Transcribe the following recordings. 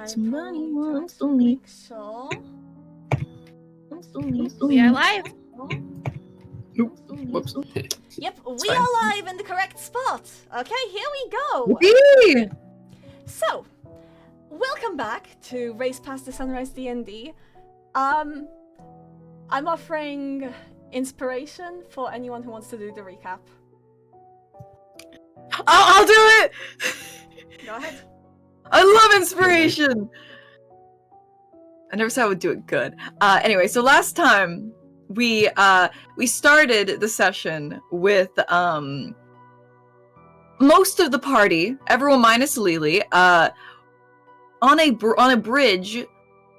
Somebody wants to make meet. sure. We are live. Nope. Whoops. Yep, we fine. are live in the correct spot. Okay, here we go. Whoopee! So, welcome back to Race Past the Sunrise DND. I'm offering inspiration for anyone who wants to do the recap. I'll do it! Go ahead. I love inspiration! I never said I would do it good. Anyway, so last time we started the session with most of the party, everyone minus Lele, on a bridge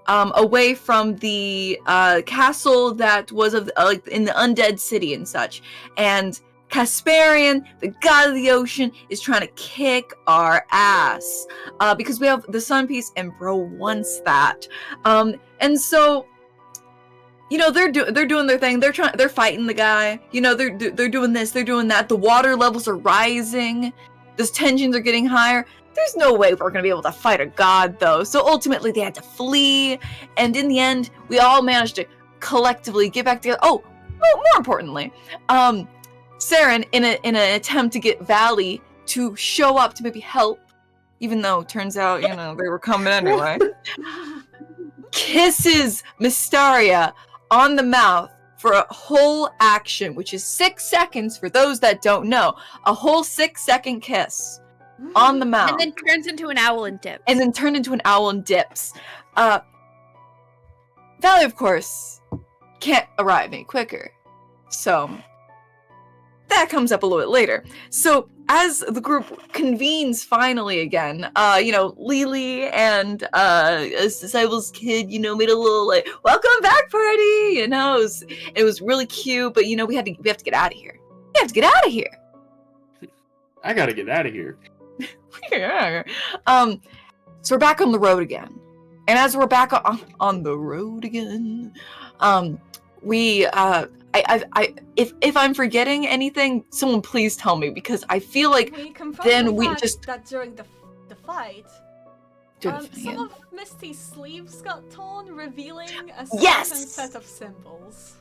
away from the castle that was of like in the undead city and such, and Casparian, the god of the ocean, is trying to kick our ass because we have the Sun Piece, and bro wants that. And so, you know, they're doing their thing. They're fighting the guy. You know, they're doing this, they're doing that. The water levels are rising. The tensions are getting higher. There's no way we're gonna be able to fight a god, though. So ultimately, they had to flee, and in the end, we all managed to collectively get back together. Oh, more importantly, Seren, in an attempt to get Valley to show up to maybe help, even though it turns out, you know, they were coming anyway, kisses Mystaria on the mouth for a whole action, which is 6 seconds for those that don't know. A whole 6-second kiss on the mouth. And then turns into an owl and dips. And then turned into an owl and dips. Valley, of course, can't arrive any quicker. So that comes up a little bit later. So as the group convenes finally again, you know, Lele and Sibylle's kid, you know, made a little like welcome back party. You know, it was really cute. But you know, we have to get out of here. We have to get out of here. I gotta get out of here. Yeah. So we're back on the road again, and as we're back on the road again, we if I'm forgetting anything, someone please tell me, because I feel like then we just that during the fight, some of Misty's sleeves got torn, revealing a certain set of symbols.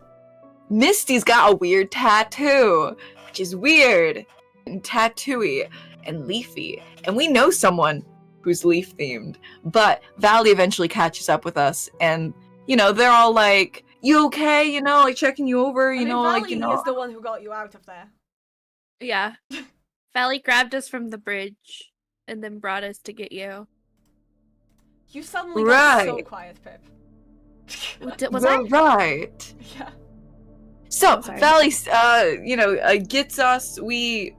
Misty's got a weird tattoo, which is weird and tattooey and leafy, and we know someone who's leaf themed. But Valley eventually catches up with us, and you know, they're all like, "You okay?" You know, like checking you over. You know, Valley like, you know, is the one who got you out of there. Yeah. Valley grabbed us from the bridge and then brought us to get you. You suddenly got so quiet, Pip. Was I? Right. Yeah. So Valley, you know, gets us. We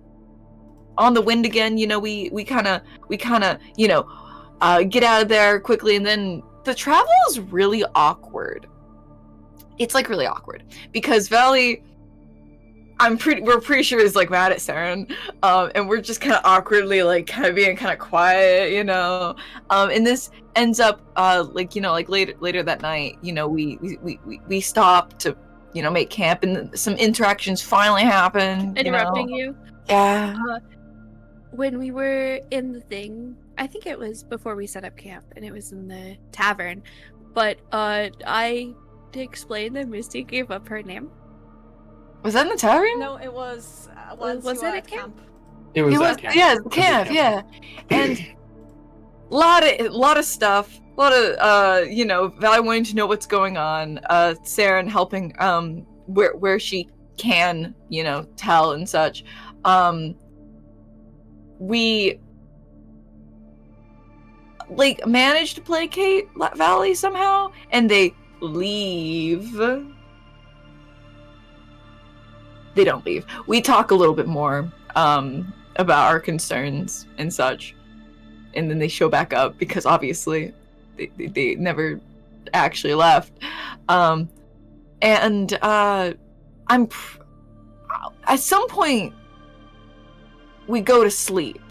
on the wind again. You know, we kind of, you know, get out of there quickly, and then the travel is really awkward. It's like really awkward because Valley, we're pretty sure is like mad at Seren, and we're just kind of awkwardly like kind of being kind of quiet, you know. And this ends up like, you know, like later that night, you know, we stop to, you know, make camp, and some interactions finally happen. Interrupting you? Yeah. When we were in the thing, I think it was before we set up camp, and it was in the tavern, but I to explain that Misty gave up her name. Was that in the tavern? No, it was once was you it were at at camp? It was camp. Yeah, camp, yeah. And lot of stuff. A lot of you know, Valley wanting to know what's going on. Seren helping where she can, you know, tell and such. We like managed to placate Valley somehow, and they leave. They don't leave. We talk a little bit more about our concerns and such, and then they show back up because obviously they never actually left. And at some point we go to sleep,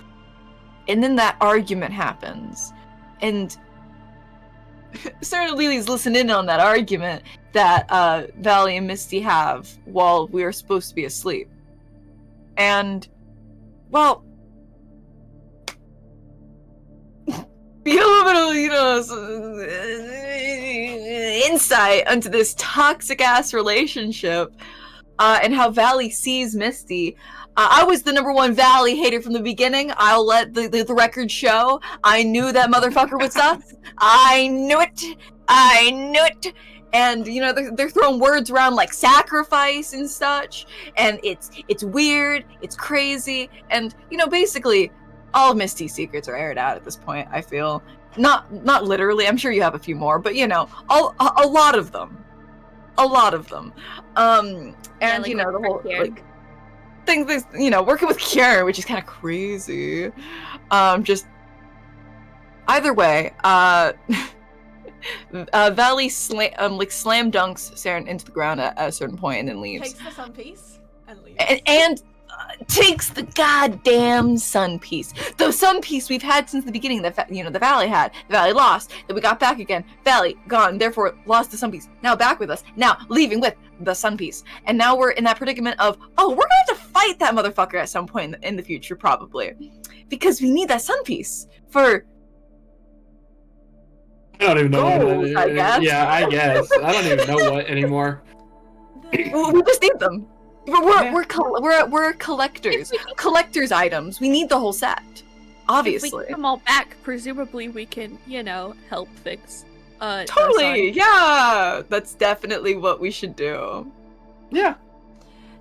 and then that argument happens, and Seren and Lele's listening in on that argument that Valley and Misty have while we are supposed to be asleep. And, well, be a little bit of, you know, insight into this toxic ass relationship, and how Valley sees Misty. I was the #1 Valley hater from the beginning. I'll let the record show. I knew that motherfucker was sus. I knew it. I knew it. And you know they're throwing words around like sacrifice and such, and it's weird, it's crazy, and you know basically all of Misty's secrets are aired out at this point. I feel not literally. I'm sure you have a few more, but you know a lot of them, and Yeah, like you know the whole Kieran. like thing. This you know working with Kieran, which is kind of crazy. Just either way, Valley slam dunks Seren into the ground at a certain point and then leaves. Takes the sun piece and leaves. And takes the goddamn sun piece. The sun piece we've had since the beginning. That you know the Valley had. The Valley lost. Then we got back again. Valley gone. Therefore lost the sun piece. Now back with us. Now leaving with the sun piece. And now we're in that predicament of we're gonna have to fight that motherfucker at some point in the future probably, because we need that sun piece for. I don't even know Goals, what. I guess. Yeah, I guess. I don't even know what anymore. We just need them. We're collectors. Collectors items. We need the whole set. If Obviously. we get them all back, presumably we can, you know, help fix. Totally. Yeah. That's definitely what we should do. Yeah.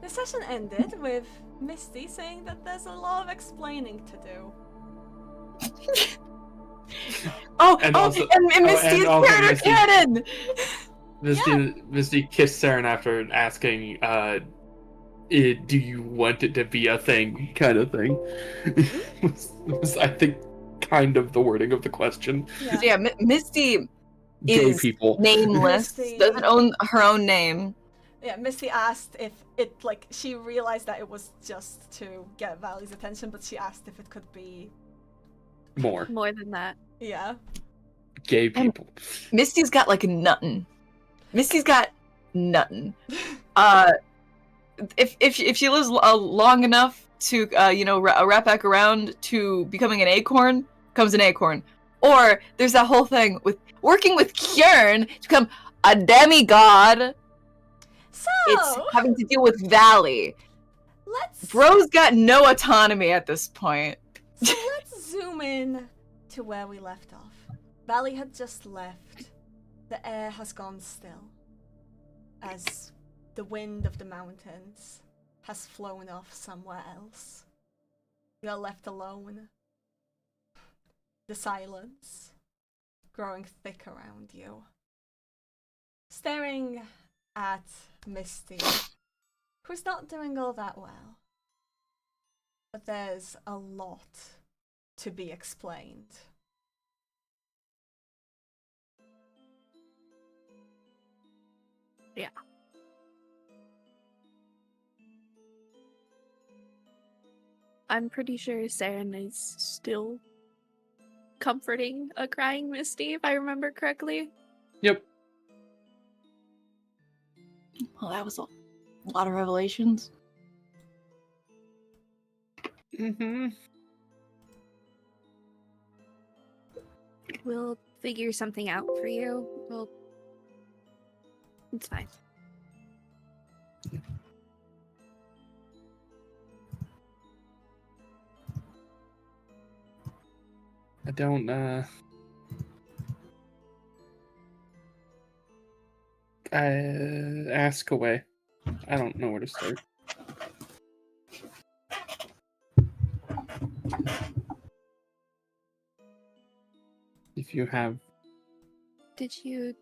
The session ended with Misty saying that there's a lot of explaining to do. And And also- Misty is also character Misty- cannon. Misty kissed Seren after asking, do you want it to be a thing, kind of thing. was, I think, kind of the wording of the question. Yeah. Yeah, Misty Gay is people. nameless. Misty- Doesn't own her own name. Yeah, Misty asked if it, like, she realized that it was just to get Valley's attention, but she asked if it could be, More. More than that. yeah. Gay people. Misty's got like nuttin'. Misty's got nuttin'. If she lives long enough to wrap back around to becoming an acorn, becomes an acorn. Or there's that whole thing with working with Kieran to become a demigod. So, It's having to deal with Valley. let's Bro's got no autonomy at this point. So let's zoom in to where we left off. Valley had just left. The air has gone still, as the wind of the mountains has flown off somewhere else. You are left alone. The silence growing thick around you. Staring at Misty, who's not doing all that well. But there's a lot to be explained. Yeah. I'm pretty sure Seren is still comforting a crying Misty, if I remember correctly. Yep. Well, that was a lot of revelations. Mm-hmm. We'll figure something out for you. It's fine. I don't, ask away. I don't know where to start. If you have... Did you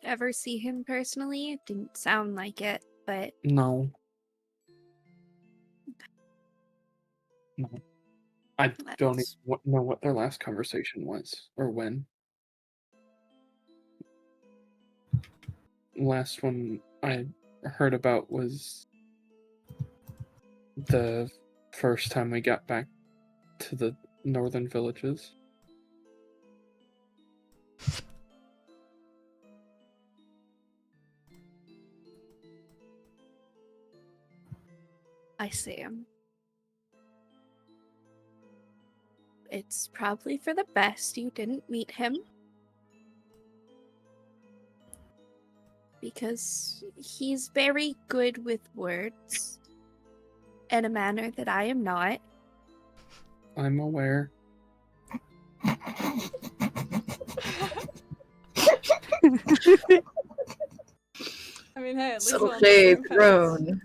ever see him personally? It didn't sound like it, but No. No. I don't That's- even know what their last conversation was, or when. Last one I heard about was the first time we got back to the northern villages. I see him. It's probably for the best you didn't meet him. because he's very good with words in a manner that I am not. I'm aware. I mean, hey, at least Subtle we're on the shade same page. thrown.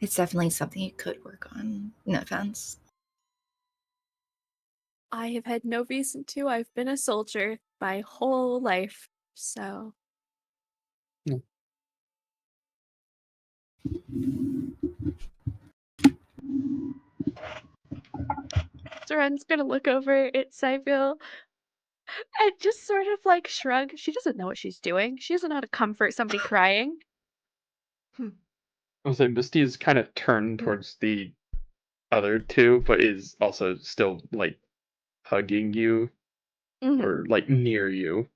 It's definitely something you could work on. No offense. I have had no reason to. I've been a soldier my whole life, so. Seren's gonna look over at Sibylle and just sort of like shrug. She doesn't know what she's doing. She doesn't know how to comfort somebody crying. I was saying Misty is kind of turned towards the other two, but is also still like hugging you or like near you.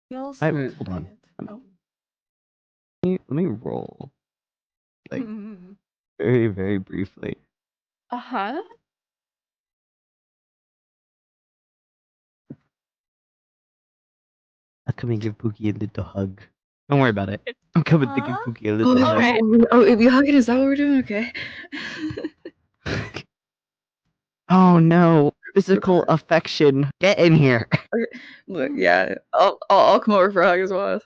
Feels Hold tired. on. Oh. Let me roll. Like, very, very briefly. Uh-huh. I'll come and give Pookie a little hug. Don't worry about it. I'm coming to give Huh? Pookie a little hug. Alright. Oh, if you hugging, is that what we're doing? Okay. Oh no, physical affection. Get in here. Look, yeah, I'll come over for a hug as well.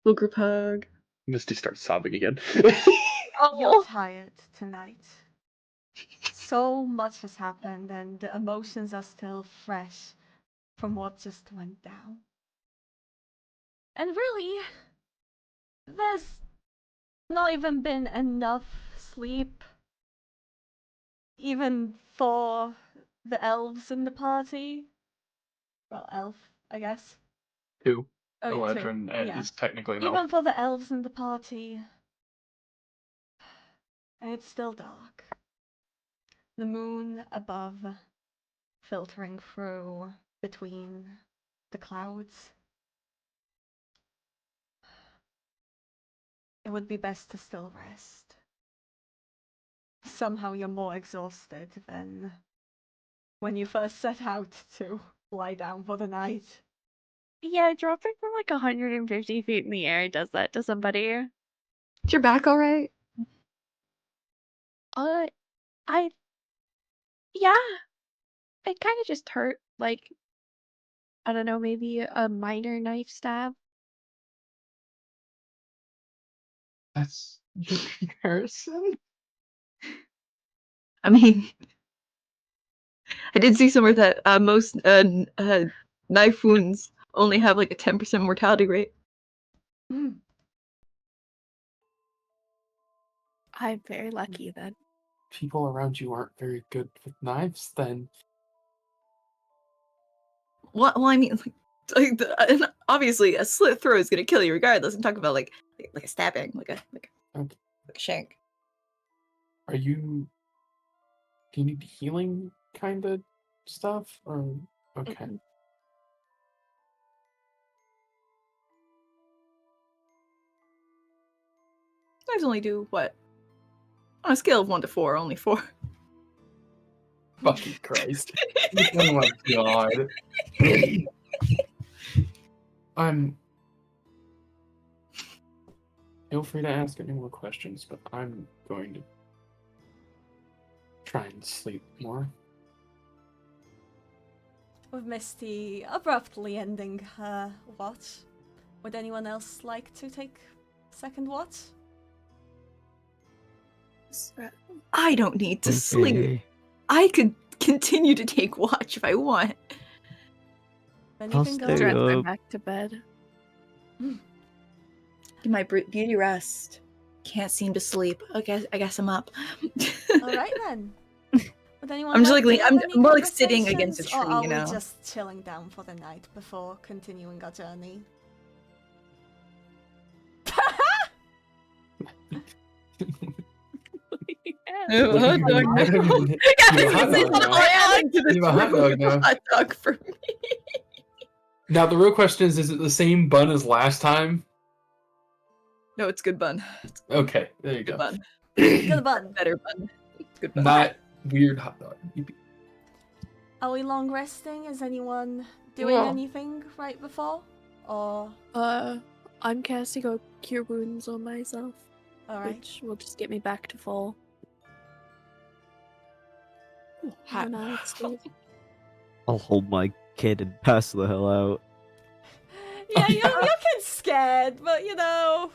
Little group hug. Misty starts sobbing again. You're tired tonight. So much has happened, and the emotions are still fresh from what just went down. And really, there's not even been enough sleep, even for the elves in the party. Well, elf, I guess. Two. Oh, yeah, two. Eladrin Yeah. is technically an Even elf. for the elves in the party. And it's still dark. The moon above, filtering through between the clouds. It would be best to still rest. Somehow you're more exhausted than when you first set out to lie down for the night. Yeah, dropping from like 150 feet in the air does that to somebody. Is your back alright? Yeah, it kind of just hurt. Like, I don't know, maybe a minor knife stab. That's your comparison? I mean, I did see somewhere that most knife wounds only have like a 10% mortality rate. I'm very lucky then. People around you aren't very good with knives, then. Well, I mean, and obviously a slit throat is gonna kill you regardless. I'm talking about like a stabbing, like a shank. Are you... Do you need healing kind of stuff? Or... Okay. Knives only do what? On a scale of 1 to 4, only 4. Fucking Christ. Oh my god. Feel free to ask any more questions, but I'm going to try and sleep more. With Misty abruptly ending her watch, would anyone else like to take second watch? I don't need to sleep. Okay. I could continue to take watch if I want. Then I'll you can go. stay Dread up. went back to bed. Get my beauty rest. Can't seem to sleep. Okay, I guess I'm up. Alright then. Would anyone I'm just like like to have I'm any more like sitting against a conversations, tree, or are you we know. just chilling down for the night before continuing our journey? Oh, hot dog. Hot dog for me. Now the real question is it the same bun as last time? No, it's good bun. It's Okay, there you good go. bun. Good bun. Better bun. Goodbye. Not weird hot dog. Are we long resting? Is anyone doing Yeah. anything right before? Or I'm casting a Cure Wounds on myself, alright. which will just get me back to full. Ha- Automatic save. I'll hold my kid and pass the hell out. Yeah, your kid's scared, but you know.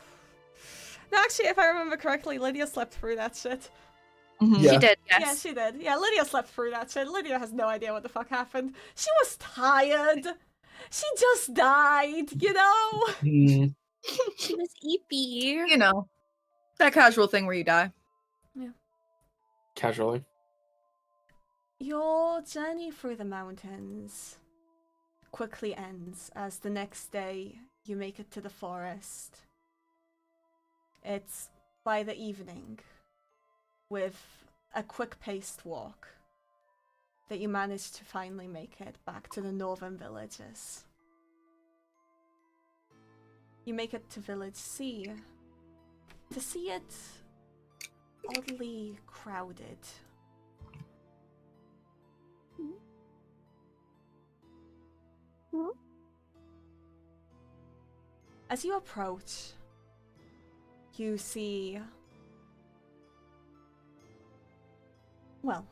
No, actually, if I remember correctly, Lydia slept through that shit. Mhm. Yeah. She did, Yeah, yes. she did. Yeah, Lydia slept through that shit. Lydia has no idea what the fuck happened. She was tired. She just died, you know? Mm, She was eepy. You know, that casual thing where you die. casually. Your journey through the mountains quickly ends as the next day you make it to the forest. It's by the evening, with a quick-paced walk, that you manage to finally make it back to the northern villages. You make it to Village C, to see it oddly crowded. As you approach, you see... Well,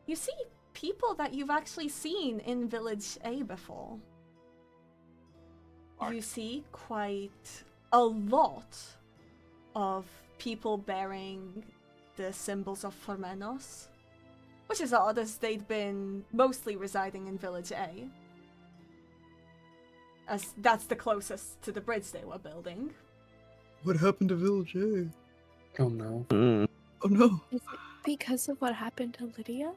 you see people that you've actually seen in Village A before. You see quite a lot of people bearing the symbols of Formenos, which is odd as they'd been mostly residing in Village A, as that's the closest to the bridge they were building. What happened to Village A? Oh no. Mm. Oh no. Is it because of what happened to Lydia?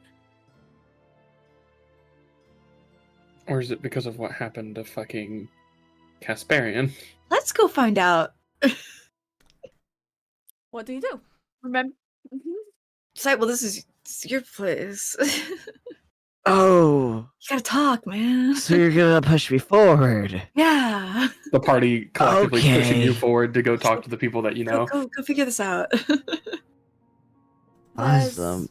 Or is it because of what happened to fucking Casparian? Let's go find out. What do you do? Remember? Well, this is your place. You Oh, gotta talk, man. so you're gonna push me forward. Yeah. The party collectively pushing you Okay. forward to go talk to the people that you know. Go figure this out. Awesome.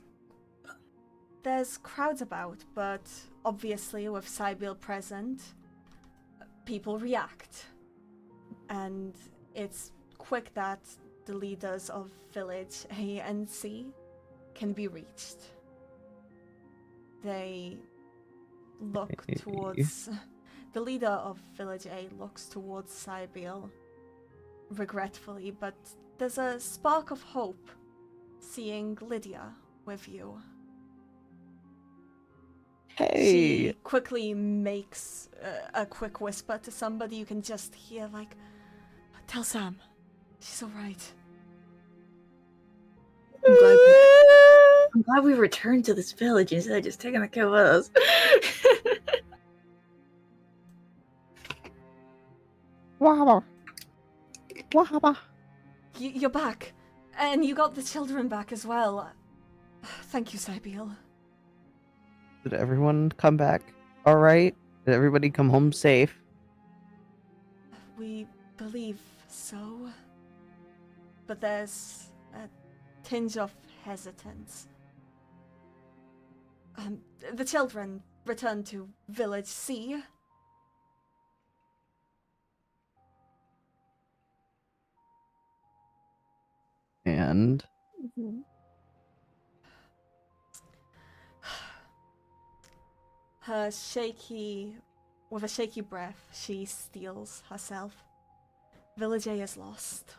There's crowds about, but obviously with Sibylle present, people react. And it's quick that the leaders of Village A and C can be reached. They look towards... The leader of Village A looks towards Sibylle regretfully, but there's a spark of hope seeing Lydia with you. Hey. She quickly makes a quick whisper to somebody you can just hear, like, tell Sam, she's alright. I'm glad we returned to this village instead of just taking the kid with us. Wow. Wow. You're back, and you got the children back as well. Thank you, Sibylle. Did everyone come back all right? Did everybody come home safe? We believe so. But there's a tinge of hesitance. The children returned to Village C. And With a shaky breath, she steels herself. Village A is lost.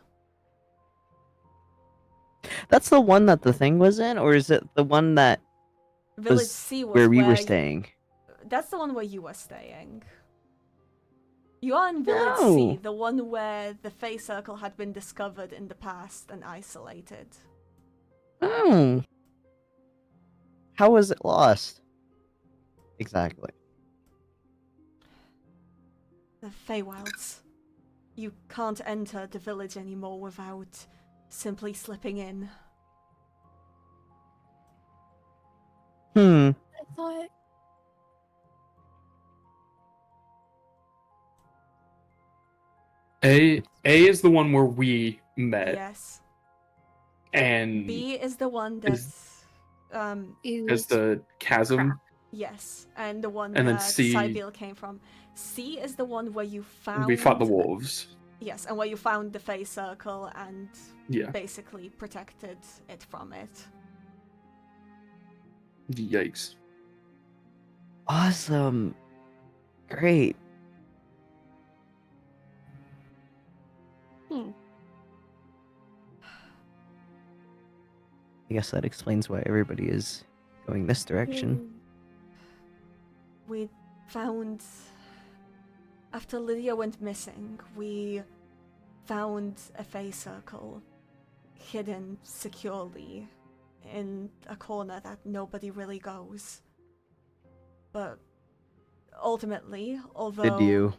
that's the one that the thing was in, or is it the one that Village was C was where we were staying? That's the one where you were staying. You are in Village C, No. the one where the Fey Circle had been discovered in the past and isolated. Oh. How was it lost? Exactly. The Feywilds. You can't enter the village anymore without simply slipping in. Hmm. I thought A is the one where we met, Yes. and B is the one that As the chasm. Yes, and the one And then that C- Sibylle came from. C is the one where you found... We fought the wolves. Yes, and where you found the Fey Circle and Yeah. basically protected it from it. Yikes. Awesome. Great. I guess that explains why everybody is going this direction. We found... After Lydia went missing, we found a Fey Circle hidden securely in a corner that nobody really goes. But ultimately, although... Did you?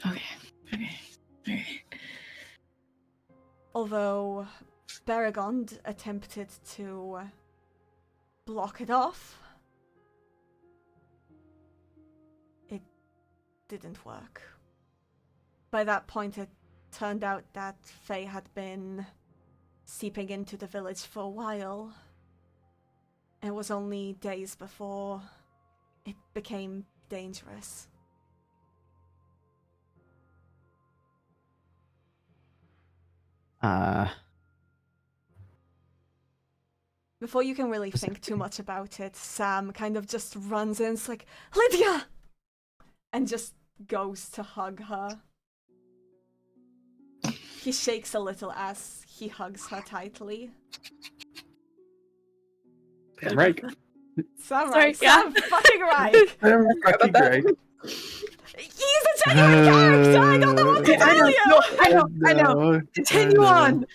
Okay. Although Beregond attempted to block it off, it didn't work. By that point, it turned out that Faye had been seeping into the village for a while. It was only days before it became dangerous. Before you can really think too much about it, Sam kind of just runs in, it's like, Lydia! And just goes to hug her. He shakes a little as he hugs her tightly. Damn right. Sam, Sorry, right, Sam fucking right. Damn fucking right. He's a genuine character! I don't know what to tell you! No, I know. Continue on.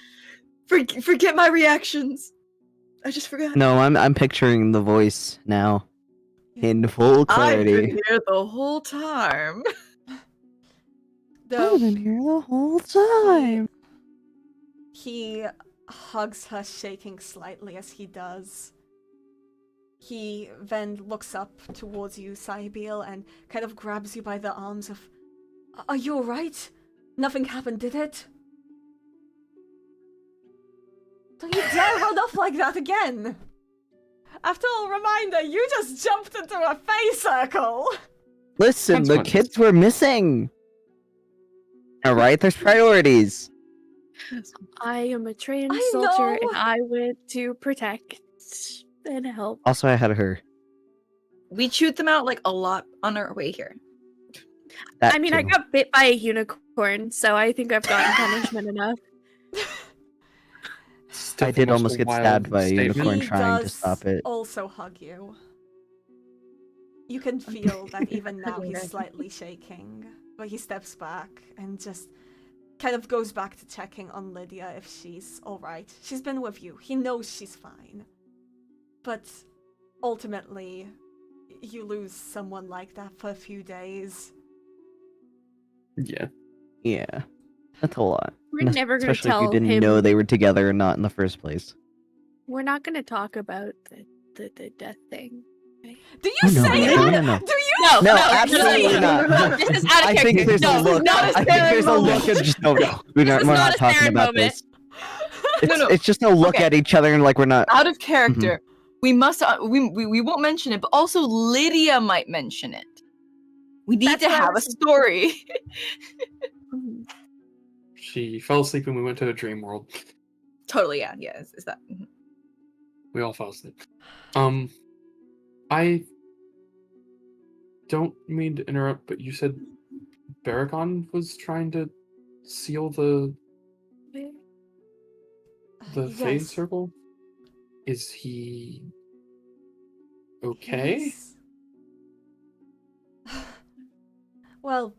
Forget my reactions. I just forgot. No, I'm picturing the voice now. In full I've clarity. been here the whole time. Though I've been here the whole time. he hugs her, shaking slightly as he does. He then looks up towards you, Sibylle, and kind of grabs you by the arms of, Are you alright? Nothing happened, did it? Don't you dare run off like that again! After all, reminder, you just jumped into a Fey Circle! Listen, the Consequences. kids were missing. Alright, there's priorities. I am a trained I soldier, know. and I went to protect and help. Also, I had her. We chewed them out like a lot on our way here. That I mean, I too. got bit by a unicorn, so I think I've gotten punishment enough. Still I the did most almost get wild stabbed by a statement. unicorn He trying to does stop it. also hug you. You can feel that even now he's slightly shaking, but he steps back and just kind of goes back to checking on Lydia if she's alright. She's been with you. He knows she's fine. But ultimately, you lose someone like that for a few days. Yeah. Yeah, that's a lot. We're never gonna Especially if tell you didn't him. know they were together or not in the first place. We're not gonna talk about the death thing. Do you Oh, no, say no, that? no. Do you? No, absolutely not. This is out of I think character. there's No, a look. not I a think Seren there's a moment. look of just no. We're This not. is We're not not a talking Seren about moment. this. It's, No. it's just a look Okay. at each other and like we're not. Out of character. We must. We won't mention it, but also Lydia might mention it. We need That's to what I have a was- story. She fell asleep when we went to a dream world. Totally. Yeah. Is that? We all fell asleep. I don't mean to interrupt, but you said Baragon was trying to seal the Fey Yes. Circle? Is he okay? Yes. Well,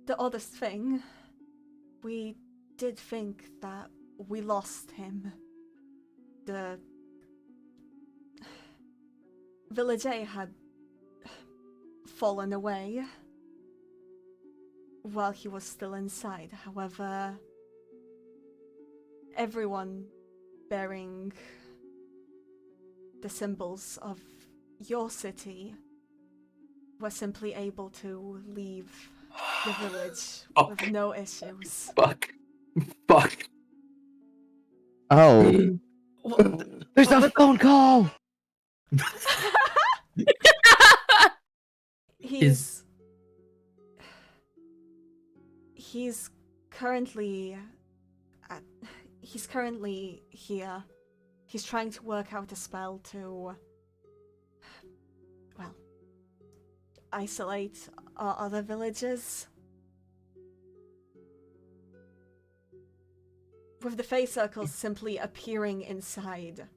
the oddest thing, we did think that we lost him. The Village A had fallen away while he was still inside. However, everyone bearing the symbols of your city were simply able to leave the village with no issues. Fuck. Oh, there's a phone call. He's currently he's currently here. He's trying to work out a spell to, well, isolate our other villages. With the Fey circles simply appearing inside,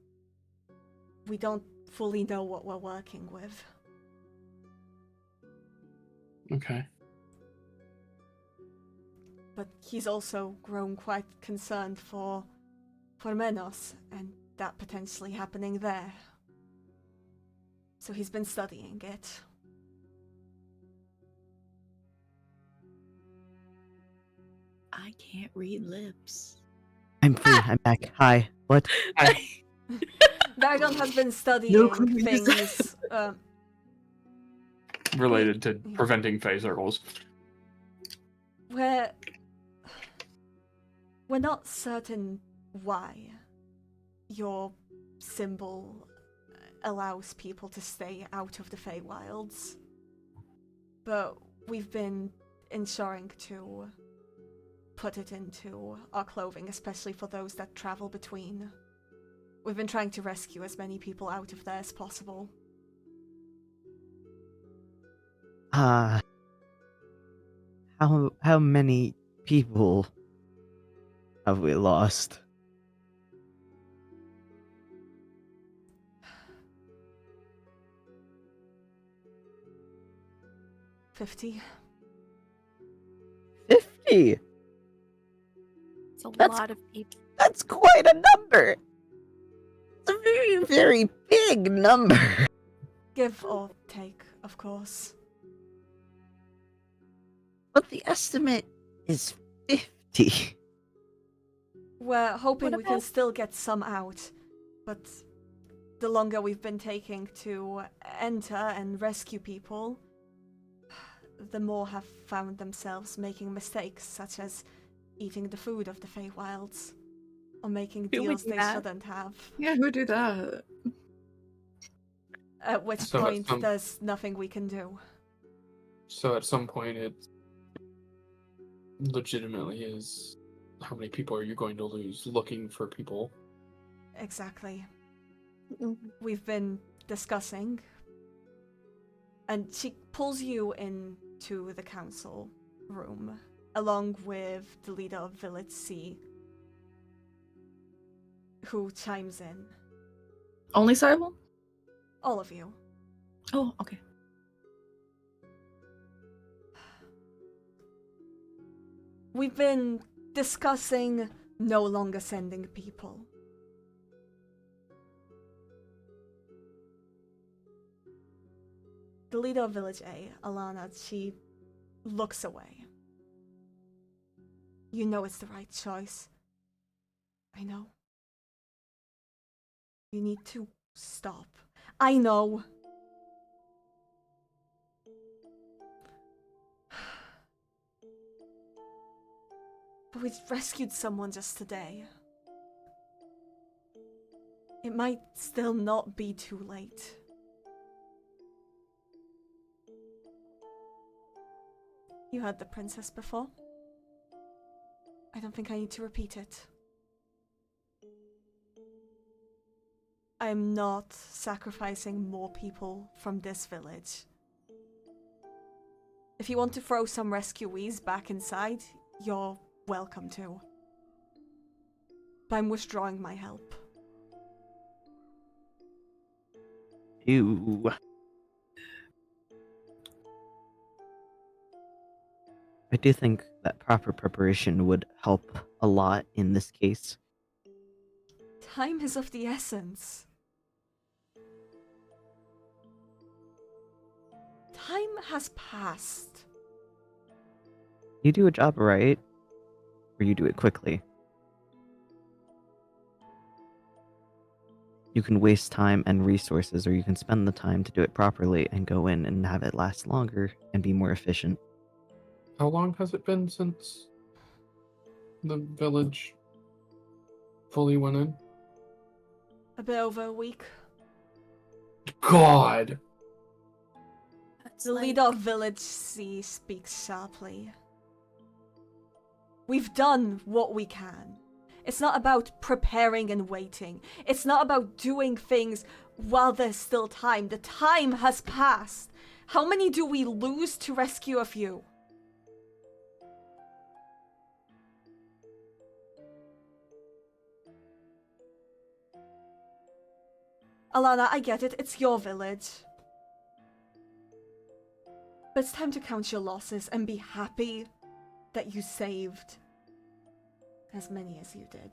we don't fully know what we're working with. Okay. But he's also grown quite concerned for Menos and that potentially happening there. So he's been studying it. I can't read lips. I'm free. I'm back. Hi. What? Dagon has been studying clues. things. Related to preventing Fey circles. We're not certain why your symbol allows people to stay out of the Feywilds, but we've been ensuring to put it into our clothing, especially for those that travel between. We've been trying to rescue as many people out of there as possible. How many people have we lost? $50. 50. It's a That's- lot of people. That's quite a number. It's a very, very big number. Give or take, of course. But the estimate is 50. We're hoping What we can about- still get some out, but the longer we've been taking to enter and rescue people, the more have found themselves making mistakes, such as eating the food of the Feywilds, or making Who would deals do they that? shouldn't have. Yeah, who do that? At which So at point, some- there's nothing we can do. So at some point, it legitimately is how many people are you going to lose looking for people? Exactly. We've been discussing, and she pulls you into the council room, along with the leader of Village C, who chimes in. Only Sibylle? All of you. Oh, okay. We've been discussing no longer sending people. The leader of Village A, Alana, she looks away. You know it's the right choice. I know. You need to stop. I know. But we rescued someone just today. It might still not be too late. You heard the princess before? I don't think I need to repeat it. I'm not sacrificing more people from this village. If you want to throw some rescuees back inside, you're welcome to. But I'm withdrawing my help. Ew. I do think that proper preparation would help a lot in this case. Time is of the essence. Time has passed. You do a job right, or you do it quickly. You can waste time and resources, or you can spend the time to do it properly and go in and have it last longer and be more efficient. How long has it been since the village fully went in? A bit over a week. God! That's The like- leader of Village C speaks sharply. We've done what we can. It's not about preparing and waiting. It's not about doing things while there's still time. The time has passed. How many do we lose to rescue a few? Alana, I get it. It's your village. But it's time to count your losses and be happy that you saved as many as you did.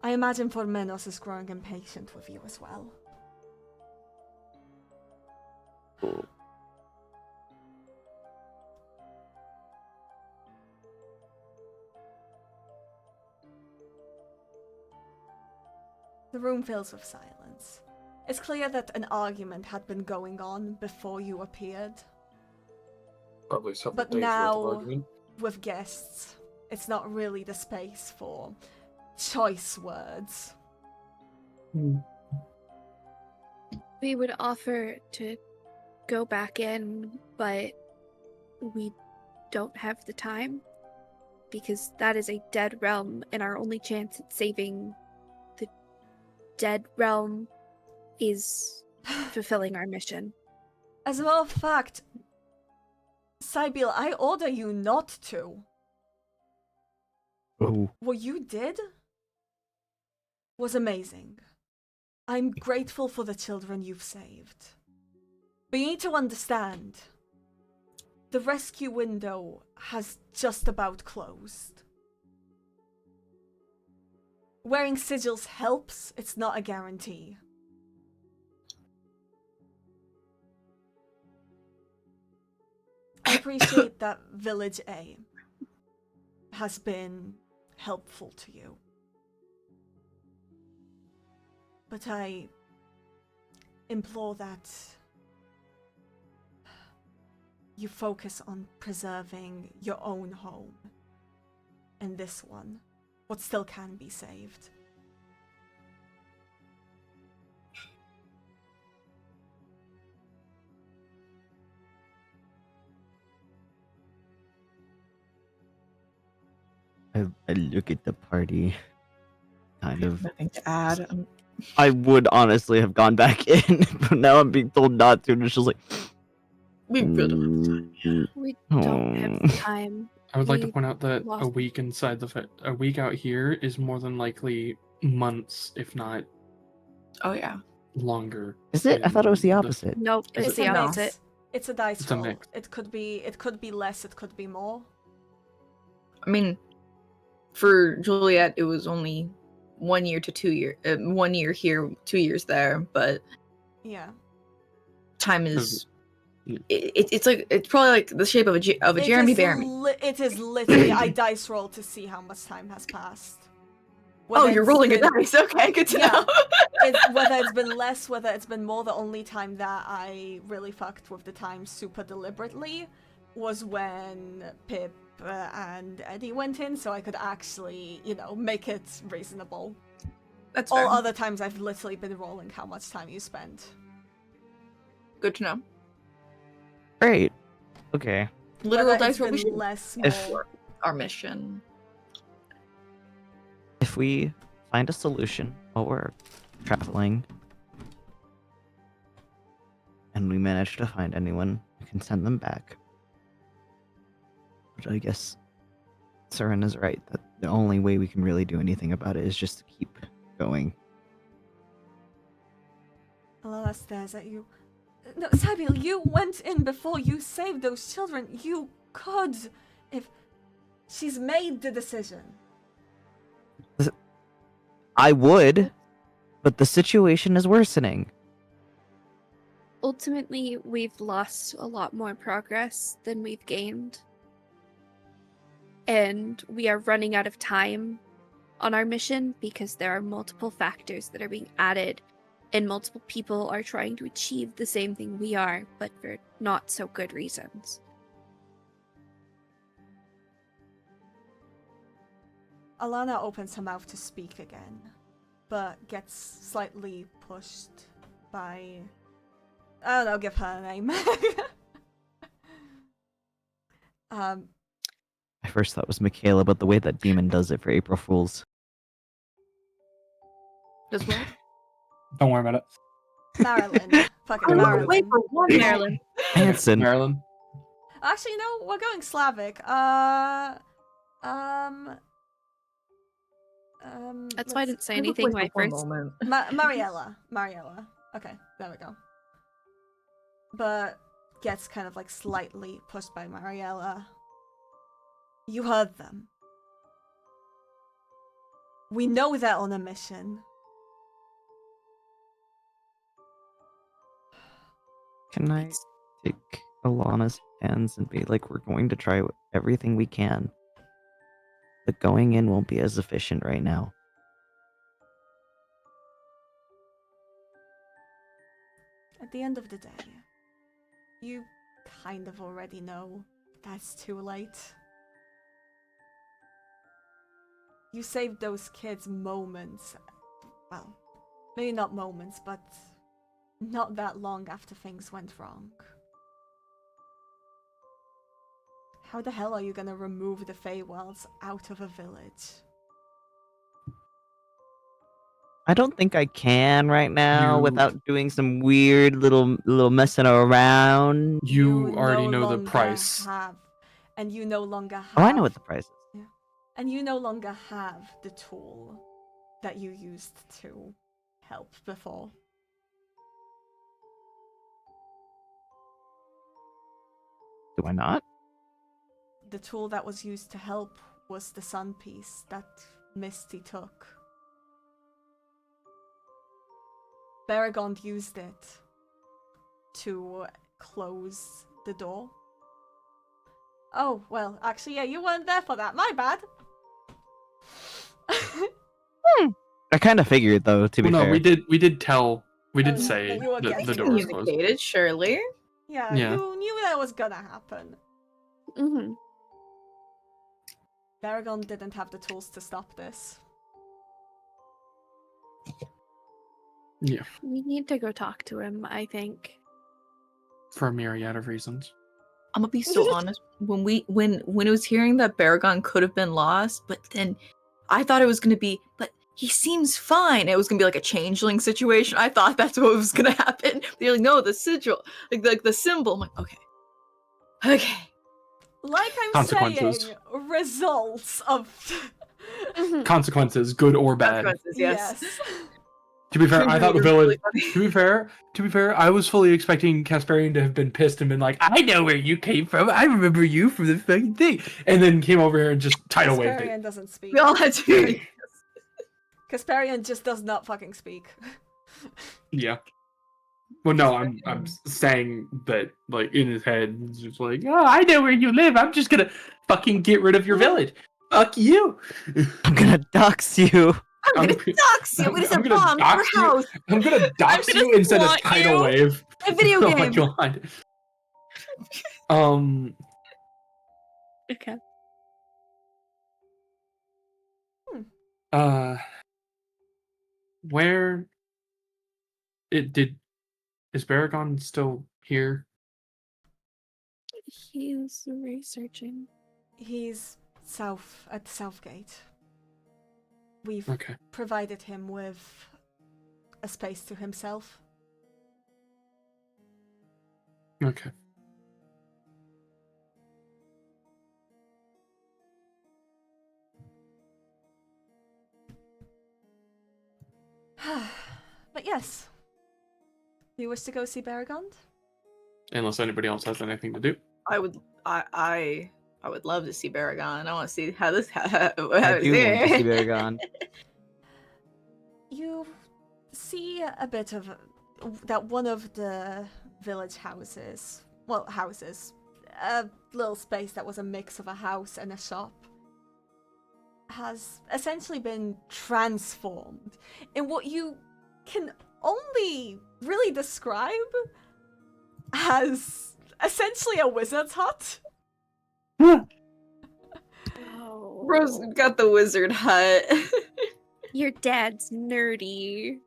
I imagine Formenos is growing impatient with you as well. The room fills with silence. It's clear that an argument had been going on before you appeared. Probably several But days worth now- of argument. With guests, it's not really the space for choice words. We would offer to go back in, but we don't have the time because that is a dead realm, and our only chance at saving the dead realm is fulfilling our mission. As a matter of fact, Sibylle, I order you not to. Oh, What you did was amazing. I'm grateful for the children you've saved. But you need to understand, the rescue window has just about closed. Wearing sigils helps, it's not a guarantee. I appreciate that Village A has been helpful to you. But I implore that you focus on preserving your own home and this one, what still can be saved. I look at the party, kind of. Nothing to add. I would honestly have gone back in, but now I'm being told not to, and it's just like. We really don't have time. We don't have the Oh. time. I would like to We point out that a lost- week inside a week out here is more than likely months, if not Oh yeah. longer. Is it? I thought it was the in opposite. Nope, Is it's it the a mix. opposite. It's a dice It's a roll. mix. It could be less, it could be more. I mean, for Juliet, it was only 1 year to 2 year. 1 year here, 2 years there. But Yeah. time is. Yeah. It's like it's probably like the shape of a Jeremy Bearimy. It is literally I dice roll to see how much time has passed. Oh, Whether you're it's rolling a been- dice. Okay, good to Yeah. know. Whether it's been less, whether it's been more, the only time that I really fucked with the time super deliberately was when Pip and Eddie went in, so I could actually, make it reasonable. That's All fair. other times I've literally been rolling how much time you spent. Good to know. Great. Okay. Literal Whether dice it's roll. We been should less, If- more. our mission. If we find a solution while we're traveling, and we manage to find anyone, we can send them back. But I guess Seren is right that the only way we can really do anything about it is just to keep going. Alana stares at you. No, Sibylle, you went in before you saved those children. You could, if she's made the decision. I would, but the situation is worsening. Ultimately, we've lost a lot more progress than we've gained. And we are running out of time on our mission because there are multiple factors that are being added, and multiple people are trying to achieve the same thing we are, but for not so good reasons. Alana opens her mouth to speak again, but gets slightly pushed by... I don't know, give her a name. I first thought it was Michaela, but the way that demon does it for April Fools. Just what? Don't worry about it. Marilyn. Fucking I'm Marilyn. gonna wait for one, Marilyn. Hanson. Marilyn. Actually, no, we're going Slavic. That's why I didn't say Have a anything voice when I for one first. moment. Mariella. Okay, there we go. But gets kind of like slightly pushed by Mariella. You heard them. We know they're on a mission. Can I take Alana's hands and be like, we're going to try everything we can, but going in won't be as efficient right now. At the end of the day, you kind of already know that's too late. You saved those kids moments. Well, maybe not moments, but not that long after things went wrong. How the hell are you gonna remove the Feywilds out of a village? I don't think I can right now You- without doing some weird little messing around. You already no know the longer price. And you no longer have... Oh, I know what the price is. And you no longer have the tool that you used to help before. Do I not? The tool that was used to help was the sun piece that Misty took. Baragond used it to close the door. Oh, well, actually, yeah, you weren't there for that. My bad. I kind of figured, though, to be Well, no, fair. we did Oh, say that you were that getting the door was closed. Communicated, surely. Yeah, Yeah. you knew that was gonna happen. Mm-hmm. Baragond didn't have the tools to stop this. Yeah, We need to go talk to him, I think. for a myriad of reasons. I'm gonna be so honest. When it was hearing that Baragon could have been lost, but then I thought it was gonna be, but he seems fine. It was gonna be like a changeling situation. I thought that's what was gonna happen. They're like, no, the sigil, like the symbol. I'm like, okay. Like I'm Consequences. saying, results of... Consequences, good or bad. Consequences, yes. To be fair, I thought the Really village. funny. To be fair, I was fully expecting Casparian to have bbeen pissed and been like, "I know where you came from. I remember you from the fucking thing," and then came over here and just tidal waved it. Kasparian doesn't speak. We all had to. Kasparian just does not fucking speak. Yeah. Well, no, I'm saying that like in his head, he's just like, "Oh, I know where you live. I'm just gonna fucking get rid of your village. Fuck you." I'm gonna dox you. I'm gonna dox you. It is a I'm gonna bomb to dox your you. house. I'm gonna dox just you instead of want tidal you. wave. A video Oh my game. god. Okay. Where is Baragon still here? He's researching. He's south at Southgate. We've Okay. provided him with a space to himself. Okay. But yes. Do you wish to go see Baragond? Unless anybody else has anything to do. I would love to see Baragon. I want to see how this I do want to see Baragon. You see a bit of that one of the village houses, a little space that was a mix of a house and a shop, has essentially been transformed in what you can only really describe as essentially a wizard's hut. Oh. Bro's got the wizard hut. Your dad's nerdy.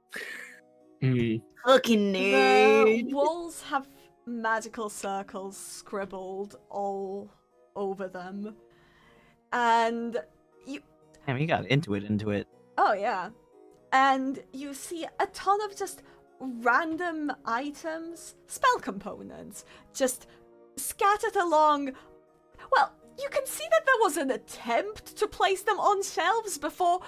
Fucking The nerd. walls have magical circles scribbled all over them. And you Damn, you got into it. oh yeah. And you see a ton of just random items, spell components, just scattered along. Well, you can see that there was an attempt to place them on shelves before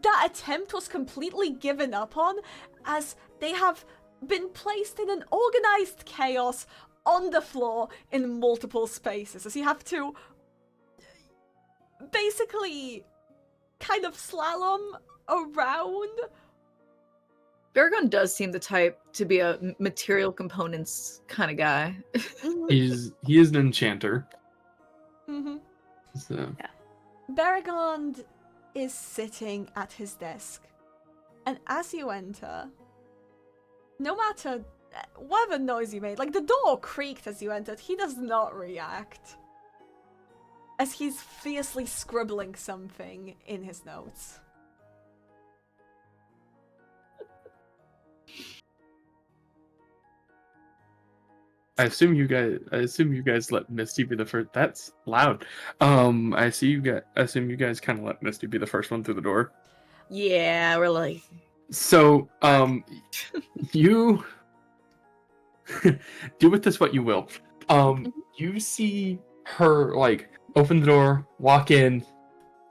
that attempt was completely given up on, as they have been placed in an organized chaos on the floor in multiple spaces, as you have to basically kind of slalom around. Baragon does seem the type to be a material components kind of guy. He is an enchanter. Mm-hmm. So Baragond is sitting at his desk, and as you enter, no matter whatever noise you made, like the door creaked as you entered, he does not react, as he's fiercely scribbling something in his notes. I assume you guys let Misty be the first. That's loud. I assume you guys kind of let Misty be the first one through the door. Yeah, we're like, So, you do with this what you will. You see her like open the door, walk in,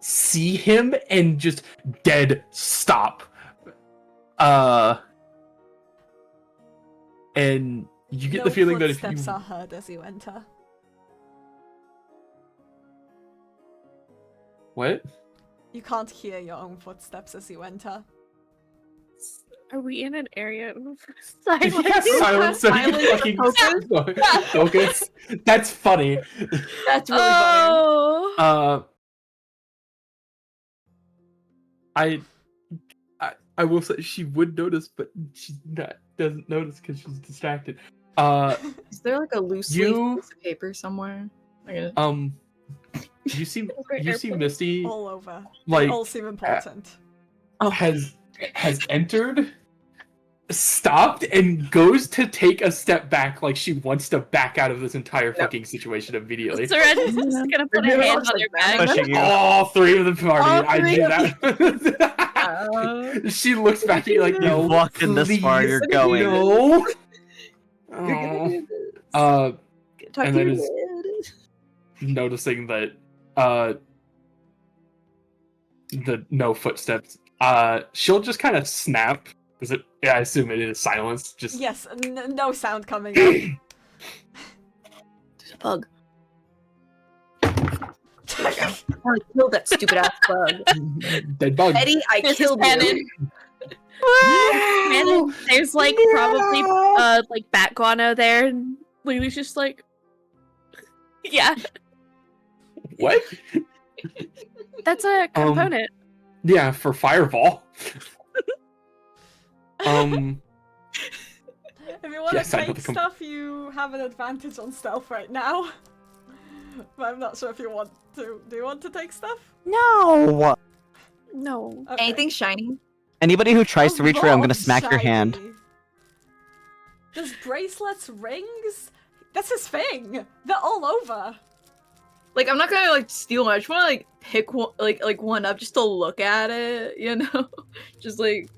see him, and just dead stop. And you get No the feeling that if you footsteps are heard as you enter. what? You can't hear your own footsteps as you enter. Are we in an area of Yeah, silence? silence. So you Silence, fucking focus. That's funny. that's really funny. Oh. I will say she would notice, but she doesn't notice because she's distracted. Is there like a loose you- leaf piece of paper somewhere? You see Misty All over. like All seem important. has entered, stopped, and goes to take a step back, like she wants to back out of this entire fucking situation immediately. Seren's just gonna put her hand on your back. Pushing you. All three of them All party. I three do of that. She looks back at you like, no, You've walked in this far, please, you're going. No. You're gonna do this. Talk and to then your is- dad. Noticing that the no footsteps, she'll just kind of snap. I assume it is silence. Just Yes, no sound coming up. There's a bug. I killed that stupid ass bug. dead bug. Eddie, I This is killed canon. you. And there's like probably like bat guano there, and Lily's just like, yeah, What? that's a component. Yeah, for fireball. If you want Yes, to I know take the stuff, you have an advantage on stealth right now. But I'm not sure if you want to. Do you want to take stuff? No! No. Okay. Anything shiny? Anybody who tries to A reach for it, I'm lot gonna of smack your hand. shiny. Does bracelets, rings? That's his thing. They're all over. Like, I'm not gonna like steal one. I just want to like pick one, like one up just to look at it. You know, just like.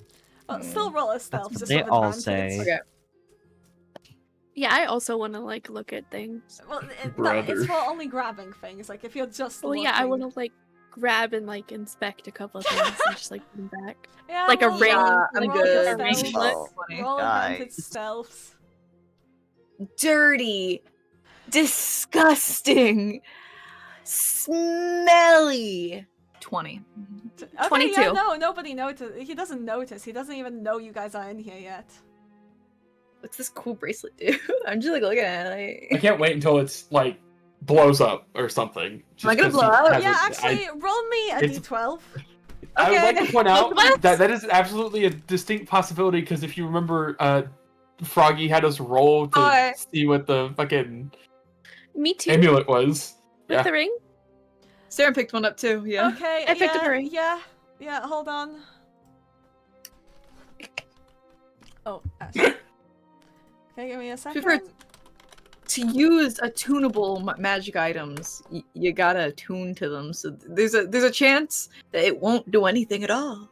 But still roll a stealth. what Just they with all advantage. say. Okay. Yeah, I also want to like look at things. Well, no, Brother. it's for only grabbing things. Like if you're just. Well, yeah, I looking- want to like grab and like inspect a couple of things and just like put them back. Yeah, like a roll- ring. I'm roll good. your stealth. Oh, Roll advantage guys. stealths. Dirty, disgusting, smelly. 20. Okay, 22. Yeah, no, nobody noticed. He doesn't notice. He doesn't even know you guys are in here yet. What's this cool bracelet do? I'm just like looking at it. I Like... can't wait until it's like blows up or something. Am I gonna 'cause he blow up? has Yeah, a- actually, roll me a it's- d12. I would like Okay. to point out What? that that is absolutely a distinct possibility because if you remember, Froggy had us roll to Oh, see what the fucking Me too. amulet was. With Yeah. the ring. Seren picked one up too. Yeah. Okay. I picked up a ring. Yeah. Hold on. Oh. Okay, give me a second. To use attunable magic items, you gotta attune to them. So there's a chance that it won't do anything at all.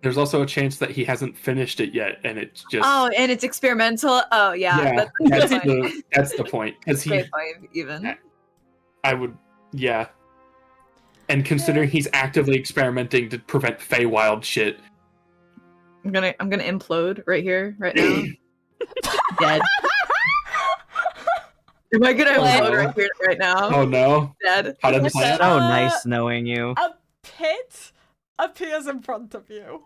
There's also a chance that he hasn't finished it yet, and it's just Oh, and it's experimental. Oh, yeah. yeah. That's That's the point. Because he, great point, even. I would, yeah. And considering he's actively experimenting to prevent Feywild shit, I'm gonna implode right here, right now. Dead. Am I gonna implode right here, right now? oh no, Dead. how did the plan? So nice knowing you. A pit appears in front of you.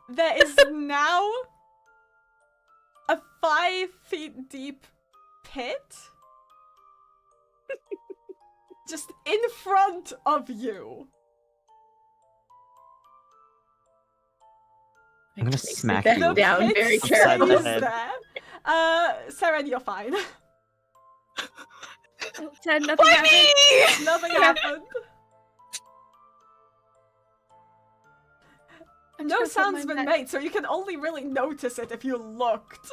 There is now a 5 feet deep pit just in front of you. I'm gonna smack that you. down pit very stays carefully. there. Seren, you're fine. 10, nothing happened. Nothing happened. I'm No just gonna put sound's my been net- made, so you can only really notice it if you looked.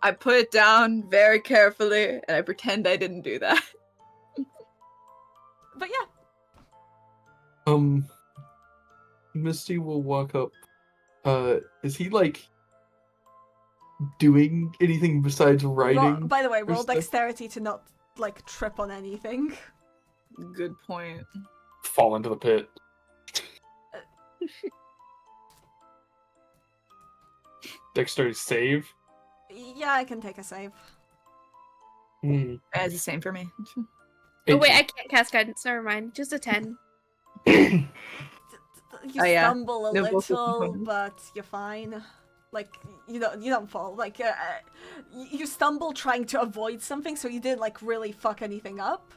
I put it down very carefully, and I pretend I didn't do that. But yeah. Misty will walk up. Is he like doing anything besides writing? By the way, or roll stuff? dexterity to not like trip on anything. Good point. Fall into the pit. Dexterity save. Yeah, I can take a save. It's the same for me. Oh wait, I can't cast guidance. Never mind. Just a 10. You Oh, yeah. stumble a No vocal little, component. but you're fine. Like you don't fall. Like you stumble trying to avoid something, so you didn't like really fuck anything up.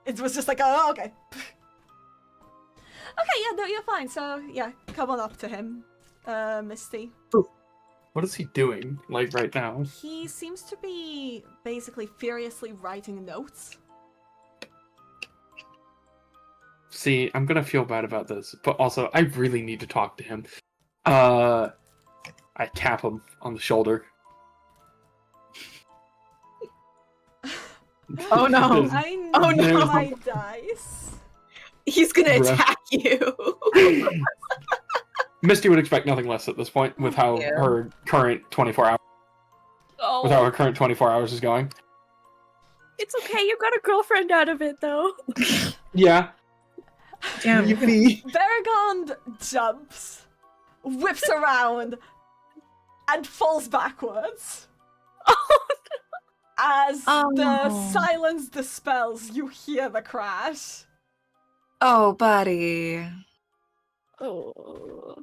It was just like, oh, okay. Okay, yeah, no, you're fine. So yeah, come on up to him, Misty. What is he doing, like, right now? He seems to be basically furiously writing notes. See, I'm gonna feel bad about this, but also, I really need to talk to him. I tap him on the shoulder. Oh no! I need Oh, no. my dice. He's gonna Bruh. attack you. Misty would expect nothing less at this point, with how Yeah. her current 24 hours, Oh, with how her current 24 hours is going. it's okay. You got a girlfriend out of it, though. Yeah. Damn. Baragond jumps, whips around, and falls backwards. Oh, As Oh, the no. silence dispels, you hear the crash. Oh, buddy. oh.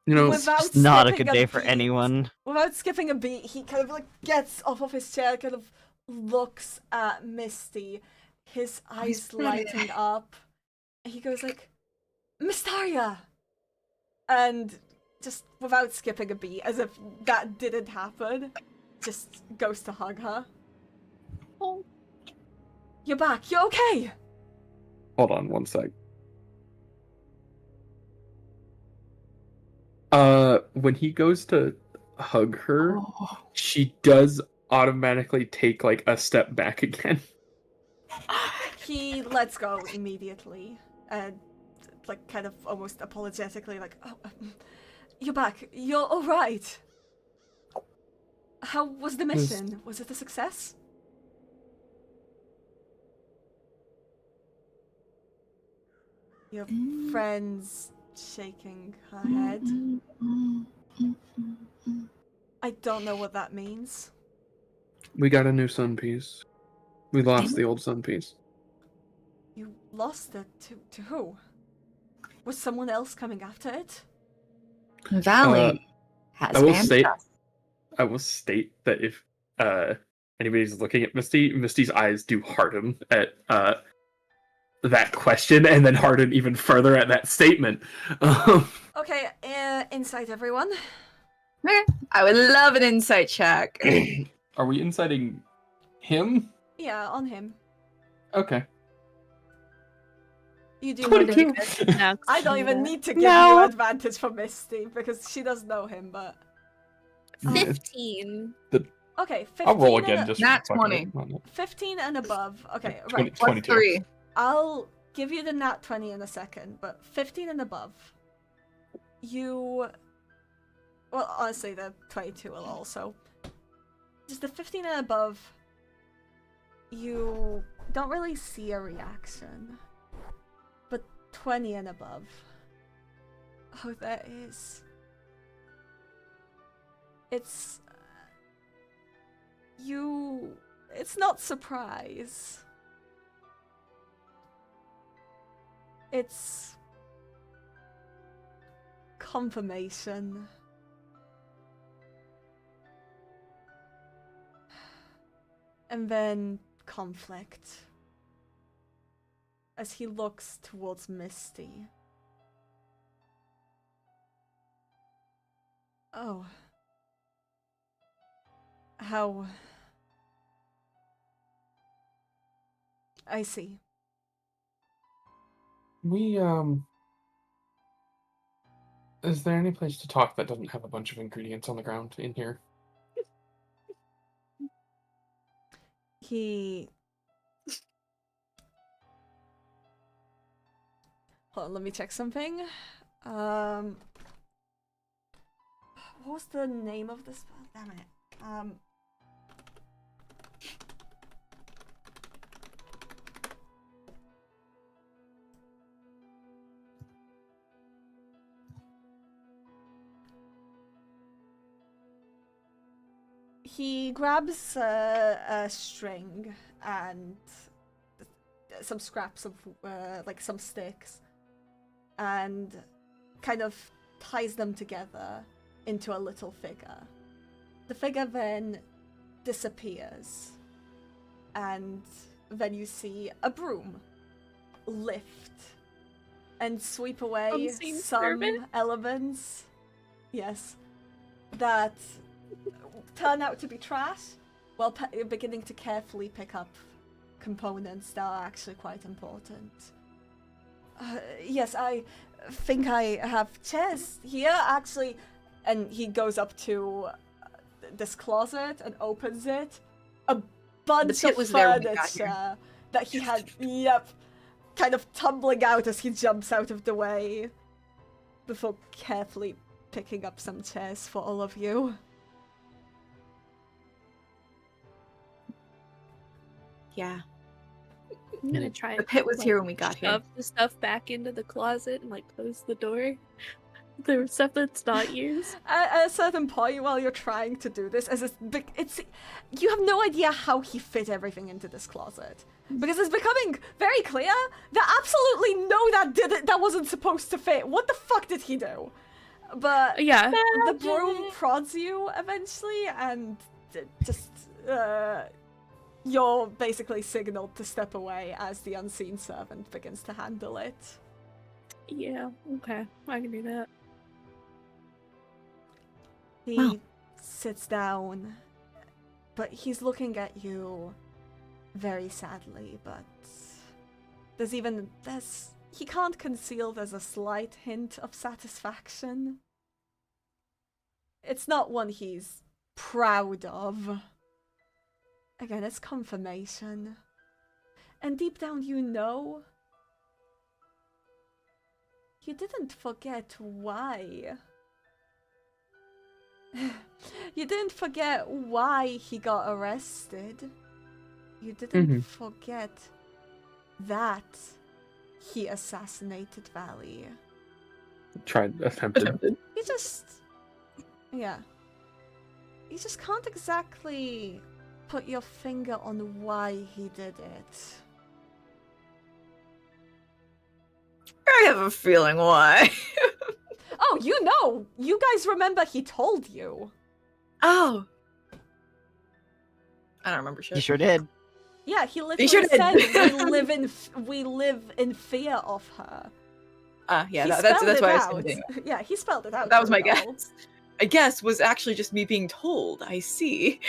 You know, Without It's not a skipping good day for beat- anyone. Without skipping a beat, he kind of like gets off of his chair, kind of looks at Misty, his eyes he's ready. lighting up. He goes like, Mystaria! And just without skipping a beat, as if that didn't happen, just goes to hug her. Oh. You're back, you're okay! hold on one sec. When he goes to hug her, she does automatically take like a step back again. He lets go immediately, and like kind of almost apologetically, like, "Oh, you're back. You're all right. How was the mission? Was it a success?" Your friend's shaking her head. I don't know what that means. We got a new sun piece. We lost the old sun piece. You lost it to who? Was someone else coming after it? Valley has I will banned state- us. I will state that if anybody's looking at Misty, Misty's eyes do harden at that question, and then harden even further at that statement. Okay, insight, everyone. Okay. I would love an insight check. Are we inciting him? Yeah, on him. Okay. You do know 22. that. I don't even need to give No. you advantage for Misty because she does know him, but 15. okay, 15 I'll roll and again a- just Nat for fucking 20. it. Come on, 15 and above. Okay, 20, right. Plus 22. 3. I'll give you the nat 20 in a second, but 15 and above, you... Well, honestly, the 22 will also. Just the 15 and above, you don't really see a reaction. But 20 and above, oh, there is. It's... It's not surprise. It's confirmation. And then conflict. As he looks towards Misty. Oh. How... I see. Is there any place to talk that doesn't have a bunch of ingredients on the ground in here? He... Hold on, let me check something. What was the name of this? Damn it. He grabs a string and some scraps of, like some sticks, and kind of ties them together into a little figure. The figure then disappears, and then you see a broom lift and sweep away Unseen some servant? elements, yes, that turn out to be trash, while beginning to carefully pick up components that are actually quite important. Yes, I think I have chairs here, actually. And he goes up to this closet and opens it. A bunch pit of was there when we got here. furniture that he had, yep, kind of tumbling out as he jumps out of the way, before carefully picking up some chairs for all of you. Yeah. I'm gonna try The pit was like, here when we got here. shove the stuff back into the closet and like close the door. There was stuff that's not used. At a certain point, while you're trying to do this, as you have no idea how he fit everything into this closet, because it's becoming very clear that absolutely that wasn't supposed to fit. What the fuck did he do? But Yeah. the broom prods you eventually, and you're basically signaled to step away as the unseen servant begins to handle it. Yeah. Okay. I can do that. He sits down, but he's looking at you very sadly, but he can't conceal there's a slight hint of satisfaction. It's not one he's proud of. Again, it's confirmation. And deep down you know you didn't forget why. You didn't forget why he got arrested. You didn't forget that he assassinated Valley. Attempted. You just... Yeah. You just can't exactly put your finger on why he did it. I have a feeling why. Oh, you know! You guys remember he told you. Oh. I don't remember shit. You sure did. Yeah, he literally sure did. said we live in fear of her. Yeah, He that's spelled why it I out. was thinking. Yeah, he spelled it out. That was my pretty well. guess. I guess was actually just me being told. I see.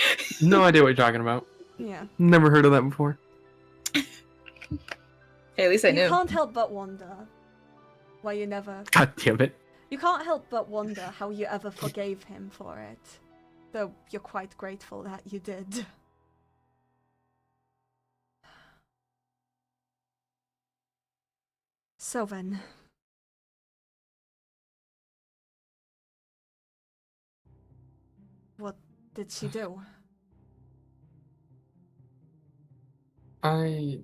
No idea what you're talking about. Yeah. Never heard of that before. Hey, Hey, at least I You knew. can't help but wonder why you never. God damn it. You can't help but wonder how you ever forgave him for it. Though you're quite grateful that you did. So then. What did she do? Okay.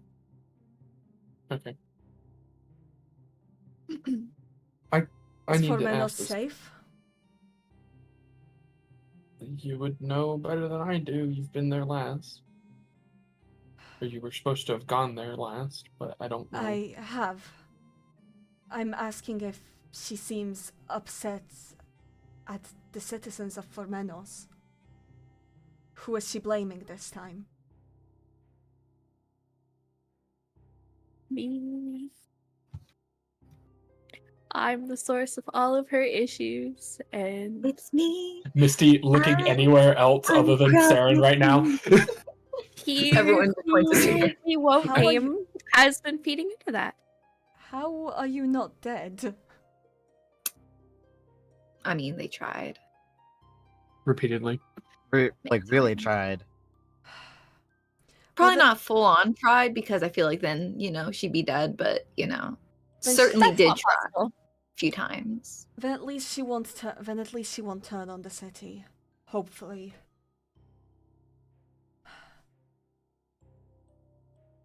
I Is need to Formenos ask this. safe? You would know better than I do. You've been there last. Or you were supposed to have gone there last, but I don't know. I have. I'm asking if she seems upset at the citizens of Formenos. Who is she blaming this time? Me. I'm the source of all of her issues, and It's me. Misty looking anywhere else I'm other than proud Seren of right now. he Everyone points at who you. he won't How are you- name has been feeding into that. How are you not dead? I mean, they tried. Repeatedly. Like really tried. Probably Well, not full on tried because I feel like then, she'd be dead, but, Then certainly That's did not try possible. a few times. Then at least she won't. Then at least she won't turn on the city. Hopefully.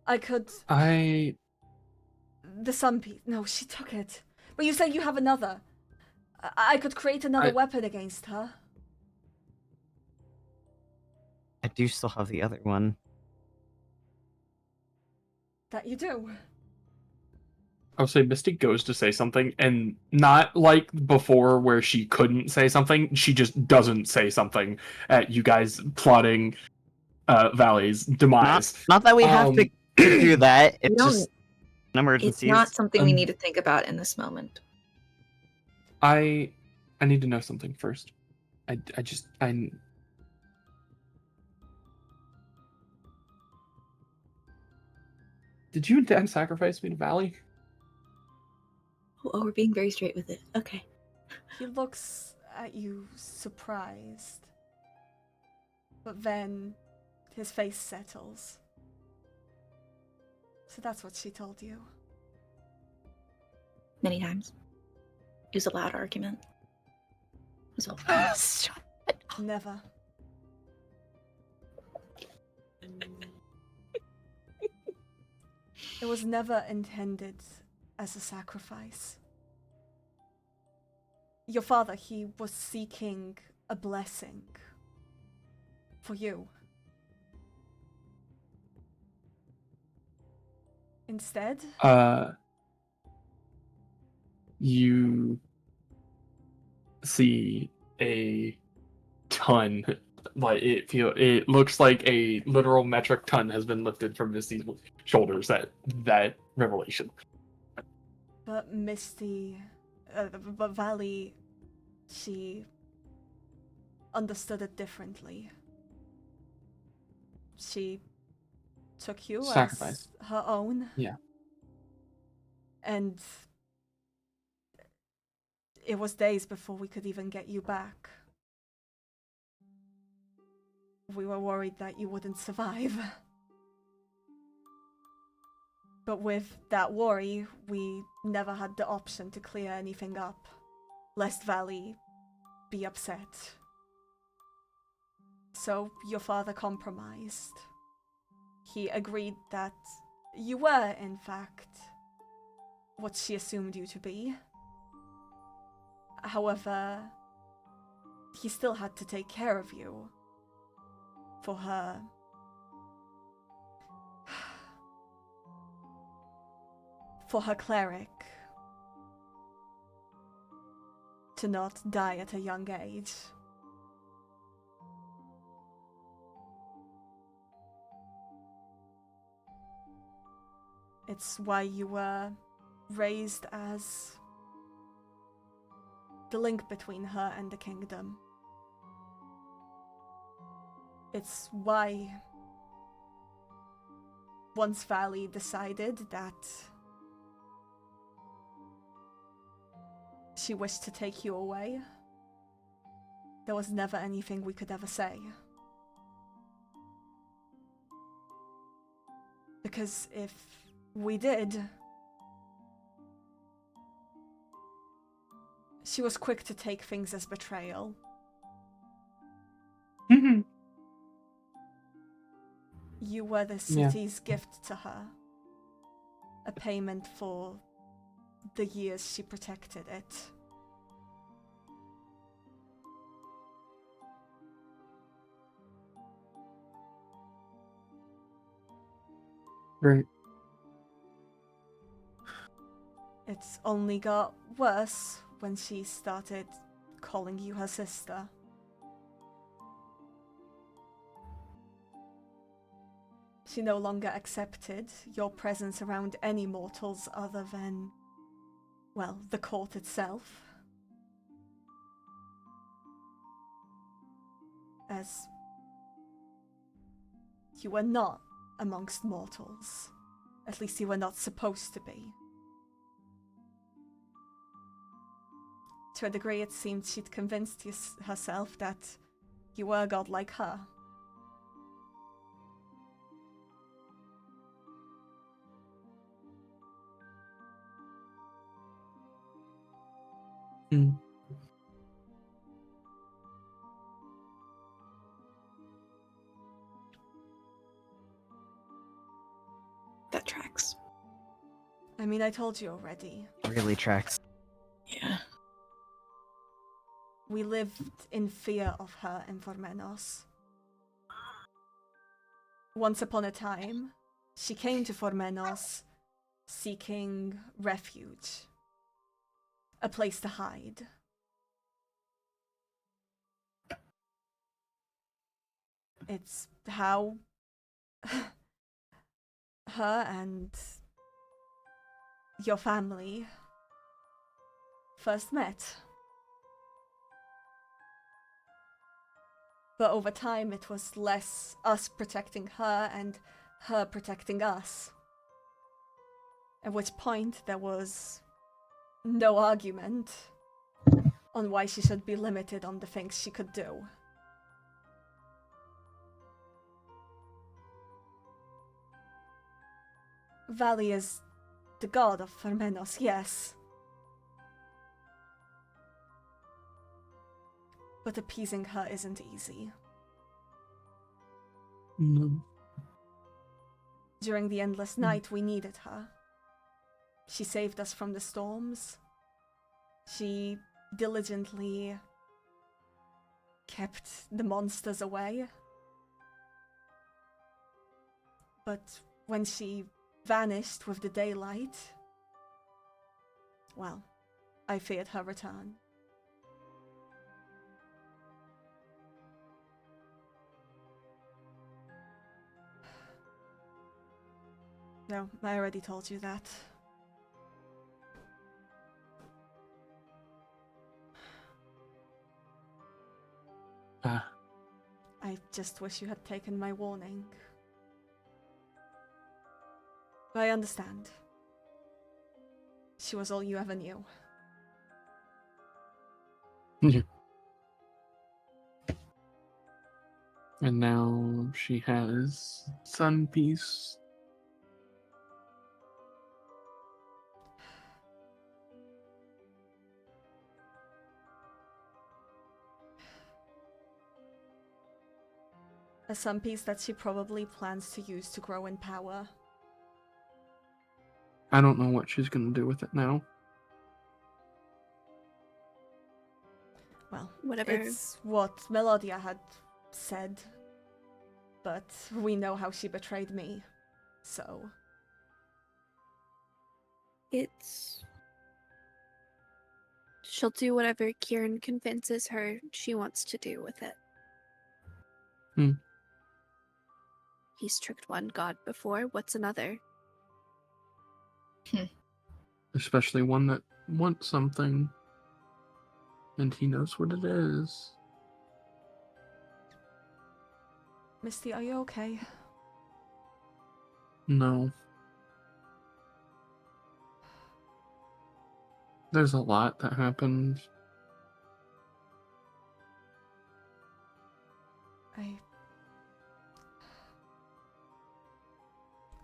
I could. The sun piece. No, she took it. But you say you have another. I could create another weapon against her. I do still have the other one. That you do. I'll say Misty goes to say something, and not like before where she couldn't say something, she just doesn't say something at you guys plotting Valley's demise. Not that we have to do that. It's don't- just an emergency. It's not something we need to think about in this moment. I need to know something first. I Did you intend to sacrifice me to Valley? Oh, we're being very straight with it. Okay. He looks at you surprised. But then his face settles. So that's what she told you. Many times. It was a loud argument. It was all Never. It was never intended as a sacrifice. Your father, he was seeking a blessing for you. Instead, you see a ton, like it looks like a literal metric ton has been lifted from Misty's shoulders at that revelation. but Misty, but Valley, she understood it differently. She took you Sacrifice. as her own. Yeah. And it was days before we could even get you back. We were worried that you wouldn't survive. But with that worry, we never had the option to clear anything up, lest Valley be upset. So your father compromised. He agreed that you were, in fact, what she assumed you to be. However, he still had to take care of you. For her... for her cleric to not die at a young age. It's why you were raised as the link between her and the kingdom. It's why once Valley decided that she wished to take you away, there was never anything we could ever say. Because if we did, she was quick to take things as betrayal. You were the city's gift to her. A payment for the years she protected it. Right. It's only got worse when she started calling you her sister. She no longer accepted your presence around any mortals other than, well, the court itself. As you were not amongst mortals. At least you were not supposed to be. To a degree, it seemed she'd convinced herself that you were a god like her. That tracks. I mean, I told you already. Really tracks. Yeah. We lived in fear of her in Formenos. Once upon a time, she came to Formenos seeking refuge. A place to hide. It's how her and your family first met. But over time, it was less us protecting her and her protecting us. At which point, there was no argument on why she should be limited on the things she could do. Valley is the god of Formenos, yes. But appeasing her isn't easy. No. During the endless night, we needed her. She saved us from the storms. She diligently kept the monsters away. But when she vanished with the daylight, well, I feared her return. No, I already told you that. I just wish you had taken my warning. But I understand. She was all you ever knew. And now she has Sun Peace. A sun piece that she probably plans to use to grow in power. I don't know what she's gonna do with it now. Well, Whatever. it's what Melodia had said. But we know how she betrayed me, so... She'll do whatever Kieran convinces her she wants to do with it. He's tricked one god before, what's another? Especially one that wants something. And he knows what it is. Misty, are you okay? No. There's a lot that happened.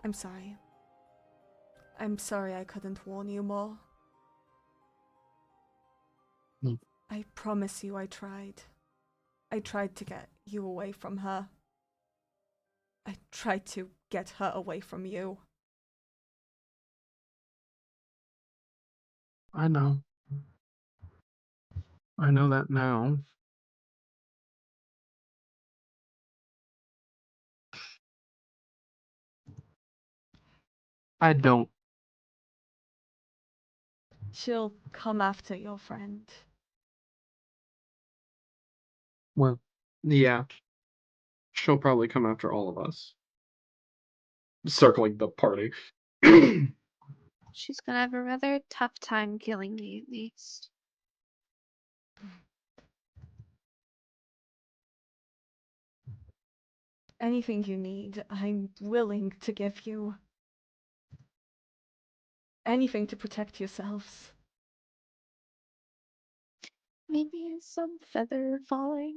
I'm sorry. I'm sorry I couldn't warn you more. Hmm. I promise you I tried. I tried to get you away from her. I tried to get her away from you. I know. I know that now. I don't. She'll come after your friend. Well, yeah. She'll probably come after all of us. Circling the party. She's gonna have a rather tough time killing me, at least. Anything you need, I'm willing to give you. Anything to protect yourselves. Maybe some feather falling.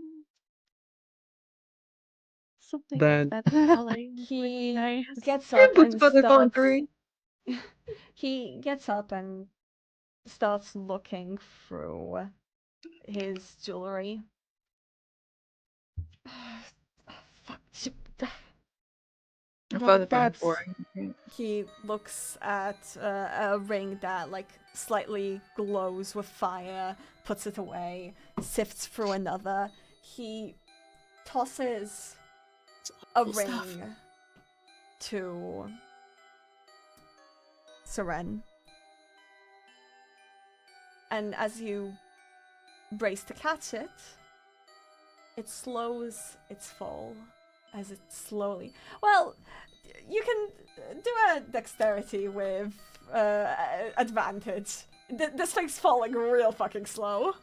Something That- feather falling. would be He nice. gets up and starts. three. He gets up and starts looking through his jewelry. Fuck. I Well, thought that that's- boring. He looks at a ring that like slightly glows with fire, puts it away, sifts through another. He tosses a Cool ring stuff. to Seren. And as you brace to catch it, it slows its fall as it slowly. Well, you can do a dexterity with advantage. This thing's falling real fucking slow.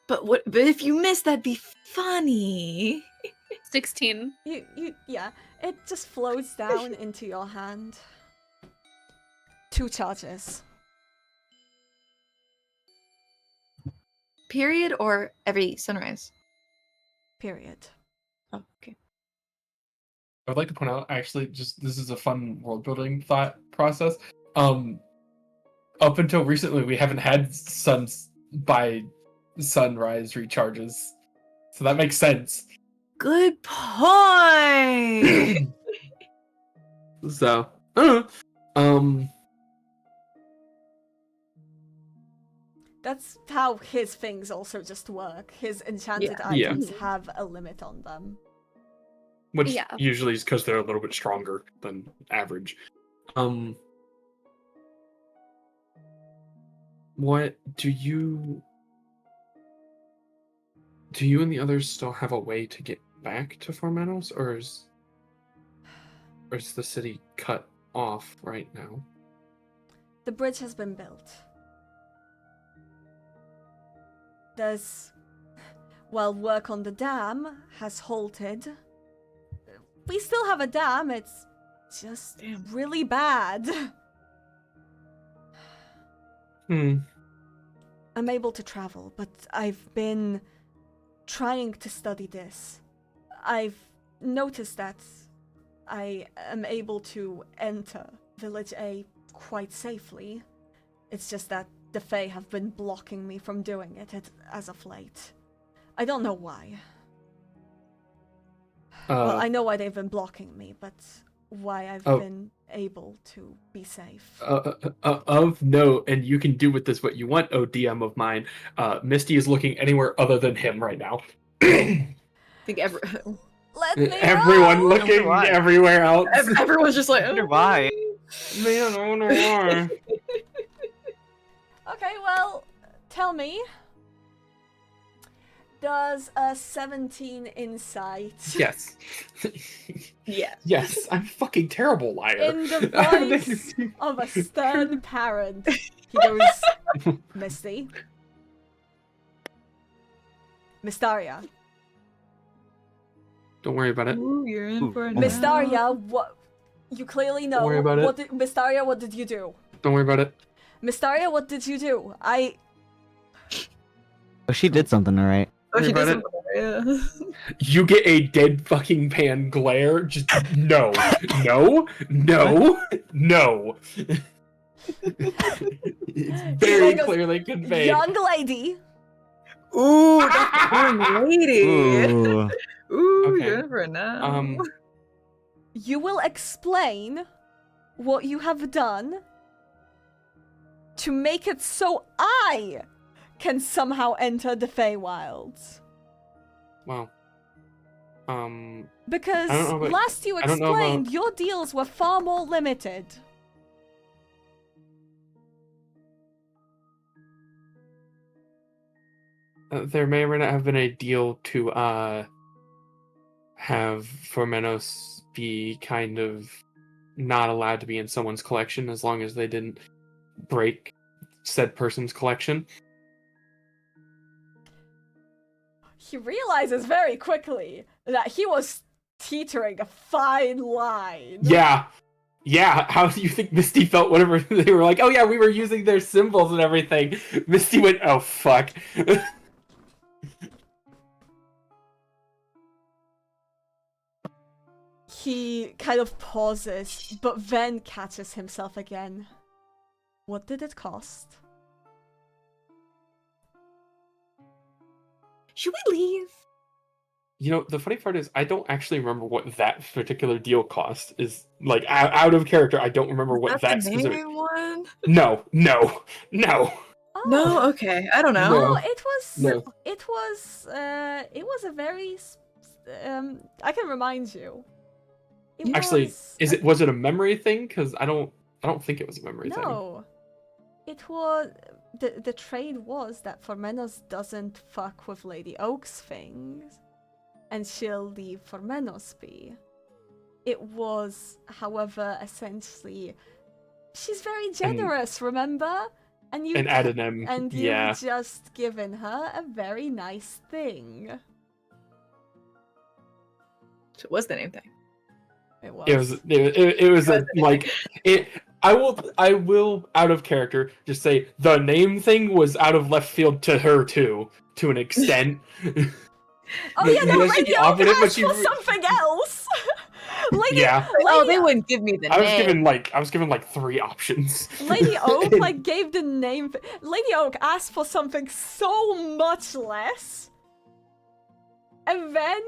But what? But if you miss, that'd be funny. 16. Yeah. It just floats down into your hand. 2 charges. Period or every sunrise? Period. Oh, okay. I would like to point out, actually, just this is a fun world building thought process. Up until recently, we haven't had sunrise recharges, so that makes sense. Good point. So, That's how his things also just work. His enchanted Yeah. items have a limit on them. which Yeah. usually is because they're a little bit stronger than average. What do you and the others still have a way to get back to Formanos, or is the city cut off right now? The bridge has been built. There's... Well, work on the dam has halted. We still have a dam, it's just really bad. I'm able to travel, but I've been trying to study this. I've noticed that I am able to enter Village A quite safely. It's just that the Fae have been blocking me from doing it as of late. I don't know why. Well, I know why they've been blocking me, but why I've been able to be safe. Of note, and you can do with this what you want, oh DM of mine, Misty is looking anywhere other than him right now. I think Let me everyone know! looking Why? everywhere else. everyone's just like, Wonder why. Man, I wonder why. Okay, well, tell me. Does a 17 insight Yes. yeah. Yes, I'm a fucking terrible liar. in the voice of a stern parent? He goes, Misty. Mystaria. Don't worry about it. Ooh, you're in for a Mystaria, what? You clearly know. Don't worry about it. Mystaria, what did you do? Don't worry about it. Mysteria, what did you do? Oh, she did something, all right. Oh, she Read doesn't. it. Yeah. You get a dead fucking pan glare. Just no, no, no, no. It's very He goes, clearly conveyed. young lady, Ooh, that's the young lady. Ooh. Ooh, Okay. you're in for it now. you will explain what you have done to make it so I can somehow enter the Feywilds. Well, Because I don't know about- last you I don't know about- explained, your deals were far more limited. there may or may not have been a deal to have Formenos be kind of not allowed to be in someone's collection as long as they didn't break said person's collection. He realizes very quickly that he was teetering a fine line. Yeah. How do you think Misty felt whenever they were like, oh yeah, we were using their symbols and everything? Misty went, oh fuck. He kind of pauses, but then catches himself again. What did it cost? Should we leave? You know, the funny part is I don't actually remember what that particular deal cost. Is like out of character, I don't remember what that That's the specific. main one? No. Oh. No, okay. I don't know. No. Oh, it was. No. It was. It was a very. I can remind you. It Actually, was was it a memory thing? Because I don't think it was a memory thing. No. It was. The trade was that Formenos doesn't fuck with Lady Oak's things, and she'll leave Formenos be. It was, however, essentially, she's very generous, remember? And you And Adenem, and you've yeah. just given her a very nice thing. So what's the name thing? It was. It was a like it. I will out of character just say the name thing was out of left field to her too, to an extent. Oh yeah, no, Yes, she Lady Oak offered it, but asked she for re- something else. Yeah. Oh, they wouldn't give me the I name. was given like 3 options. Lady Oak like gave the name. Lady Oak asked for something so much less, and then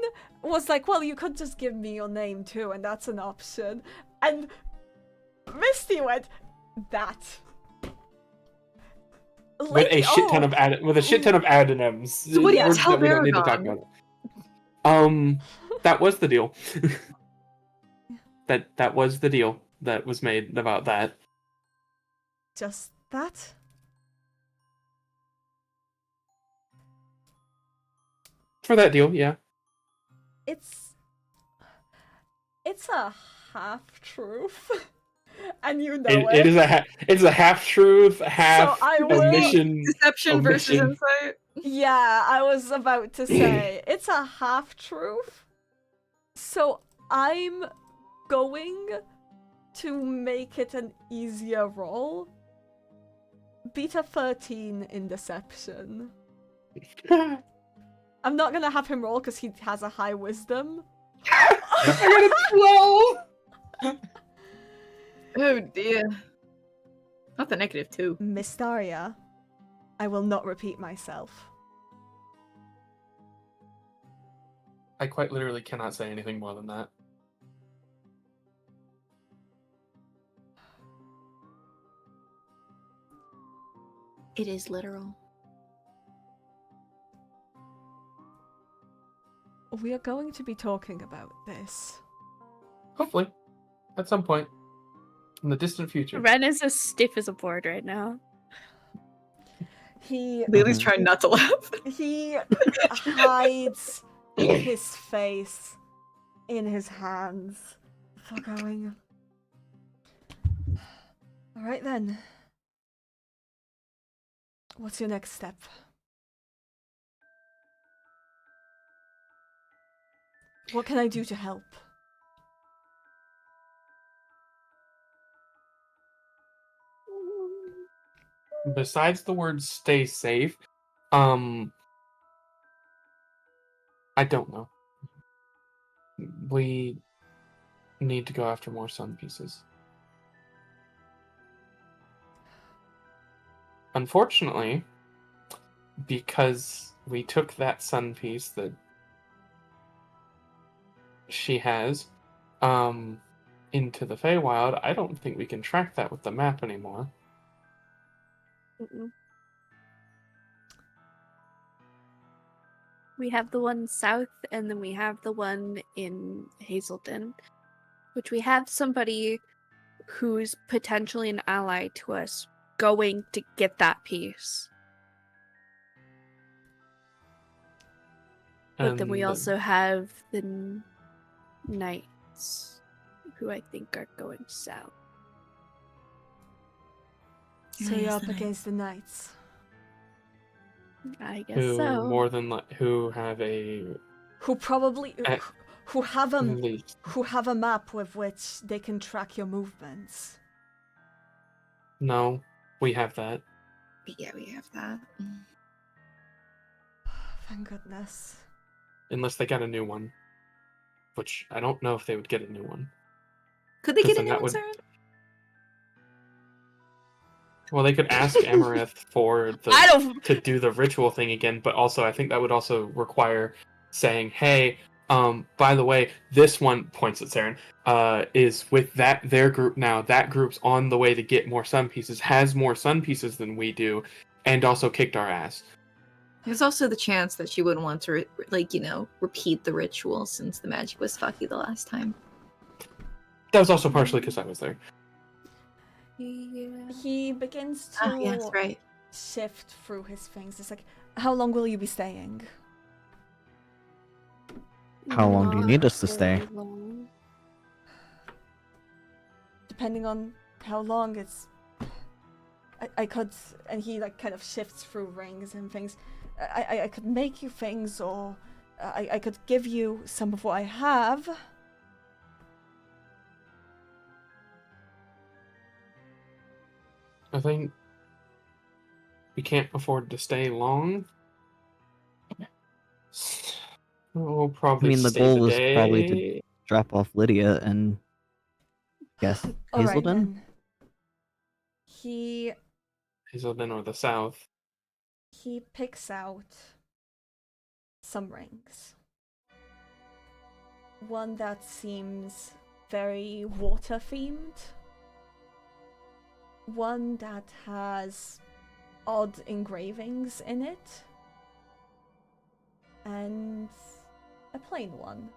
was like, "Well, you could just give me your name too, and that's an option." And Misty went, "That." With a shit ton of adonyms. So what do you Words tell that we don't need to talk Baragon? about. That was the deal. that was the deal that was made about that. Just that? For that deal, yeah. It's a half truth, and you know It's a half truth, half I will- omission. Deception versus omission. insight. Yeah, I was about to say it's a half truth. So I'm going to make it an easier roll. Beta 13 in deception. I'm not gonna have him roll because he has a high wisdom. I got a 12. Oh dear. Not the -2. Mystaria, I will not repeat myself. I quite literally cannot say anything more than that. It is literal. We are going to be talking about this. Hopefully, at some point in the distant future. Ren is as stiff as a board right now. Lele's trying not to laugh. He hides his face in his hands. Going. Alright then. What's your next step? What can I do to help? besides the word "stay safe," I don't know. We need to go after more sun pieces. Unfortunately, because we took that sun piece that she has into the Feywild, I don't think we can track that with the map anymore. Mm-mm. We have the one south, and then we have the one in Hazelden, which we have somebody who's potentially an ally to us going to get that piece. But then we And also have the knights, who I think are going south. So you're up against the knights. I guess so. who have a Who probably At who have least. a map with which they can track your movements. No, we have that. Yeah, we have that. Thank goodness. Unless they got a new one. Which I don't know if they would get a new one. Could they get a Then new that one, would- Seren? Well, they could ask Amarith for to do the ritual thing again, but also I think that would also require saying, "Hey, by the way, this one," points at Seren, is with their group now. That group's on the way to get more sun pieces, has more sun pieces than we do, and also kicked our ass. There's also the chance that she wouldn't want to, repeat the ritual since the magic was fucky the last time. That was also partially because I was there. Yeah. He begins to Yes, right. shift through his things. It's like, how long will you be staying? How long do you need us to Not stay? very long. Depending on how long it's... I could... And he kind of shifts through rings and things. I could make you things, or I could give you some of what I have. I think we can't afford to stay long. We'll probably I mean, the stay goal the was day. probably to drop off Lydia and guess Alright Hazelden. then. Hazelden or the south. He picks out some rings. One that seems very water themed. One that has odd engravings in it. And a plain one.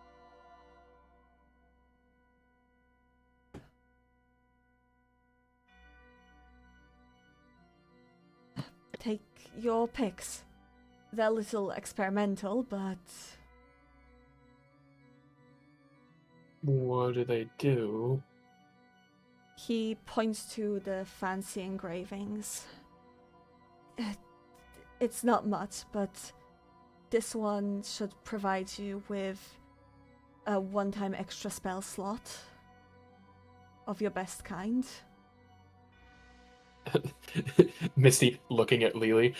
Take your picks. They're a little experimental, but What do they do? he points to the fancy engravings. It's not much, but this one should provide you with a one-time extra spell slot of your best kind. Misty looking at Lele.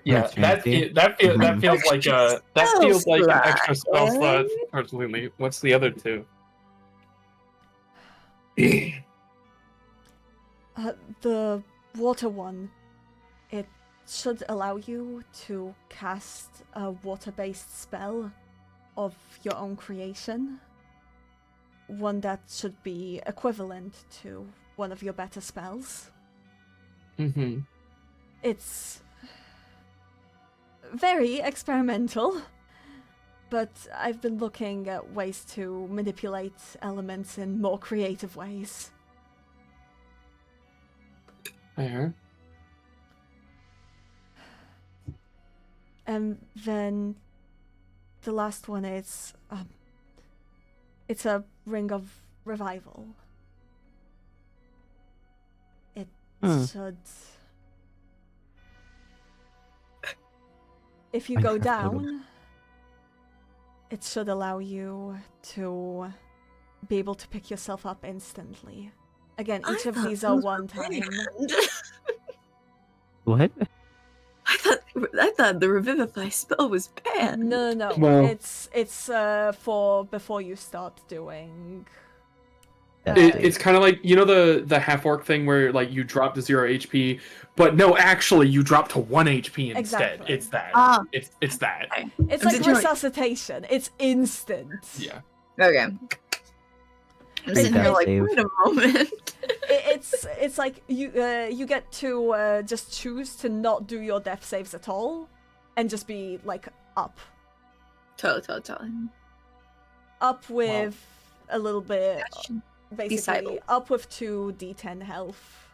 Yeah, That's that fancy. feels like an extra spell slot for Lele. What's the other two? The water one, it should allow you to cast a water-based spell of your own creation. One that should be equivalent to one of your better spells. Mm-hmm. It's very experimental, but I've been looking at ways to manipulate elements in more creative ways. Fair. And then the last one is it's a ring of revival. It should, if you I go have to- down, it should allow you to be able to pick yourself up instantly. Again, each I of thought these are those were one time. banned. What? I thought the revivify spell was banned. No. Well- It's for before you start doing. It's kind of like, you know, the half orc thing where like you drop to 0 HP, but no, actually you drop to 1 HP instead. Exactly. It's that. Ah. It's that. It's I'm like sitting here resuscitation. It's instant. Yeah. Okay. I'm Make sitting here that like, save. wait a moment. It's like you get to just choose to not do your death saves at all, and just be like up Totally. up with a little bit, basically Sibylle. up with 2 D10 health.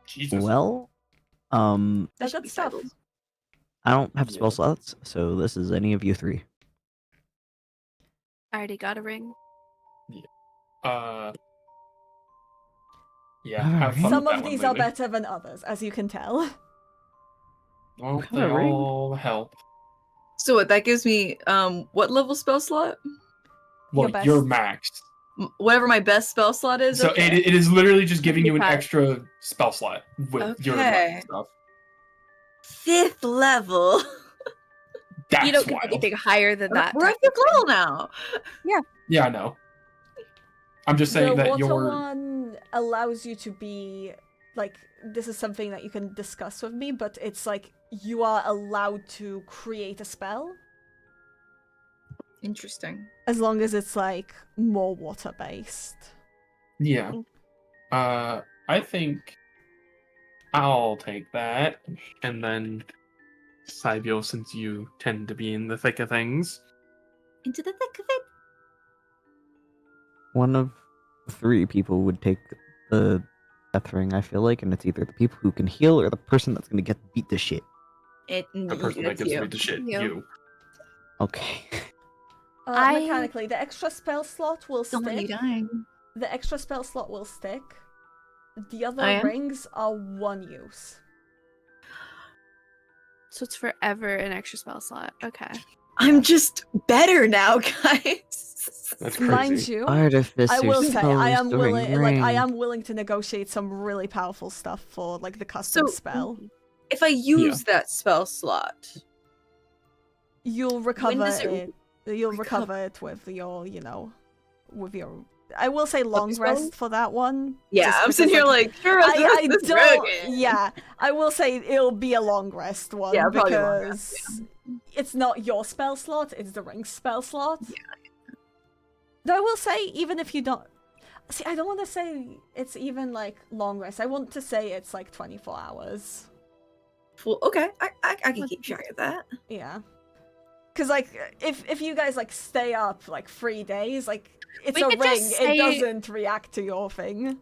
Jesus. Well, That That's should good be stuff. Sibylle. I don't have spell Yeah. slots, so this is any of you 3. I already got a ring. Yeah. Alright. Have fun Some with of that these one, are Lele. better than others, as you can tell. Well, Have they a ring. all help. So what? That gives me what level spell slot? Well, best. you're maxed. Whatever my best spell slot is. So Okay. it is literally just giving you an 75. extra spell slot with your Okay. like, stuff. 5th level. That's You don't get wild. anything higher than that. We're at 5th level now. Yeah, I know. I'm just saying The that water your one allows you to be like, this is something that you can discuss with me, but it's like you are allowed to create a spell Interesting. as long as it's like more water based. yeah. I think I'll take that, and then Sibylle, since you tend to be in the thick of things. Into the thick of it. One of 3 people would take the death ring, I feel like, and it's either the people who can heal or the person that's gonna get beat to shit. It. The person that it's gets you. me to shit, You. you. Okay. Mechanically, the extra spell slot will Don't want you stick. dying. The extra spell slot will stick. The other Oh, yeah? rings are 1 use. So it's forever an extra spell slot. Okay. I'm just better now, guys. That's crazy. Mind you, Artificer, I will say I am spell willing, restoring like I ring. am willing to negotiate some really powerful stuff for like the custom So- spell. If I use that spell slot, You'll recover does it it. You'll recover it with your, with your. I will say long spell? rest for that one. yeah, just I'm because, sitting here like, sure, I this don't. broken. Yeah, I will say it'll be a long rest one Yeah, probably a long because rest, it's not your spell slot; it's the ring spell slot. Yeah. Though I will say, even if you don't, see, I don't want to say it's even like long rest. I want to say it's like 24 hours. Okay, I can keep track of that. Yeah. Cause like if you guys like stay up like 3 days, like it's We a could ring, just it say- doesn't react to your thing.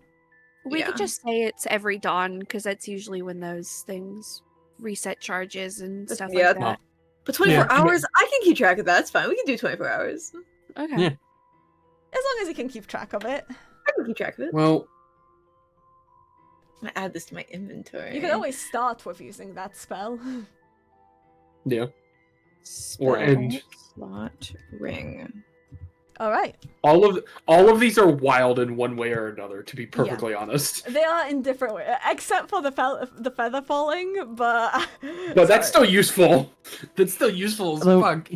We Yeah. could just say it's every dawn because that's usually when those things reset charges and stuff Yeah, like that. But 24 Yeah. hours, I can keep track of that. It's fine. We can do 24 hours. Okay. Yeah. As long as you can keep track of it. I can keep track of it. Well, I'm gonna add this to my inventory. You can always start with using that spell. yeah. Spell Or end. slot ring. Alright. All of these are wild in one way or another, to be perfectly honest. They are in different ways, except for the feather falling, but But that's sorry. still useful. That's still useful as Although- fuck.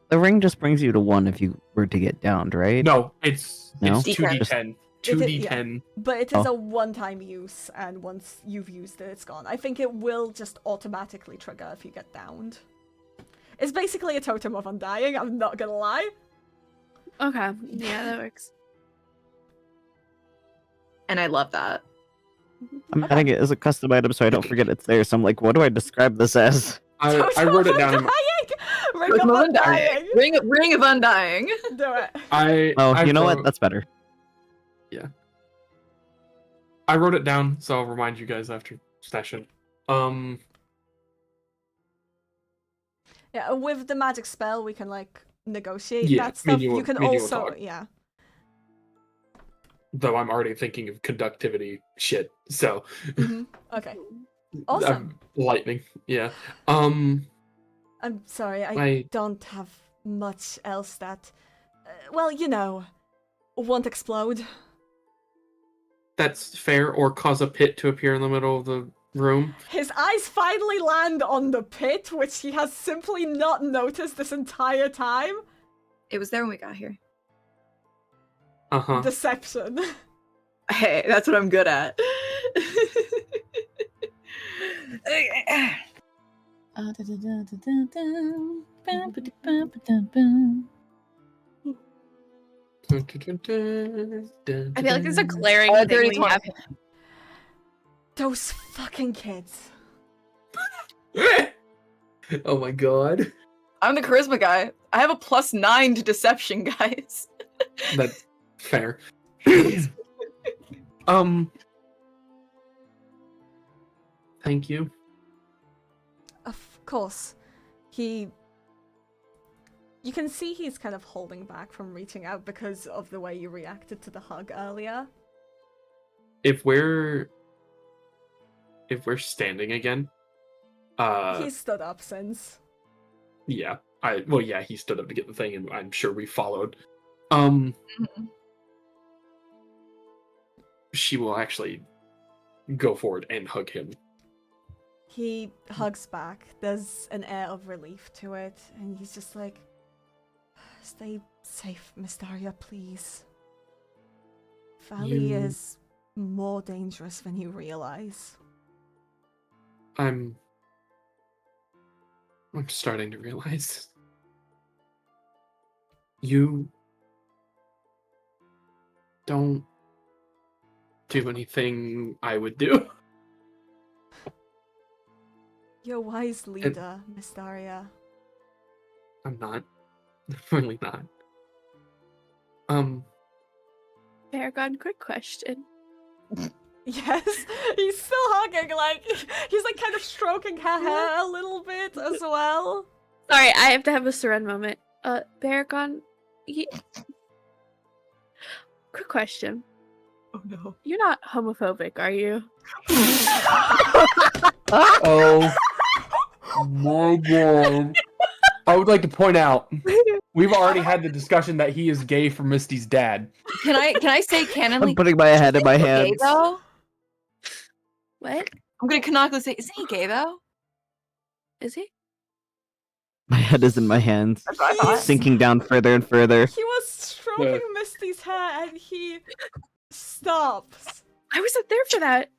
The ring just brings you to 1 if you were to get downed, right? No, it's No? 2d10. It is- 2d10. But it is Oh. a one-time use, and once you've used it, it's gone. I think it will just automatically trigger if you get downed. It's basically a totem of undying, I'm not gonna lie. Okay. Yeah, that works. And I love that. I'm adding it as a custom item so I don't forget it's there. So I'm like, what do I describe this as? I Totem wrote it of down. Undying! Ring Totem of of Undying! Ring of Undying. Do it. Oh, you know what? wrote- That's better. I wrote it down, so I'll remind you guys after session. Yeah, with the magic spell, we can like negotiate Yeah, that stuff. manual- You can manual also, talk. yeah. Though I'm already thinking of conductivity shit, so Mhm. Okay. Awesome. lightning. Yeah. I'm sorry, I I don't have much else that. Well, you know, won't explode. That's fair, or cause a pit to appear in the middle of the room. His eyes finally land on the pit, which he has simply not noticed this entire time. It was there when we got here. Uh-huh. Deception. Hey, that's what I'm good at. I feel like there's a glaring thing dirty we 20. have. Those fucking kids. Oh my god. I'm the charisma guy. I have a +9 to deception, guys. That's fair. Thank you. Of course. You can see he's kind of holding back from reaching out because of the way you reacted to the hug earlier. If we're standing again, He's stood up since. yeah. He stood up to get the thing, and I'm sure we followed. She will actually go forward and hug him. He hugs back. There's an air of relief to it, and he's just like, "Stay safe, Miss Daria, please. Valley is more dangerous than you realize." I'm starting to realize. You don't do anything I would do. You're a wise leader, Miss Daria. I'm not. I'm really not. Paragon, quick question. Yes, he's still hugging, like, he's like kind of stroking her hair a little bit as well. Sorry, I have to have a Seren moment. Paragon, quick question. Oh no. You're not homophobic, are you? Oh my god. I would like to point out, we've already had the discussion that he is gay for Misty's dad. Can I say canonically? I'm putting my head in my Gay hands. though? What? I'm gonna canonically say, isn't he gay though? Is he? My head is in my hands. That's what I thought. It's sinking down further and further. He was stroking Misty's hair and he stops. I wasn't there for that.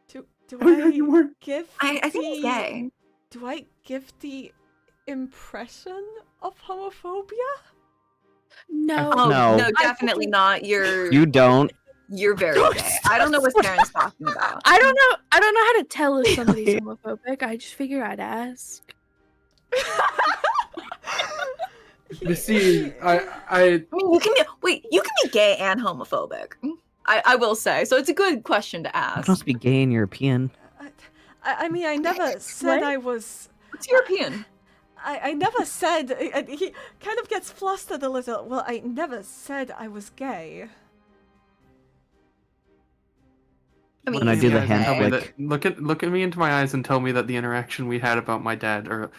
Do Oh, yeah, you were. give I think he's the- gay. Do I give the impression of homophobia? No. Oh No. no, definitely not. You don't. You're very gay. I don't know what Saren's talking about. I don't know how to tell if somebody's homophobic. I just figure I'd ask. Misty, I I mean, you can be gay and homophobic. I will say. So it's a good question to It ask. must be gay and European. I mean, I never said What? I was. What's European? I never said. And he kind of gets flustered a little. Well, I never said I was gay. I mean, When I do the guys hand tell me flick. that- look at me into my eyes and tell me that the interaction we had about my dad or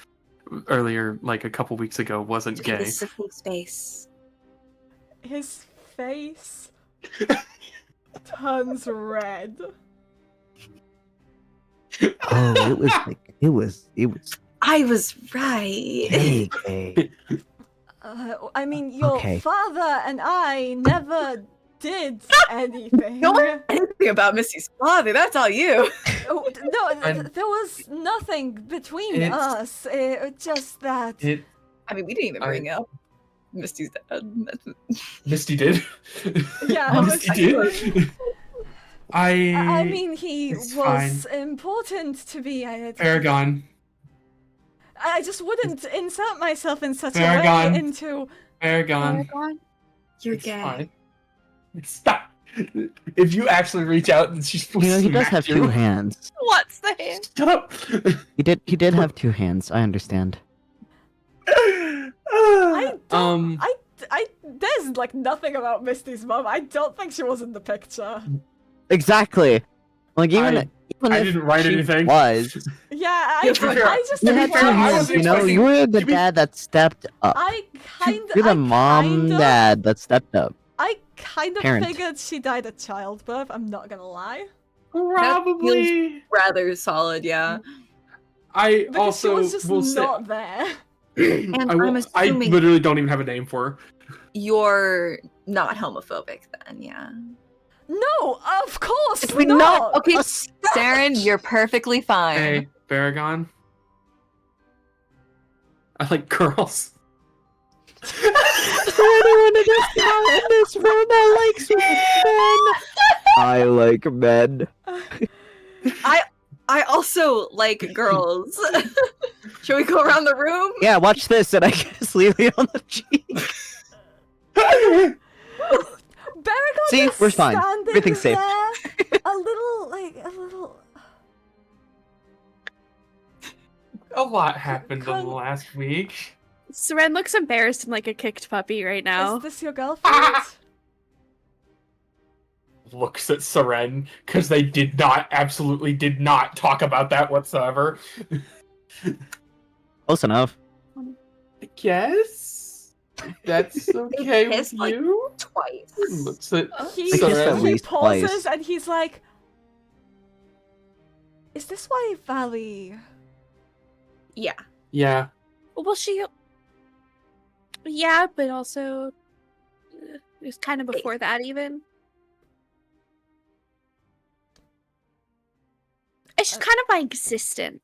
earlier, like a couple weeks ago, wasn't gay. This is a safe space. His face turns red. Oh, it was like it was I was right. gay. I mean, your Okay. father and I never did anything. No one knows anything about Misty's father. That's all you. Oh, no, I'm- there was nothing between It's- us. Just that. It I mean, we didn't even bring up Misty's dad. Misty did. Yeah, Misty did. I mean, he It's was important to me. Paragon. I just wouldn't insert myself in such a Paragon. way into. Paragon. Paragon? You're It's gay. fine. Stop. If you actually reach out and she's supposed You know, to he does smack have you. two hands. What's the hand? Shut up. He did have two hands. I understand. I don't. There's like nothing about Misty's mom. I don't think she was in the picture. Exactly. Like even I if didn't write she anything. was, Yeah, Yeah, for sure. I just. you had two I hands. wasn't You know, expecting- you were the to be- dad that stepped up. I kind of. You're the mom dad that stepped up. I kind of Parent. figured she died at childbirth, I'm not gonna lie. Probably. Rather solid, yeah. I Because also she was just will say not there. And I'm I assuming literally don't even have a name for her. you're not homophobic then, yeah. No, of course We're not. Okay, Seren, you're perfectly fine. Hey, Baragon. I like girls. For anyone in this room that likes men, I like men. I also like girls. Shall we go around the room? Yeah, watch this, and I kiss Lele on the cheek. Baragon See, is we're fine. standing Everything's safe. there, a little. A lot happened in the last week. Seren looks embarrassed and like a kicked puppy right now. Is this your girlfriend? Looks at Seren, because they absolutely did not talk about that whatsoever. Close enough. I guess that's okay with kissed, like, you. Twice. Looks at He, I kissed at he least pauses twice. and he's like, "Is this why Valley?" Yeah. yeah. Well, yeah, but also it was kind of before that even. It's just kind of my existence,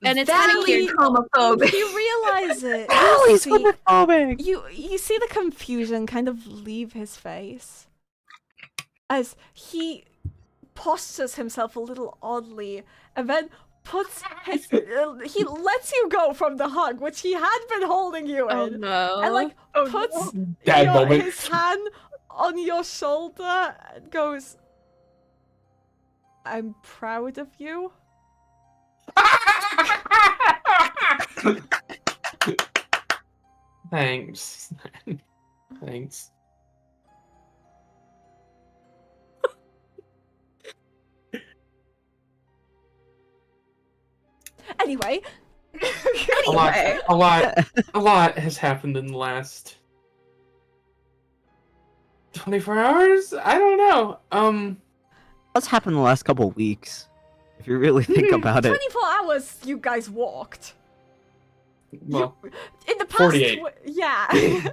and it's kind of Valley weird. homophobic. You realize it. Valley's see, homophobic. you see the confusion kind of leave his face as he postures himself a little oddly, and then puts his he lets you go from the hug, which he had been holding you Oh in, no! and like puts Dad moment. his hand on your shoulder and goes, "I'm proud of you." Thanks. Thanks. Anyway. A lot has happened in the last 24 hours? I don't know. What's happened the last couple weeks? If you really think about it. 24 hours you guys walked. Well, In the past 48. Yeah.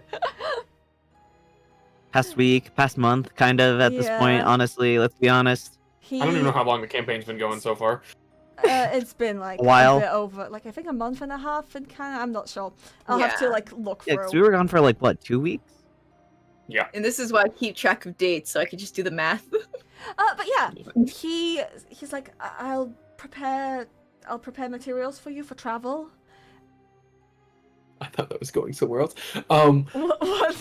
Past week, past month, kind of at this point, Yeah. honestly, let's be honest. I don't even know how long the campaign's been going so far. It's been like A while. a bit over, like I think a month and a half, and kind of, I'm not sure. I'll have to Yeah. like look Yeah, through. 'cause we were gone for like, what, 2 weeks? And this is why I keep track of dates, so I could just do the math. But yeah, he's like, I'll prepare materials for you for travel. I thought that was going somewhere else. What?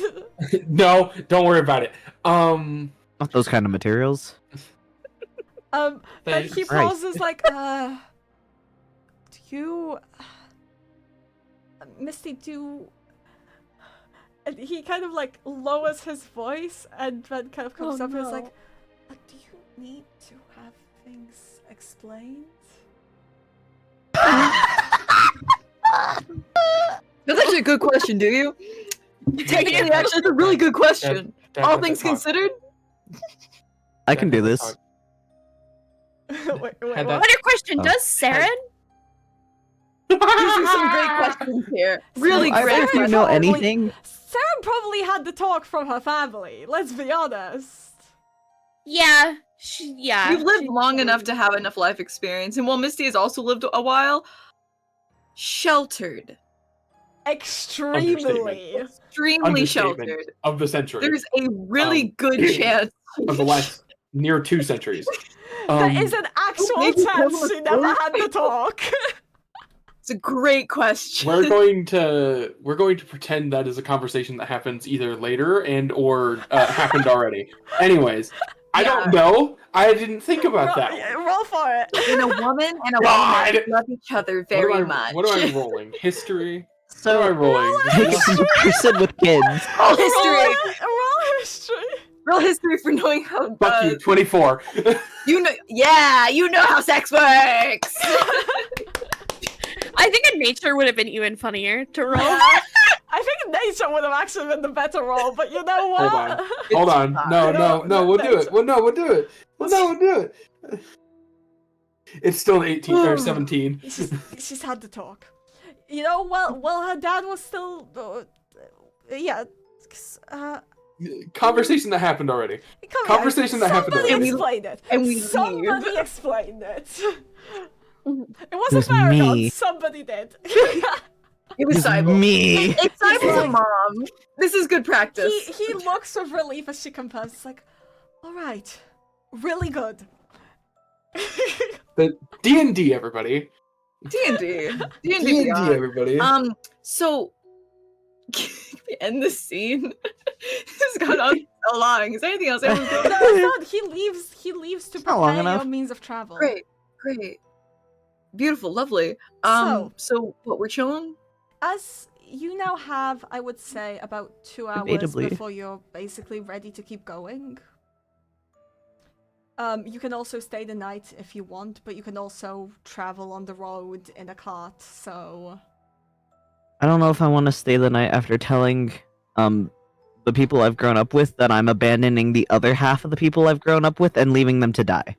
No, don't worry about it. Not those kind of materials. But Thanks. he Right. pauses like, do you, Misty, and he kind of like lowers his voice and then kind of comes up and is like, do you need to have things explained? That's actually a good question, do you? Technically, actually, it's a really good question. All things considered. I can do this. Wait, Had what? that- What a question! Oh. Does Seren? These are some great questions here. Really So, great If you questions. know Probably- anything, Seren probably had the talk from her family, let's be honest. Yeah, You've lived long enough to have enough life experience, and while Misty has also lived a while, sheltered. Extremely. Extremely Understatement sheltered. of the century. There's a really good chance. Of the last near 2 centuries. There is an actual maybe chance Pokemon she never had the talk. It's a great question. We're going to pretend that is a conversation that happens either later or happened already. Anyways, I don't know. I didn't think about that. Roll for it. When a woman and a God! woman love each other very much. What am I rolling? History? so What am I rolling? take some person with kids. Roll history. Roll history. Real history for knowing how. Fuck you, 24. You know. Yeah, you know how sex works. I think in nature would have been even funnier to roll. I I think nature would have actually been the better role, but you know what? Hold on. No, we'll do it. We'll do it. It's still 18 or 17. She's had to talk. You know, well, her dad was still, yeah. Conversation that happened already. Conversation that happened already. Somebody explained it. And we Somebody explained it. It was wasn't Paragon. me. Somebody did. It was It's Sibylle. me. It's Sibylle's mom. This is good practice. He looks with relief as she compares. It's like, all right, really good. The D&D, everybody. D&D. D&D, Beyond. everybody. So can we end this scene? This has gone on so long. Is there anything else? No, it's not. He leaves to not long prepare your enough. means of travel. Great. Beautiful, lovely. So what, we're chilling? As you now have, I would say, about 2 hours Debatably. before you're basically ready to keep going. You can also stay the night if you want, but you can also travel on the road in a cart, so... I don't know if I want to stay the night after telling the people I've grown up with that I'm abandoning the other half of the people I've grown up with and leaving them to die.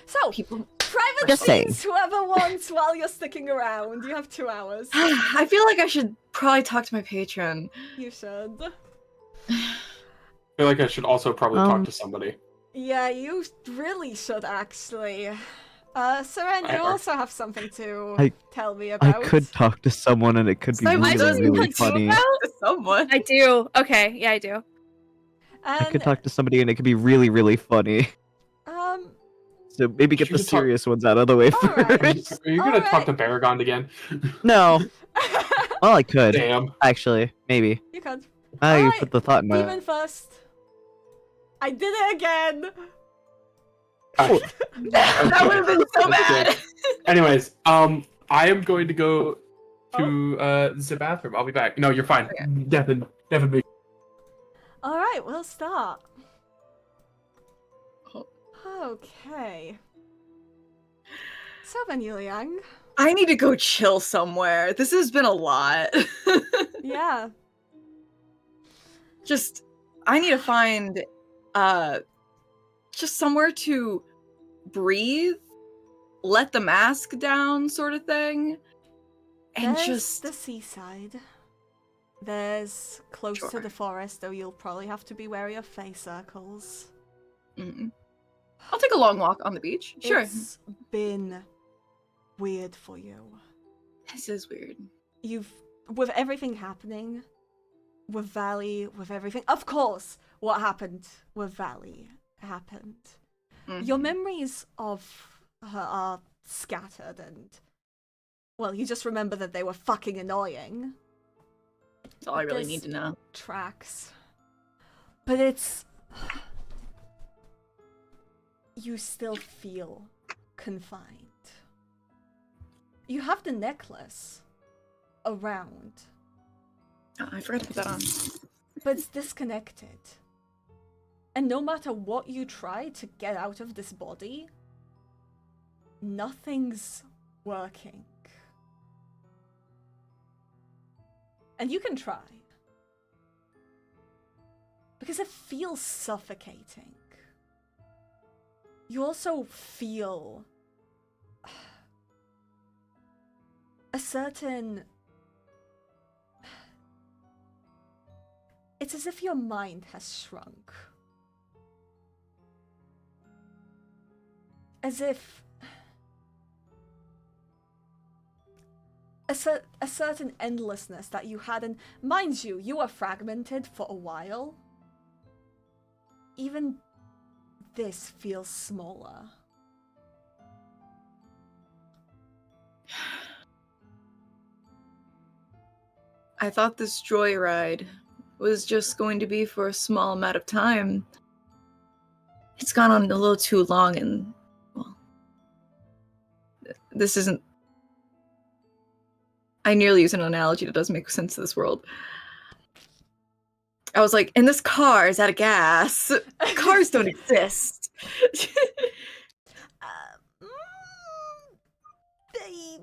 So, People. private Just saying. scenes, whoever wants while you're sticking around. You have 2 hours. I feel like I should probably talk to my patron. You should. I feel like I should also probably talk to somebody. Yeah, you really should, actually. Seren, you also have something to tell me I about. could talk to someone and it could be Sibylle really, doesn't really talk to funny. someone. I do. Okay, yeah, I do. I could And, talk to somebody and it could be really, really funny. So maybe get You the should talk- serious ones out of the way Alright. first. Are you gonna talk to Baragon again? No. Well, I could. Damn. Actually, maybe. you could. I Alright, put the thought in my... Demon first. I did it again! That would have been so bad. Anyways, I am going to go to the bathroom. I'll be back. No, you're fine. Okay. Devin, be. Alright, we'll start. Oh. Okay. So, Yang. I need to go chill somewhere. This has been a lot. Yeah. Just, I need to find, just somewhere to breathe, let the mask down, sort of thing, and There's just. the seaside. There's close to Sure. the forest, though you'll probably have to be wary of face circles. I'll take a long walk on the beach. Sure. It's been weird for you. This is weird. With everything happening, with Valley, with everything. Of course, what happened with Valley happened. Your memories of her are scattered and, well, you just remember that they were fucking annoying. That's all I really This need to know. tracks. But it's... You still feel confined. You have the necklace around, Oh, I forgot to put that on. but it's disconnected. And no matter what you try to get out of this body, nothing's working. And you can try. Because it feels suffocating. You also feel a certain... It's as if your mind has shrunk. As if... A certain endlessness that you had, and mind you, you were fragmented for a while. Even this feels smaller. I thought this joyride was just going to be for a small amount of time. It's gone on a little too long, and, well, this isn't... I nearly used an analogy that doesn't make sense to this world. I was like, and this car is out of gas. Cars don't exist. They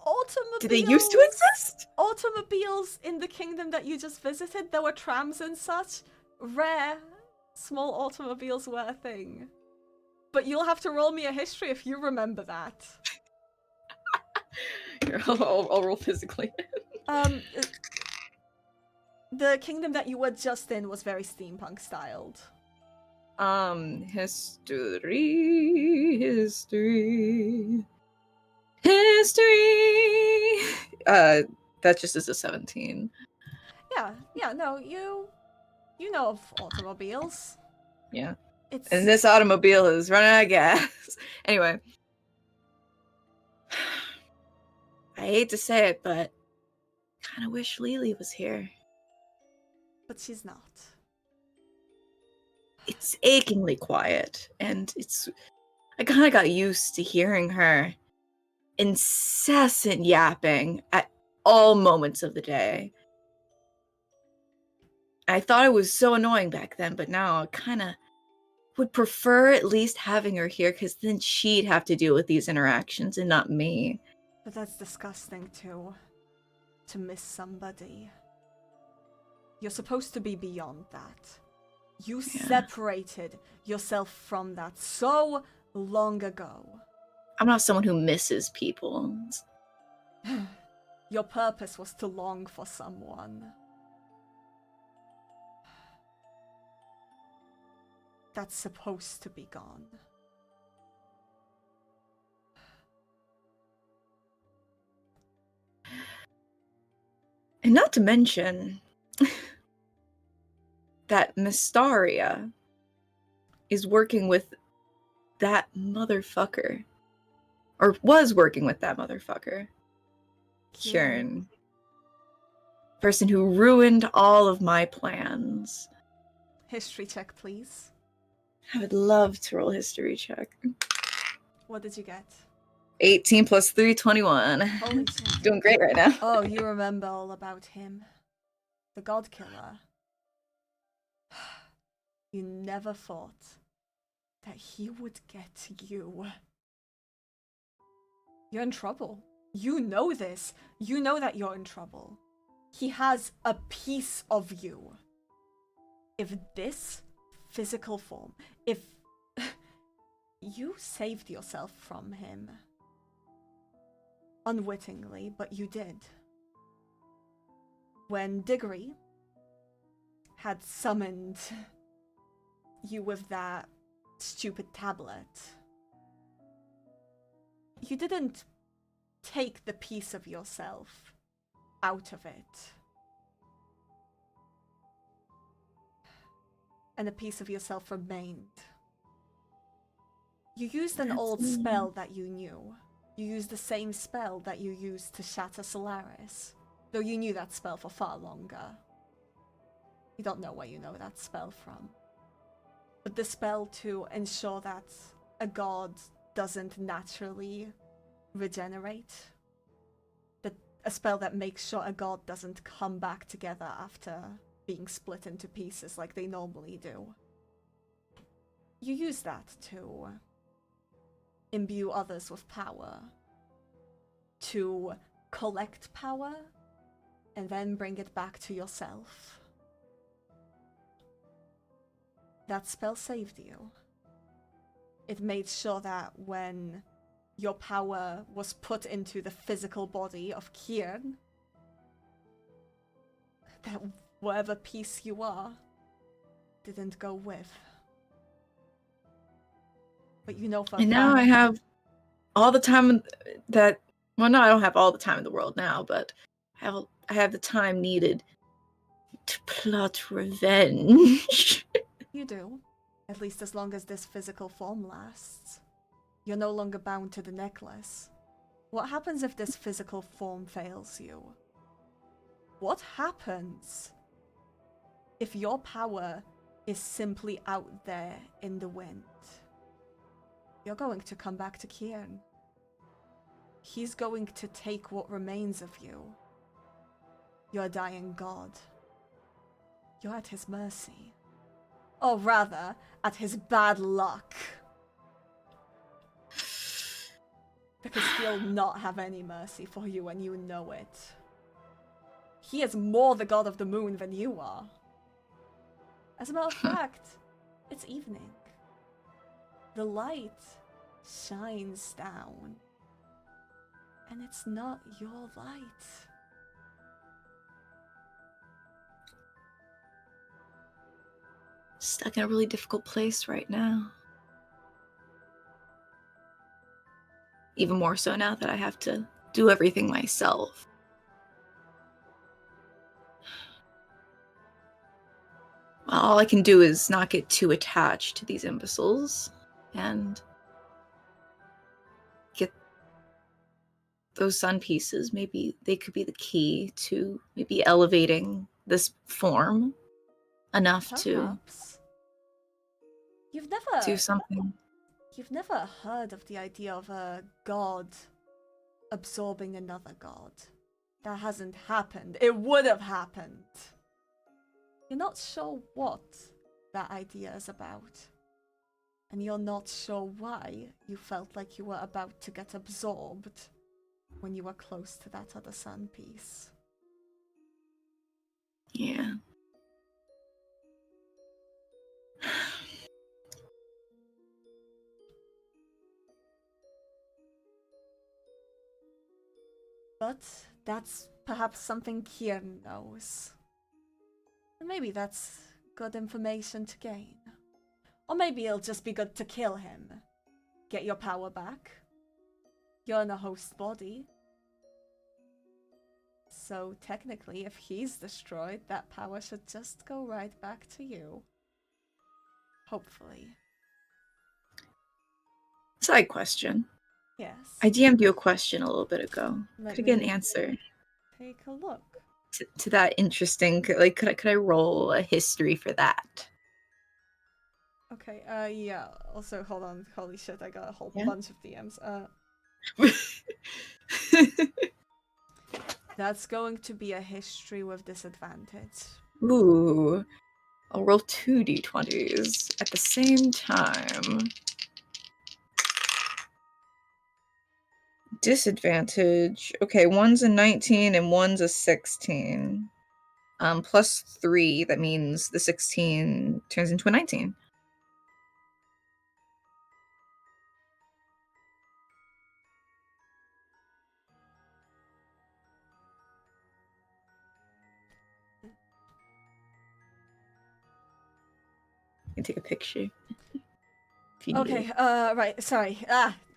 automobiles. Do they used to exist? Automobiles in the kingdom that you just visited, there were trams and such. Rare, small automobiles were a thing. But you'll have to roll me a history if you remember that. Here, I'll roll physically. The kingdom that you were just in was very steampunk styled. History. That just is a 17. Yeah, no, you know of automobiles. Yeah. It's And this automobile is running out of gas. Anyway. I hate to say it, but kind of wish Lele was here. but she's not. It's achingly quiet, and I kind of got used to hearing her incessant yapping at all moments of the day. I thought it was so annoying back then, but now I kind of would prefer at least having her here, because then she'd have to deal with these interactions and not me. But that's disgusting too. To miss somebody. You're supposed to be beyond that. You separated yourself from that so long ago. I'm not someone who misses people. Your purpose was to long for someone. That's supposed to be gone. And not to mention that Mystaria is working with that motherfucker. Or was working with that motherfucker. Kieran. Person who ruined all of my plans. History check, please. I would love to roll a history check. What did you get? 18 plus 3, 21. Holy shit. Doing great right now. Oh, you remember all about him. The God Killer. You never thought that he would get you. You're in trouble. You know this. You know that you're in trouble. He has a piece of you. If this physical form, if you saved yourself from him, unwittingly, but you did. When Diggory had summoned you with that stupid tablet, you didn't take the piece of yourself out of it. And a piece of yourself remained. You used an old spell that you knew. You used the same spell that you used to shatter Solaris. Though you knew that spell for far longer. You don't know where you know that spell from. But the spell to ensure that a god doesn't naturally regenerate. A spell that makes sure a god doesn't come back together after being split into pieces like they normally do. You use that to imbue others with power, to collect power, and then bring it back to yourself. That spell saved you. It made sure that when your power was put into the physical body of Kieran, that whatever piece you are didn't go with. But you know for a And now fact- I have all the time that, well, no, I don't have all the time in the world now, but I have the time needed to plot revenge. You do. At least as long as this physical form lasts. You're no longer bound to the necklace. What happens if this physical form fails you? What happens if your power is simply out there in the wind? You're going to come back to Kieran. He's going to take what remains of you. You're a dying god. You're at his mercy. Or rather, at his bad luck. Because he'll not have any mercy for you, and you know it. He is more the god of the moon than you are. As a matter of fact, it's evening. The light shines down. And it's not your light. Stuck in a really difficult place right now. Even more so now that I have to do everything myself. Well, all I can do is not get too attached to these imbeciles and get those sun pieces. Maybe they could be the key to maybe elevating this form enough Perhaps. You've never do something. You've never heard of the idea of a god absorbing another god. That hasn't happened. It would have happened. You're not sure what that idea is about. And you're not sure why you felt like you were about to get absorbed when you were close to that other sun piece. Yeah. But that's perhaps something Kieran knows. And maybe that's good information to gain. Or maybe it'll just be good to kill him. Get your power back. You're in a host body. So technically, if he's destroyed, that power should just go right back to you. Hopefully. Side question. Yes. I DM'd you a question a little bit ago. Let Could I get an me answer take a look. to that interesting? Like, could I roll a history for that? Okay, yeah. Also, hold on. Holy shit, I got a whole Yeah? bunch of DMs. That's going to be a history with disadvantage. Ooh. I'll roll 2 d20s at the same time. Disadvantage. Okay, one's a 19 and one's a 16. Plus 3, that means the 16 turns into a 19. You can take a picture. If you need Okay, it. right, sorry.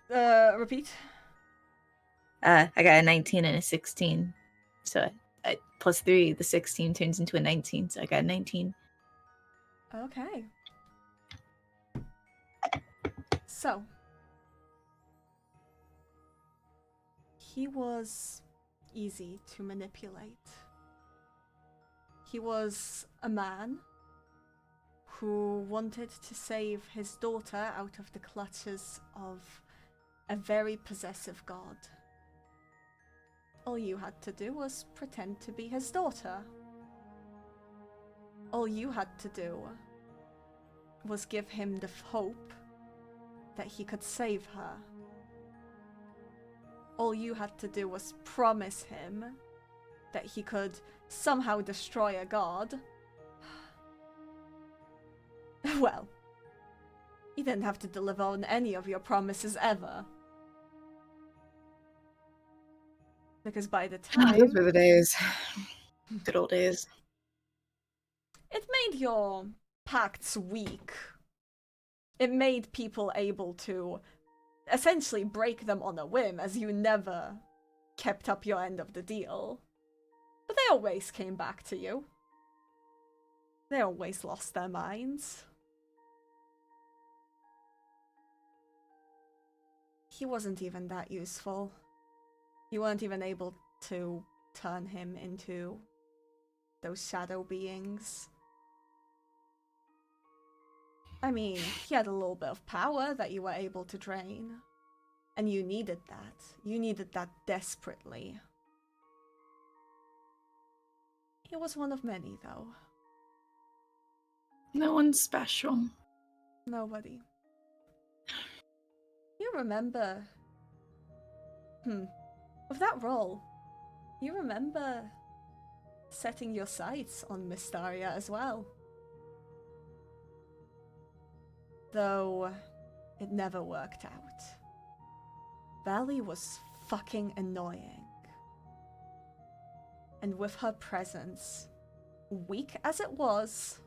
Repeat. I got a 19 and a 16. So plus 3, the 16 turns into a 19. So I got a 19. Okay. So. He was easy to manipulate. He was a man who wanted to save his daughter out of the clutches of a very possessive god. All you had to do was pretend to be his daughter. All you had to do was give him the hope that he could save her. All you had to do was promise him that he could somehow destroy a god. Well, you didn't have to deliver on any of your promises ever. Because by the time... Those were the days. Good old days. It made your pacts weak. It made people able to essentially break them on a whim, as you never kept up your end of the deal. But they always came back to you. They always lost their minds. He wasn't even that useful. You weren't even able to turn him into those shadow beings. I mean, he had a little bit of power that you were able to drain. And you needed that. You needed that desperately. He was one of many, though. No one's special. Nobody. You remember With that roll, you remember setting your sights on Mystaria as well. Though it never worked out. Valley was fucking annoying. And with her presence, weak as it was,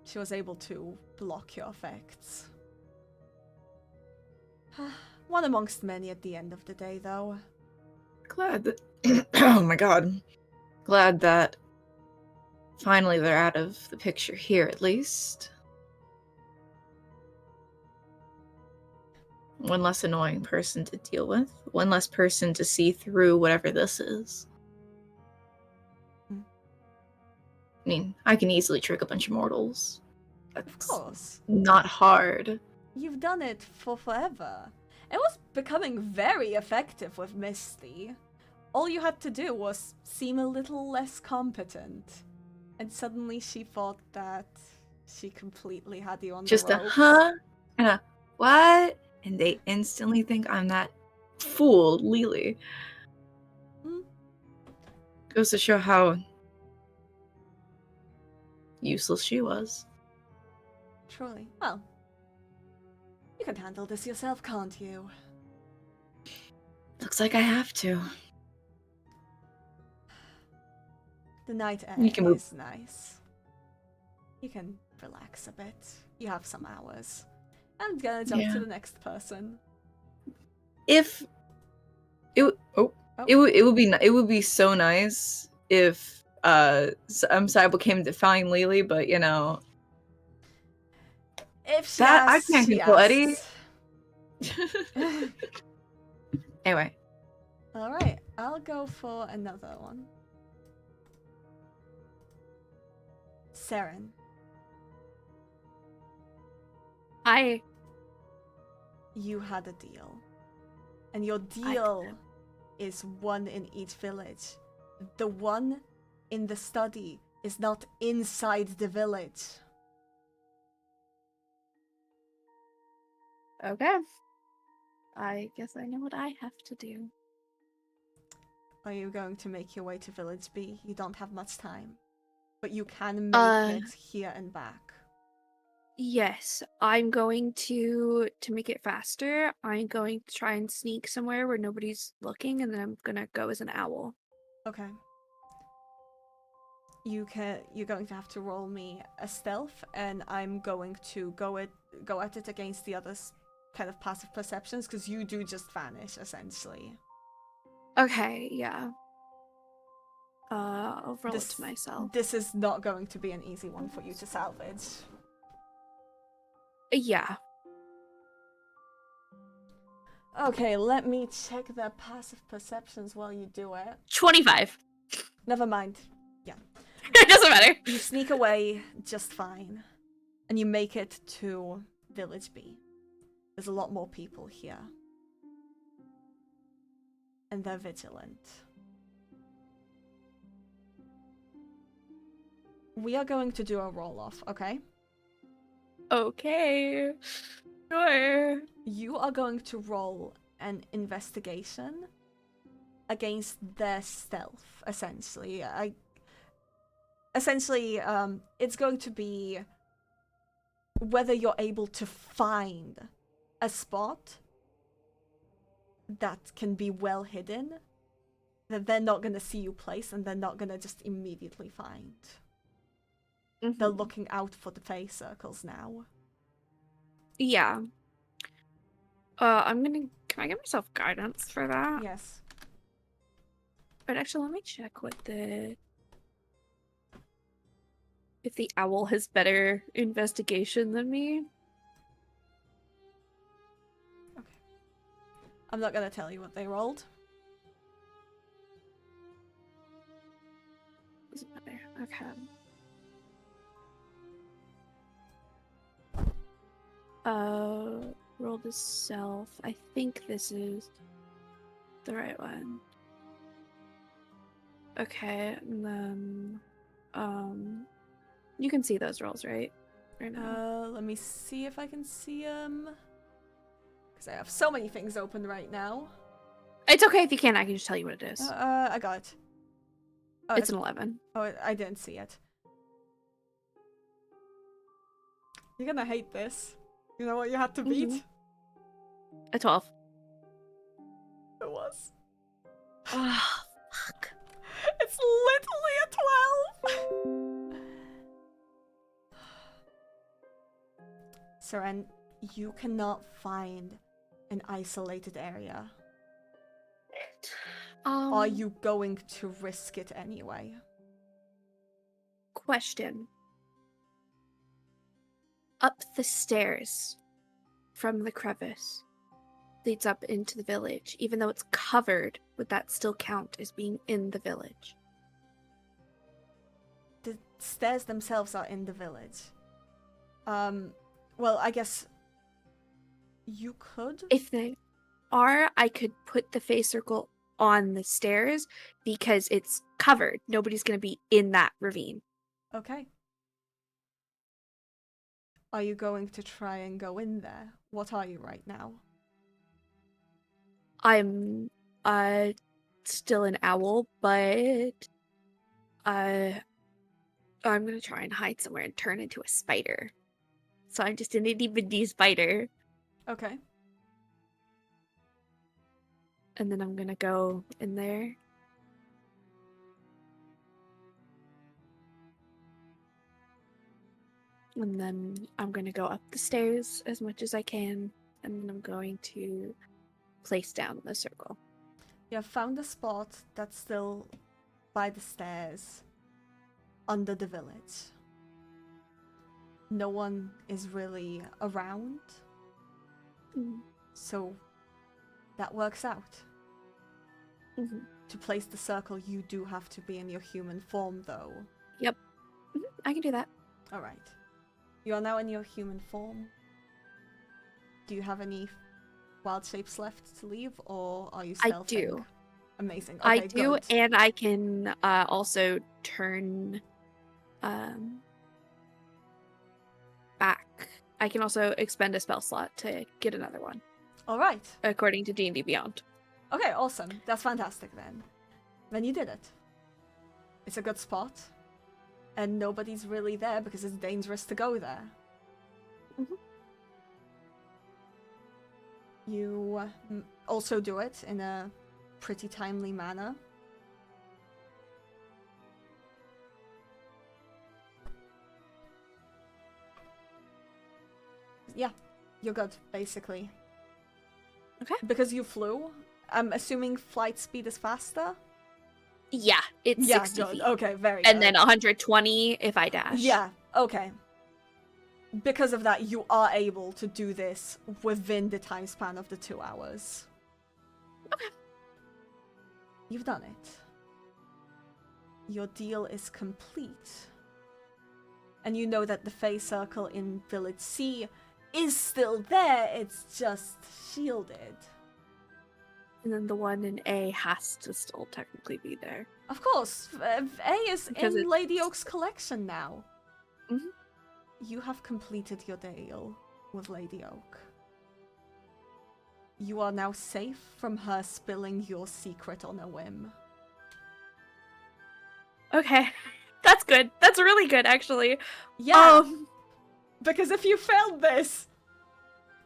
she was able to block your effects. One amongst many at the end of the day, though. Glad that. Oh my god. Glad that finally they're out of the picture here, at least. One less annoying person to deal with. One less person to see through whatever this is. I mean, I can easily trick a bunch of mortals. Of That's course. not hard. You've done it for forever. It was becoming very effective with Misty. All you had to do was seem a little less competent. And suddenly she thought that she completely had you on Just the a ropes. huh and a what? And they instantly think I'm that fool, Lele. Goes to show how useless she was. Truly. Well, you can handle this yourself, can't you? Looks like I have to. The night air You can move. is nice. You can relax a bit. You have some hours. I'm gonna jump to the next person. If it it would be so nice if Sibylle came to find Lele, but you know If she that asks, I can't she control Eddie. asks. Anyway, Alright, I'll go for another one. Seren. Hi. You had a deal. And your deal is one in each village. The one in the study is not inside the village. Okay. I guess I know what I have to do. Are you going to make your way to Village B? You don't have much time. But you can make it here and back. Yes, I'm going to make it faster. I'm going to try and sneak somewhere where nobody's looking, and then I'm gonna go as an owl. Okay. You're going to have to roll me a stealth, and I'm going to go at it against the others' kind of passive perceptions, because you do just vanish, essentially. Okay, yeah. I'll roll it to myself. This is not going to be an easy one for you to salvage. Yeah. Okay, let me check their passive perceptions while you do it. 25. Never mind. Yeah. It doesn't matter. You sneak away just fine. And you make it to Village B. There's a lot more people here. And they're vigilant. We are going to do a roll-off, okay? Okay. Sure. You are going to roll an investigation against their stealth, essentially. It's going to be whether you're able to find a spot that can be well hidden, that they're not going to see you place, and they're not going to just immediately find. Mm-hmm. They're looking out for the face circles now. Yeah. Can I get myself guidance for that? Yes. But actually, let me check if the owl has better investigation than me. Okay. I'm not gonna tell you what they rolled. Doesn't matter. Okay. Rolled as self. I think this is the right one. Okay, and then you can see those rolls, right? Right now. Let me see if I can see them. Because I have so many things open right now. It's okay if you can't. I can just tell you what it is. I got it. Oh, It's an 11. Oh, I didn't see it. You're gonna hate this. You know what you had to beat? Mhm. A 12. It was. Oh, fuck. It's literally a 12! Seren, you cannot find an isolated area. Are you going to risk it anyway? Question. Up the stairs from the crevice leads up into the village. Even though it's covered, would that still count as being in the village? The stairs themselves are in the village. Well, I guess you could? If they are, I could put the face circle on the stairs because it's covered. Nobody's going to be in that ravine. Okay. Are you going to try and go in there? What are you right now? I'm still an owl, but I'm going to try and hide somewhere and turn into a spider. So I'm just an itty bitty spider. Okay. And then I'm gonna go in there. And then I'm gonna go up the stairs as much as I can. And then I'm going to place down the circle. You have found a spot that's still by the stairs under the village. No one is really around. So that works out. Mm-hmm. To place the circle, you do have to be in your human form, though. Yep. I can do that. Alright. You are now in your human form. Do you have any wild shapes left to leave, or are you stealthing? I do. Amazing. Okay, I do, good. and I can also turn back. I can also expend a spell slot to get another one. Alright. According to D&D Beyond. Okay, awesome. That's fantastic then. Then you did it. It's a good spot. And nobody's really there because it's dangerous to go there. Mm-hmm. You also do it in a pretty timely manner. Yeah, you're good, basically. Okay. Because you flew, I'm assuming flight speed is faster? Yeah, it's 60 good. feet. Okay, very And good. then 120 if I dash. Yeah, okay. Because of that, you are able to do this within the time span of the 2 hours. Okay. You've done it. Your deal is complete. And you know that the phase circle in Village C is still there, it's just shielded. And then the one in A has to still technically be there. Of course, A is Because in Lady Oak's collection now. Mhm. You have completed your deal with Lady Oak. You are now safe from her spilling your secret on a whim. Okay. That's good. That's really good, actually. Yeah, because if you failed this,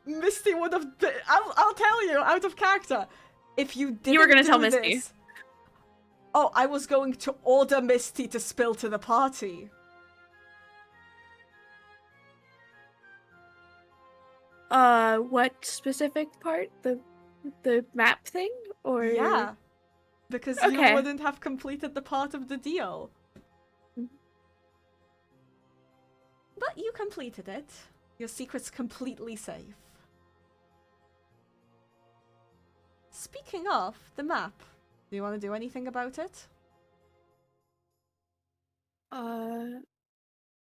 Misty would have been... I'll tell you, out of character. If you didn't You were gonna do tell Misty. this- Oh, I was going to order Misty to spill to the party. What specific part? The map thing? Or Yeah, because Okay. you wouldn't have completed the part of the deal. Mhm. But you completed it. Your secret's completely safe. Speaking of the map, do you want to do anything about it?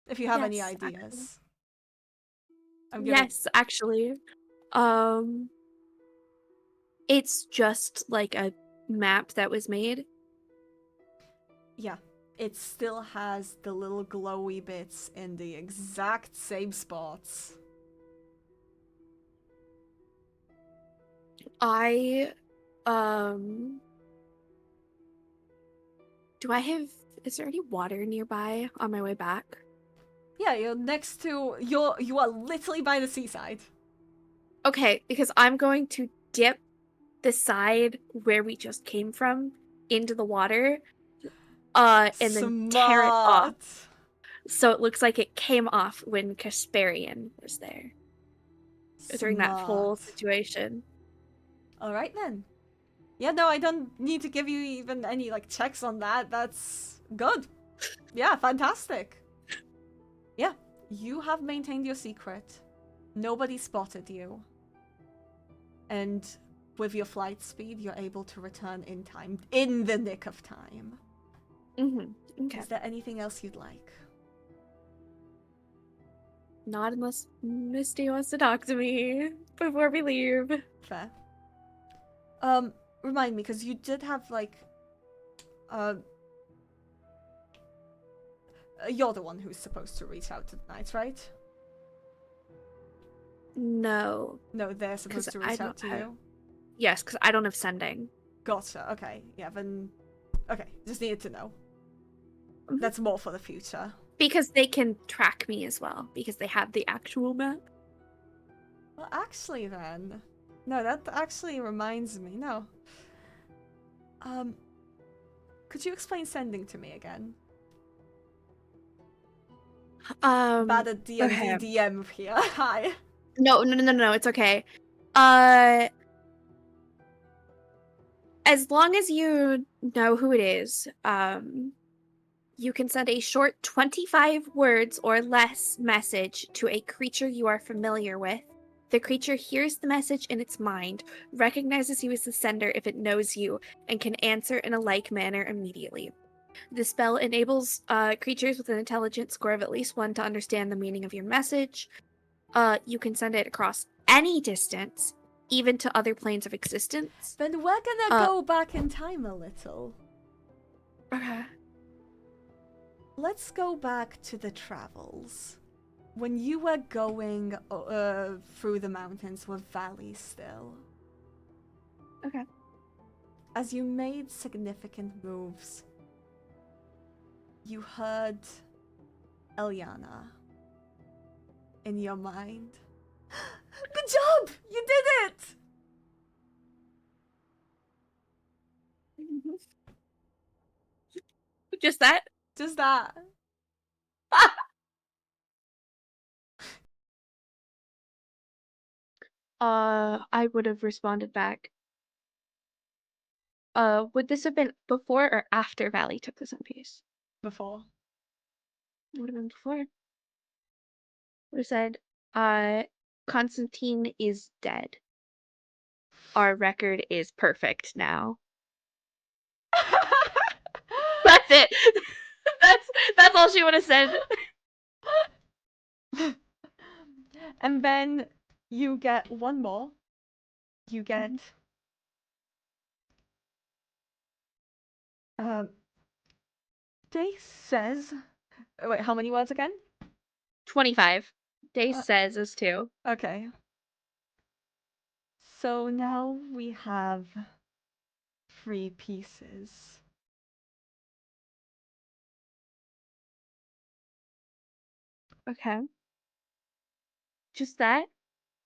If you have any yes, ideas. Yes, actually. It's just like a map that was made. Yeah, it still has the little glowy bits in the exact same spots. I Do I have? Is there any water nearby on my way back? Yeah, you're next to you are literally by the seaside. Okay, because I'm going to dip the side where we just came from into the water, and then tear it off, so it looks like it came off when Kasperian was there during that whole Smart. situation. All right then. Yeah, no, I don't need to give you even any like checks on that. That's good. Yeah, fantastic. Yeah, you have maintained your secret. Nobody spotted you. And with your flight speed, you're able to return in time, in the nick of time. Okay. Is there anything else you'd like? Not unless Misty wants to talk to me before we leave. Fair. Remind me, because you did have like, you're the one who's supposed to reach out to the knights, right? No. No, they're supposed to reach out to you. Yes, because I don't have sending. Gotcha. Okay. Yeah. Then. Okay. Just needed to know. Mhm. That's more for the future. Because they can track me as well, because they have the actual map. Well, actually, then. No, that actually reminds me. No. Could you explain sending to me again? Bad at D&D Okay. DM here. Hi. No, it's okay. As long as you know who it is, you can send a short 25 words or less message to a creature you are familiar with. The creature hears the message in its mind, recognizes you as the sender if it knows you, and can answer in a like manner immediately. The spell enables creatures with an intelligence score of at least 1 to understand the meaning of your message. You can send it across any distance, even to other planes of existence. Then we're gonna go back in time a little. Okay. Let's go back to the travels. When you were going through the mountains with Valley still. Okay. As you made significant moves, you heard Eliana in your mind. Good job! You did it! Just that? Just that. I would have responded back. Would this have been before or after Valley took the Sun Piece? Before. It would have been before. Would have said, Constantine is dead. Our record is perfect now. That's it. that's all she would have said. And then you get one more. You get Dace says, wait, how many words again? 25. Dace says is 2. Okay. So now we have 3 pieces. Okay. Just that?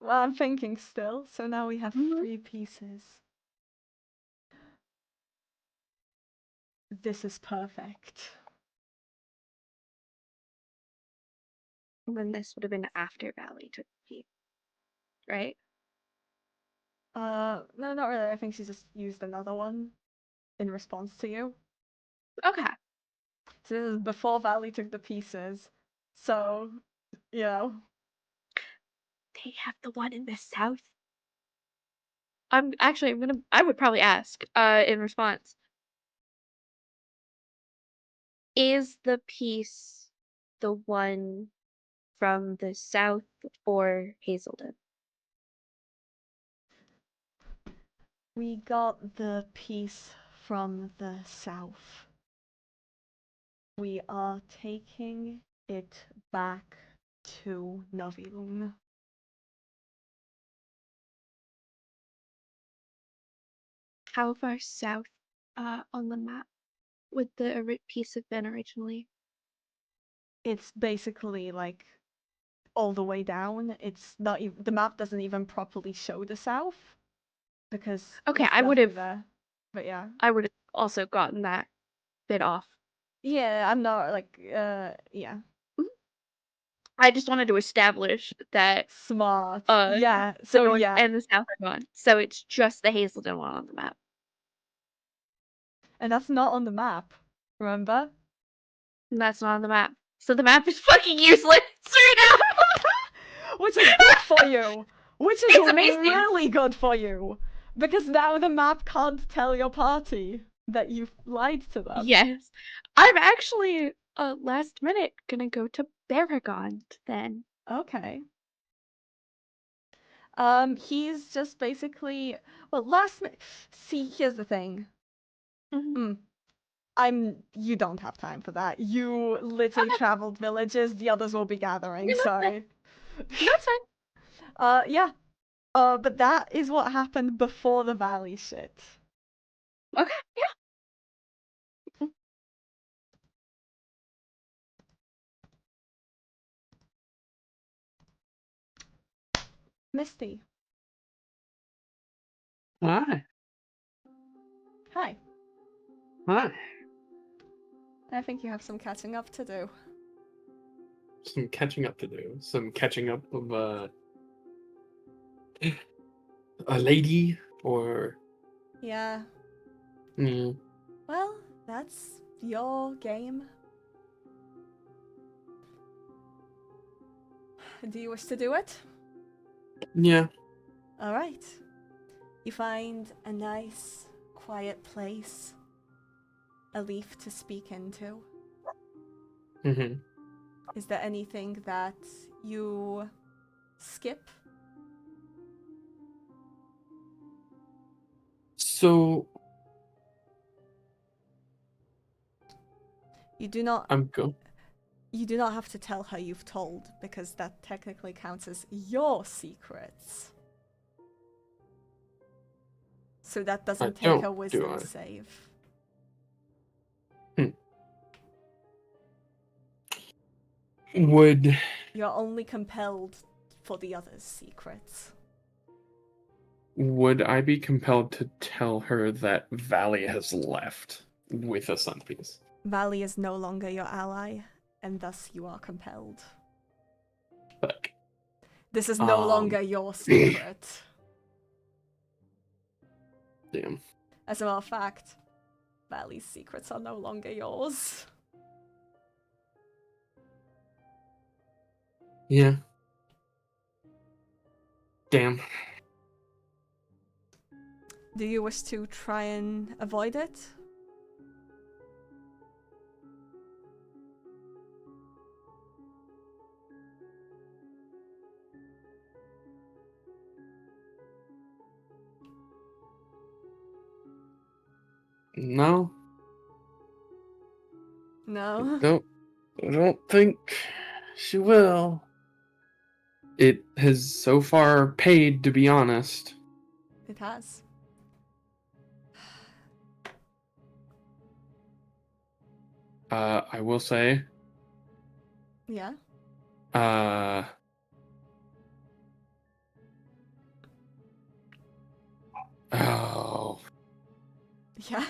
Well, I'm thinking still. So now we have 3 pieces. This is perfect. And then this would have been after Valley took the peak. Right? No, not really. I think she just used another one in response to you. Okay. So this is before Valley took the pieces. So, you know. They have the one in the south. I would probably ask, in response. Is the piece the one from the south or Hazelden? We got the piece from the south. We are taking it back to Novilung. How far south on the map would the piece have been originally? It's basically like all the way down. It's not even, the map doesn't even properly show the south because Okay, it's I would have definitely there. But yeah. I would have also gotten that bit off. Yeah, I'm not like yeah. I just wanted to establish that Smart. the Yeah. So north yeah. and the south are gone. So it's just the Hazelden one on the map. And that's not on the map. Remember? And that's not on the map. So the map is fucking useless right Which is good for you. Which is It's amazing. really good for you. Because now the map can't tell your party that you've lied to now. them. Yes. I'm actually last minute gonna go to Baragon then. Okay. He's just basically, well, see, here's the thing. Mhm. You don't have time for that. You literally traveled villages, the others will be gathering, No, sorry. that's fine. Yeah. But that is what happened before the valley shit. Okay, yeah. Misty. Hi. Hi. Hi. I think you have some catching up to do. Some catching up to do. Some catching up of a lady or Yeah. mm, Well, that's your game. Do you wish to do it? yeah. Alright. You find a nice, quiet place. A leaf to speak into. Mm-hmm. Is there anything that you skip? So You do not I'm you do not have to tell her you've told, because that technically counts as your secrets. So that doesn't take don't, a do wisdom I? save. Would You're only compelled for the other's secrets. I be compelled to tell her that Valley has left with a sun piece? Valley is no longer your ally, and thus you are compelled. Fuck. This is no longer your secret. Damn. As a matter of fact, Valley's secrets are no longer yours. Yeah. Damn. Do you wish to try and avoid it? No. No. I don't think she will. It has so far paid, to be honest. It has. I will say, Yeah. oh, Yeah.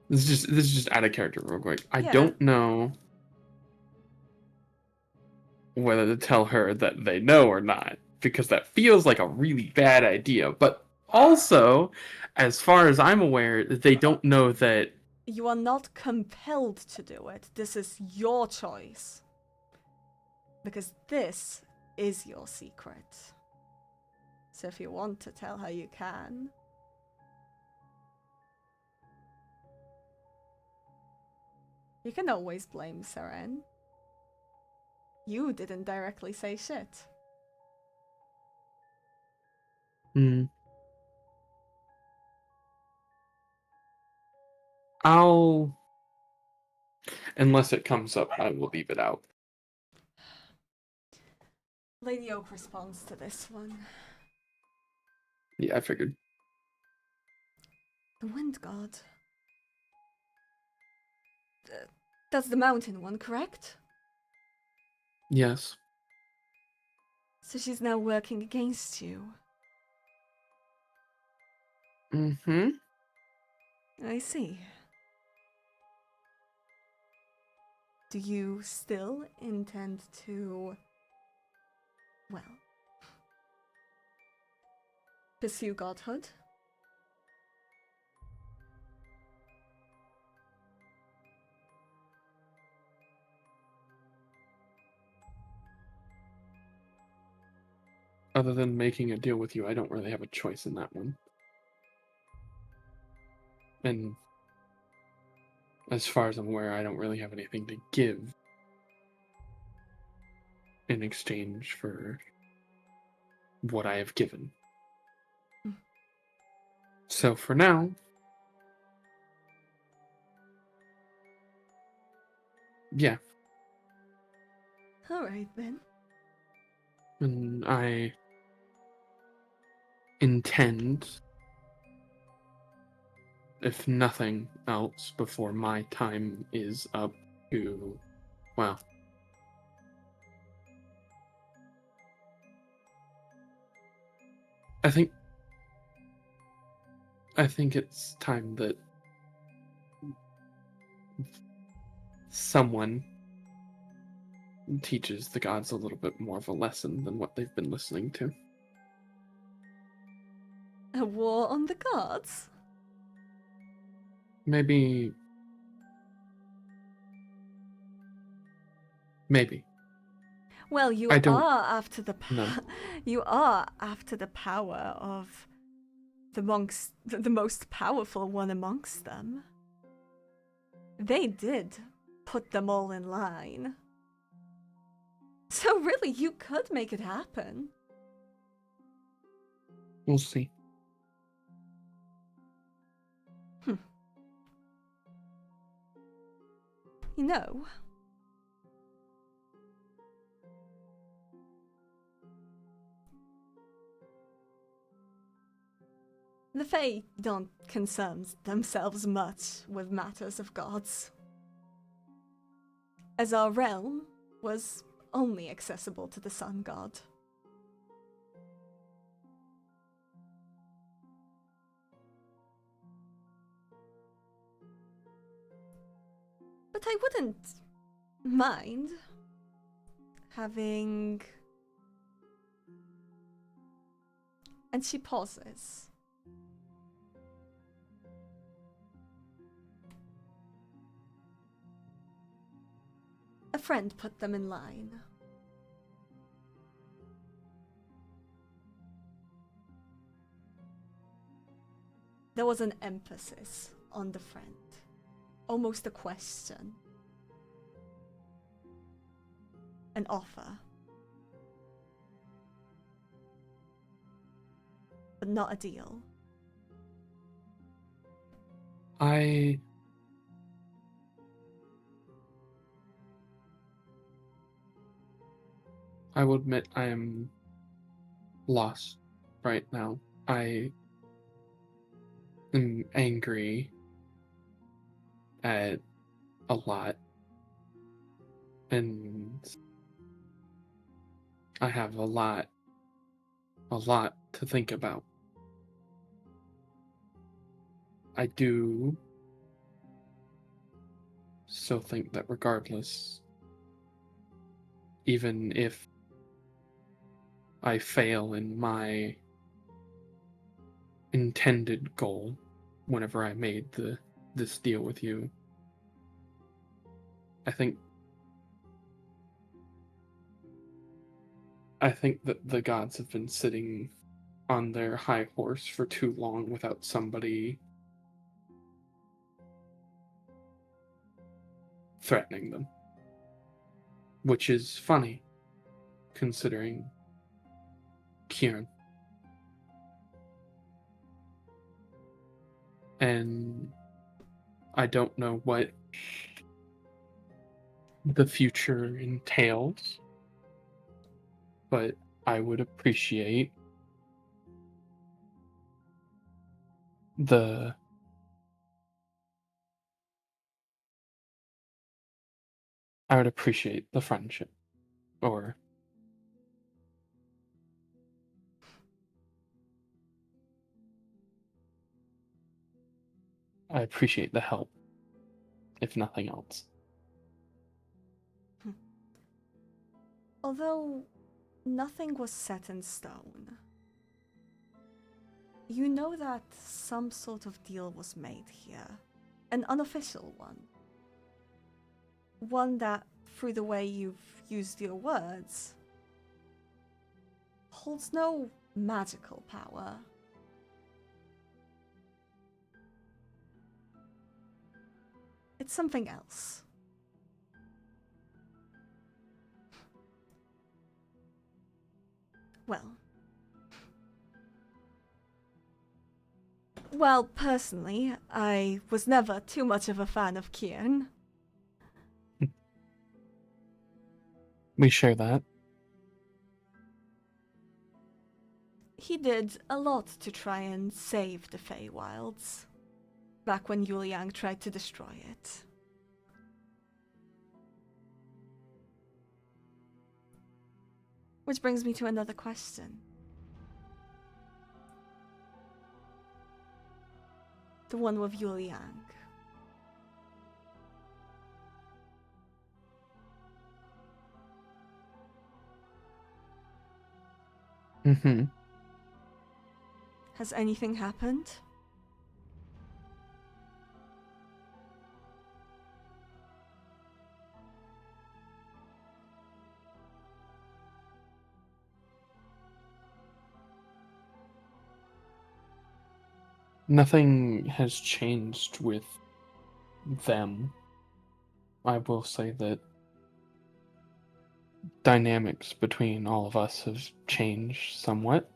this is just out of character real quick. I Yeah. don't know whether to tell her that they know or not, because that feels like a really bad idea. But also, as far as I'm aware, they don't know that. You are not compelled to do it. This is your choice. Because this is your secret. So if you want to tell her, you can. You can always blame Seren. You didn't directly say shit. Unless it comes up, I will leave it out. Lady Oak responds to this one. Yeah, I figured. The wind god. That's the mountain one, correct? Yes. So she's now working against you. Mm-hmm. I see. Do you still intend to, well, pursue godhood? Other than making a deal with you, I don't really have a choice in that one. And as far as I'm aware, I don't really have anything to give in exchange for what I have given. Hmm. So for now, yeah. Alright then. And I intend, if nothing else, before my time is up to, well, I think it's time that someone teaches the gods a little bit more of a lesson than what they've been listening to. A war on the gods? Maybe. Well, you I don't are after the know. you are after the power of the monks, the most powerful one amongst them. They did put them all in line. So really, you could make it happen. We'll see. You know, the Fae don't concern themselves much with matters of gods, as our realm was only accessible to the sun god. But I wouldn't mind having... And she pauses. A friend put them in line. There was an emphasis on the friend. Almost a question. An offer. But not a deal. I will admit I am lost right now. I am angry at a lot, and I have a lot to think about. I do still think that regardless, even if I fail in my intended goal whenever I made this deal with you, I think that the gods have been sitting on their high horse for too long without somebody threatening them. Which is funny, considering Kieran. And I don't know what the future entails, but I would appreciate the I would appreciate the friendship. Or I appreciate the help, if nothing else. Although nothing was set in stone, you know that some sort of deal was made here. An unofficial one. One that, through the way you've used your words, holds no magical power. It's something else. Well, personally, I was never too much of a fan of Kieran. We share that. He did a lot to try and save the Feywilds, back when Yuliang tried to destroy it. Which brings me to another question. The one with Yuliang. Mm-hmm. Has anything happened? Nothing has changed with them. I will say that dynamics between all of us have changed somewhat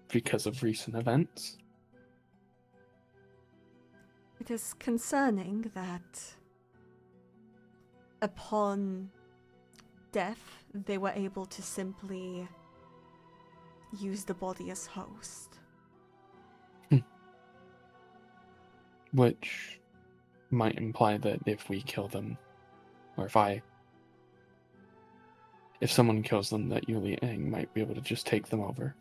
because of recent events. It is concerning that upon death, they were able to simply use the body as host. Which might imply that if we kill them, or if someone kills them, that Yuliang might be able to just take them over.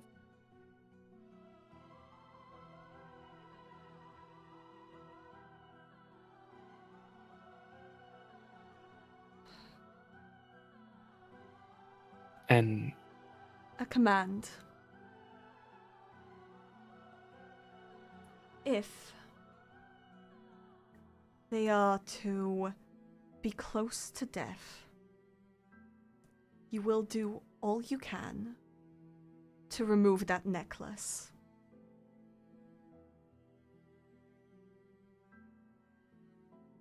And A command. If they are to be close to death, you will do all you can to remove that necklace.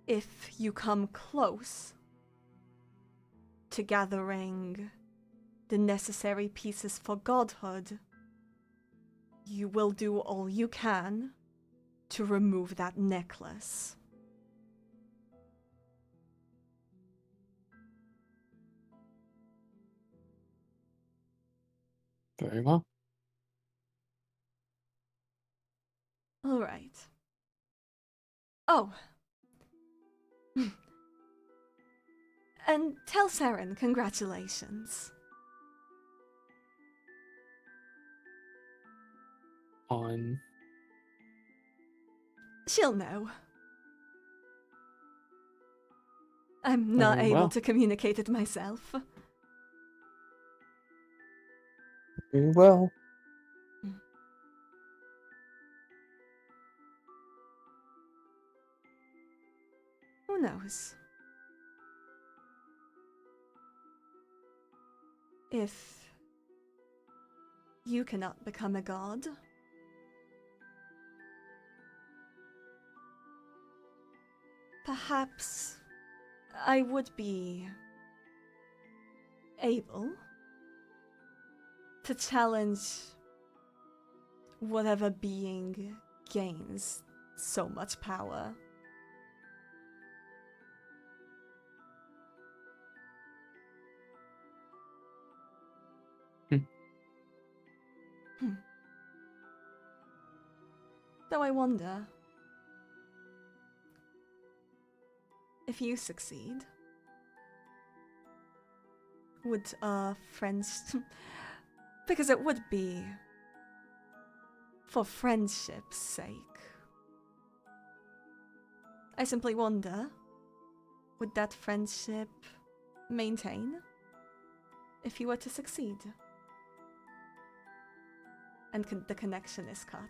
If you come close to gathering the necessary pieces for godhood, you will do all you can to remove that necklace. very well. All right. Oh. And tell Seren congratulations. On She'll know. I'm not Very able well. to communicate it myself. Very well. Who knows? If you cannot become a god, perhaps I would be able to challenge whatever being gains so much power. Though I wonder if you succeed, would friends... because it would be for friendship's sake. I simply wonder, would that friendship maintain if you were to succeed? And the connection is cut.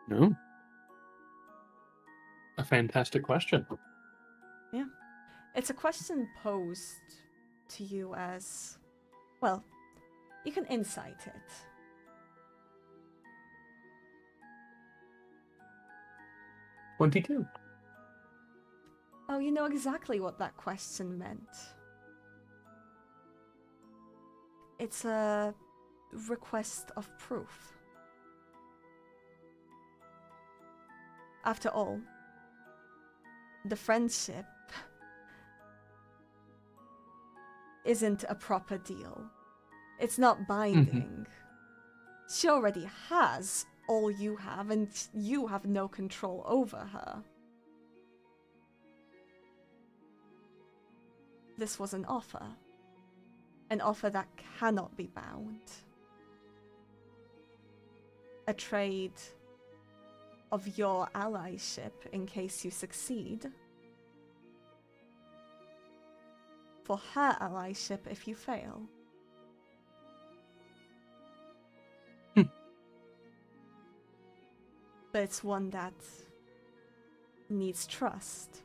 No. A fantastic question. Yeah. It's a question posed to you as... Well, you can insight it. $22. Oh, you know exactly what that question meant. It's a request of proof. After all, the friendship isn't a proper deal. It's not binding. She already has all you have, and you have no control over her. This was an offer that cannot be bound. A trade of your allyship in case you succeed, for her allyship if you fail. But it's one that needs trust.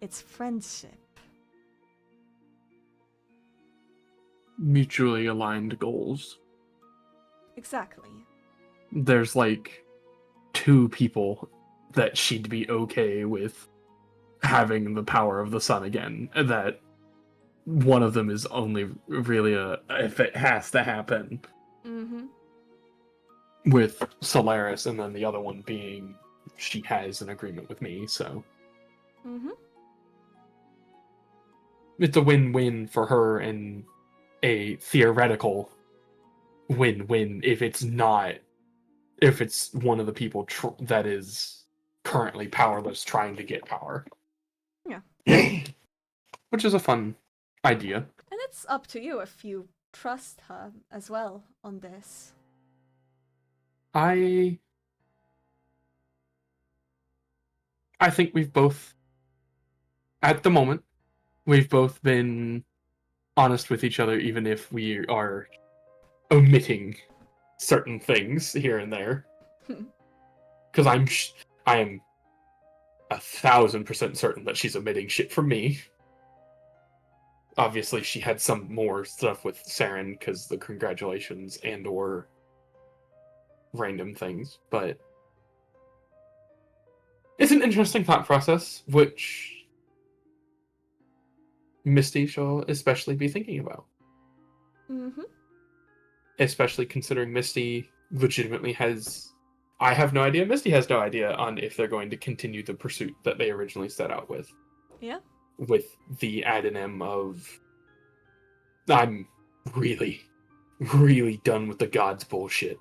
It's friendship. Mutually aligned goals. Exactly. There's like 2 people that she'd be okay with having the power of the sun again. That one of them is only really if it has to happen. Mm-hmm. With Solaris, and then the other one being she has an agreement with me, so. Mm-hmm. It's a win-win for her and a theoretical win-win if it's one of the people that is currently powerless trying to get power. Yeah. Which is a fun idea. And it's up to you if you trust her as well on this. I think we've both, at the moment, we've both been honest with each other, even if we are omitting certain things here and there. Because I am 1,000% certain that she's omitting shit from me. Obviously, she had some more stuff with Seren because the congratulations and/or random things, but it's an interesting thought process, which Misty shall especially be thinking about. Mm-hmm. Especially considering Misty legitimately has... I have no idea, Misty has no idea on if they're going to continue the pursuit that they originally set out with. Yeah. With the adonym of... I'm really, really done with the gods bullshit.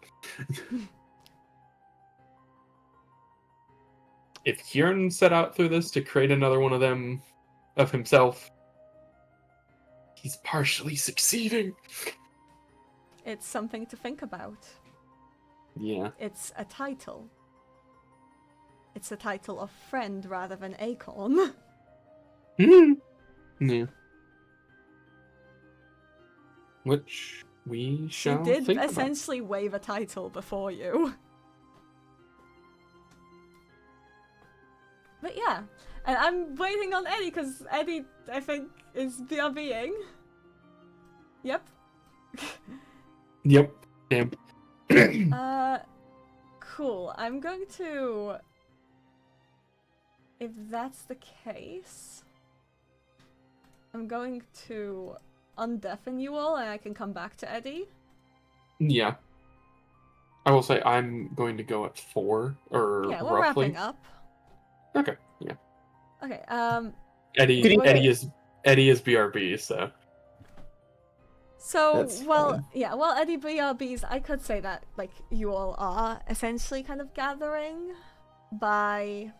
If Kieran set out through this to create another one of them of himself, he's partially succeeding. It's something to think about. Yeah. It's a title. It's a title of friend rather than acorn. Yeah. Which we shall She did think about. essentially wave a title before you. But yeah, and I'm waiting on Eddie because Eddie, I think, is BRBing. Yep. Yep. Damn. Cool. I'm going to... If that's the case, I'm going to undeafen you all and I can come back to Eddie. Yeah. I will say I'm going to go at 4, or Yeah, we're roughly. wrapping up. Okay, yeah. Okay, Eddie is BRB, so. So, That's well, fine. yeah, well, Eddie BRBs, I could say that, like, you all are essentially kind of gathering by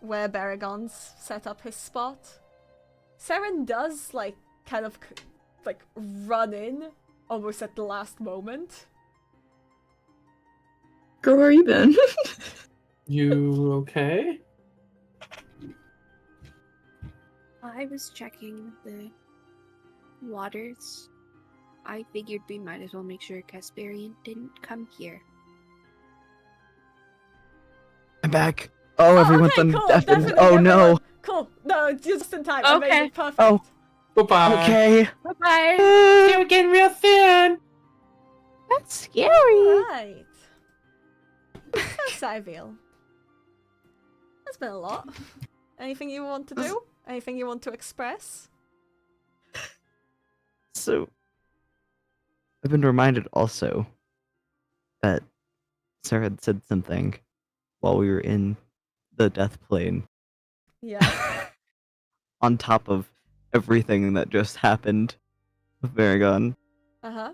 where Baragon's set up his spot. Seren does, like, kind of, like, run in almost at the last moment. Girl, where you been? You okay? I was checking the waters. I figured we might as well make sure Casparian didn't come here. I'm back. Oh, everyone's okay, cool, undeafened. definitely, Oh everyone. no. Cool. No, you're just in time. I made Okay. it perfect. Oh. Bye-bye. Okay. Bye-bye. See you again real soon. That's scary. Right. So, Sibylle. That's been a lot. Anything you want to do? Anything you want to express? So, I've been reminded also that Sarah had said something while we were in the death plane Yeah. on top of everything that just happened with Varagon. Uh-huh.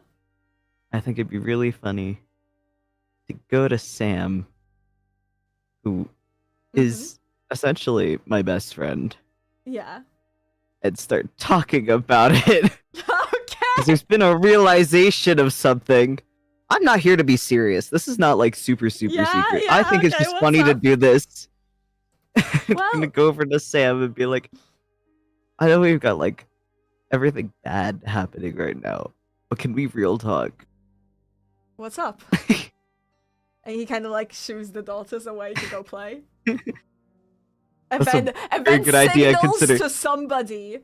I think it'd be really funny to go to Sam, who is essentially my best friend, Yeah. and start talking about it. Okay. 'Cause there's been a realization of something. I'm not here to be serious. This is not like super Yeah, secret. yeah, I think it's okay, just what's funny to up? do this. I'm Well- gonna go over to Sam and be like, I know we've got like everything bad happening right now, but can we real talk? What's up? And he kind of like shoos the daughters away to go play. And That's a then very good idea, signals considering- to somebody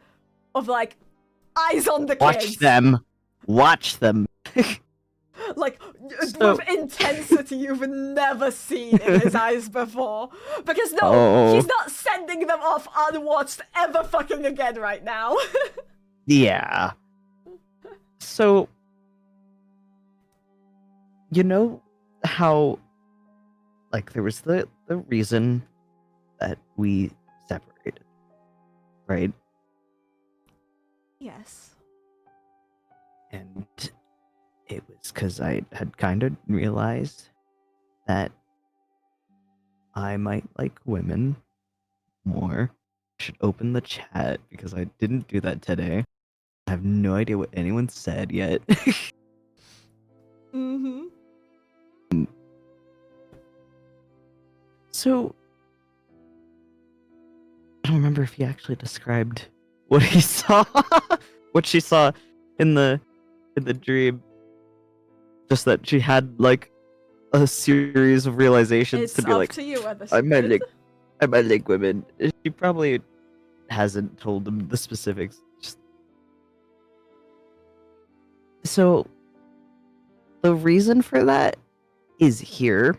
of like eyes on the Watch kids. them. Watch them. Like So- with intensity you've never seen in his eyes before. Because no, Oh. he's not sending them off unwatched ever fucking again right now. Yeah. So, you know how, like, there was the reason that we separated, right? Yes. And it was because I had kind of realized that I might like women more. I should open the chat because I didn't do that today. I have no idea what anyone said yet. Mm-hmm. So, I don't remember if he actually described what he saw, what she saw in the dream. Just that she had like a series of realizations It's to be up like, to you whether I she might did. like women. She probably hasn't told him the specifics. So, the reason for that is here,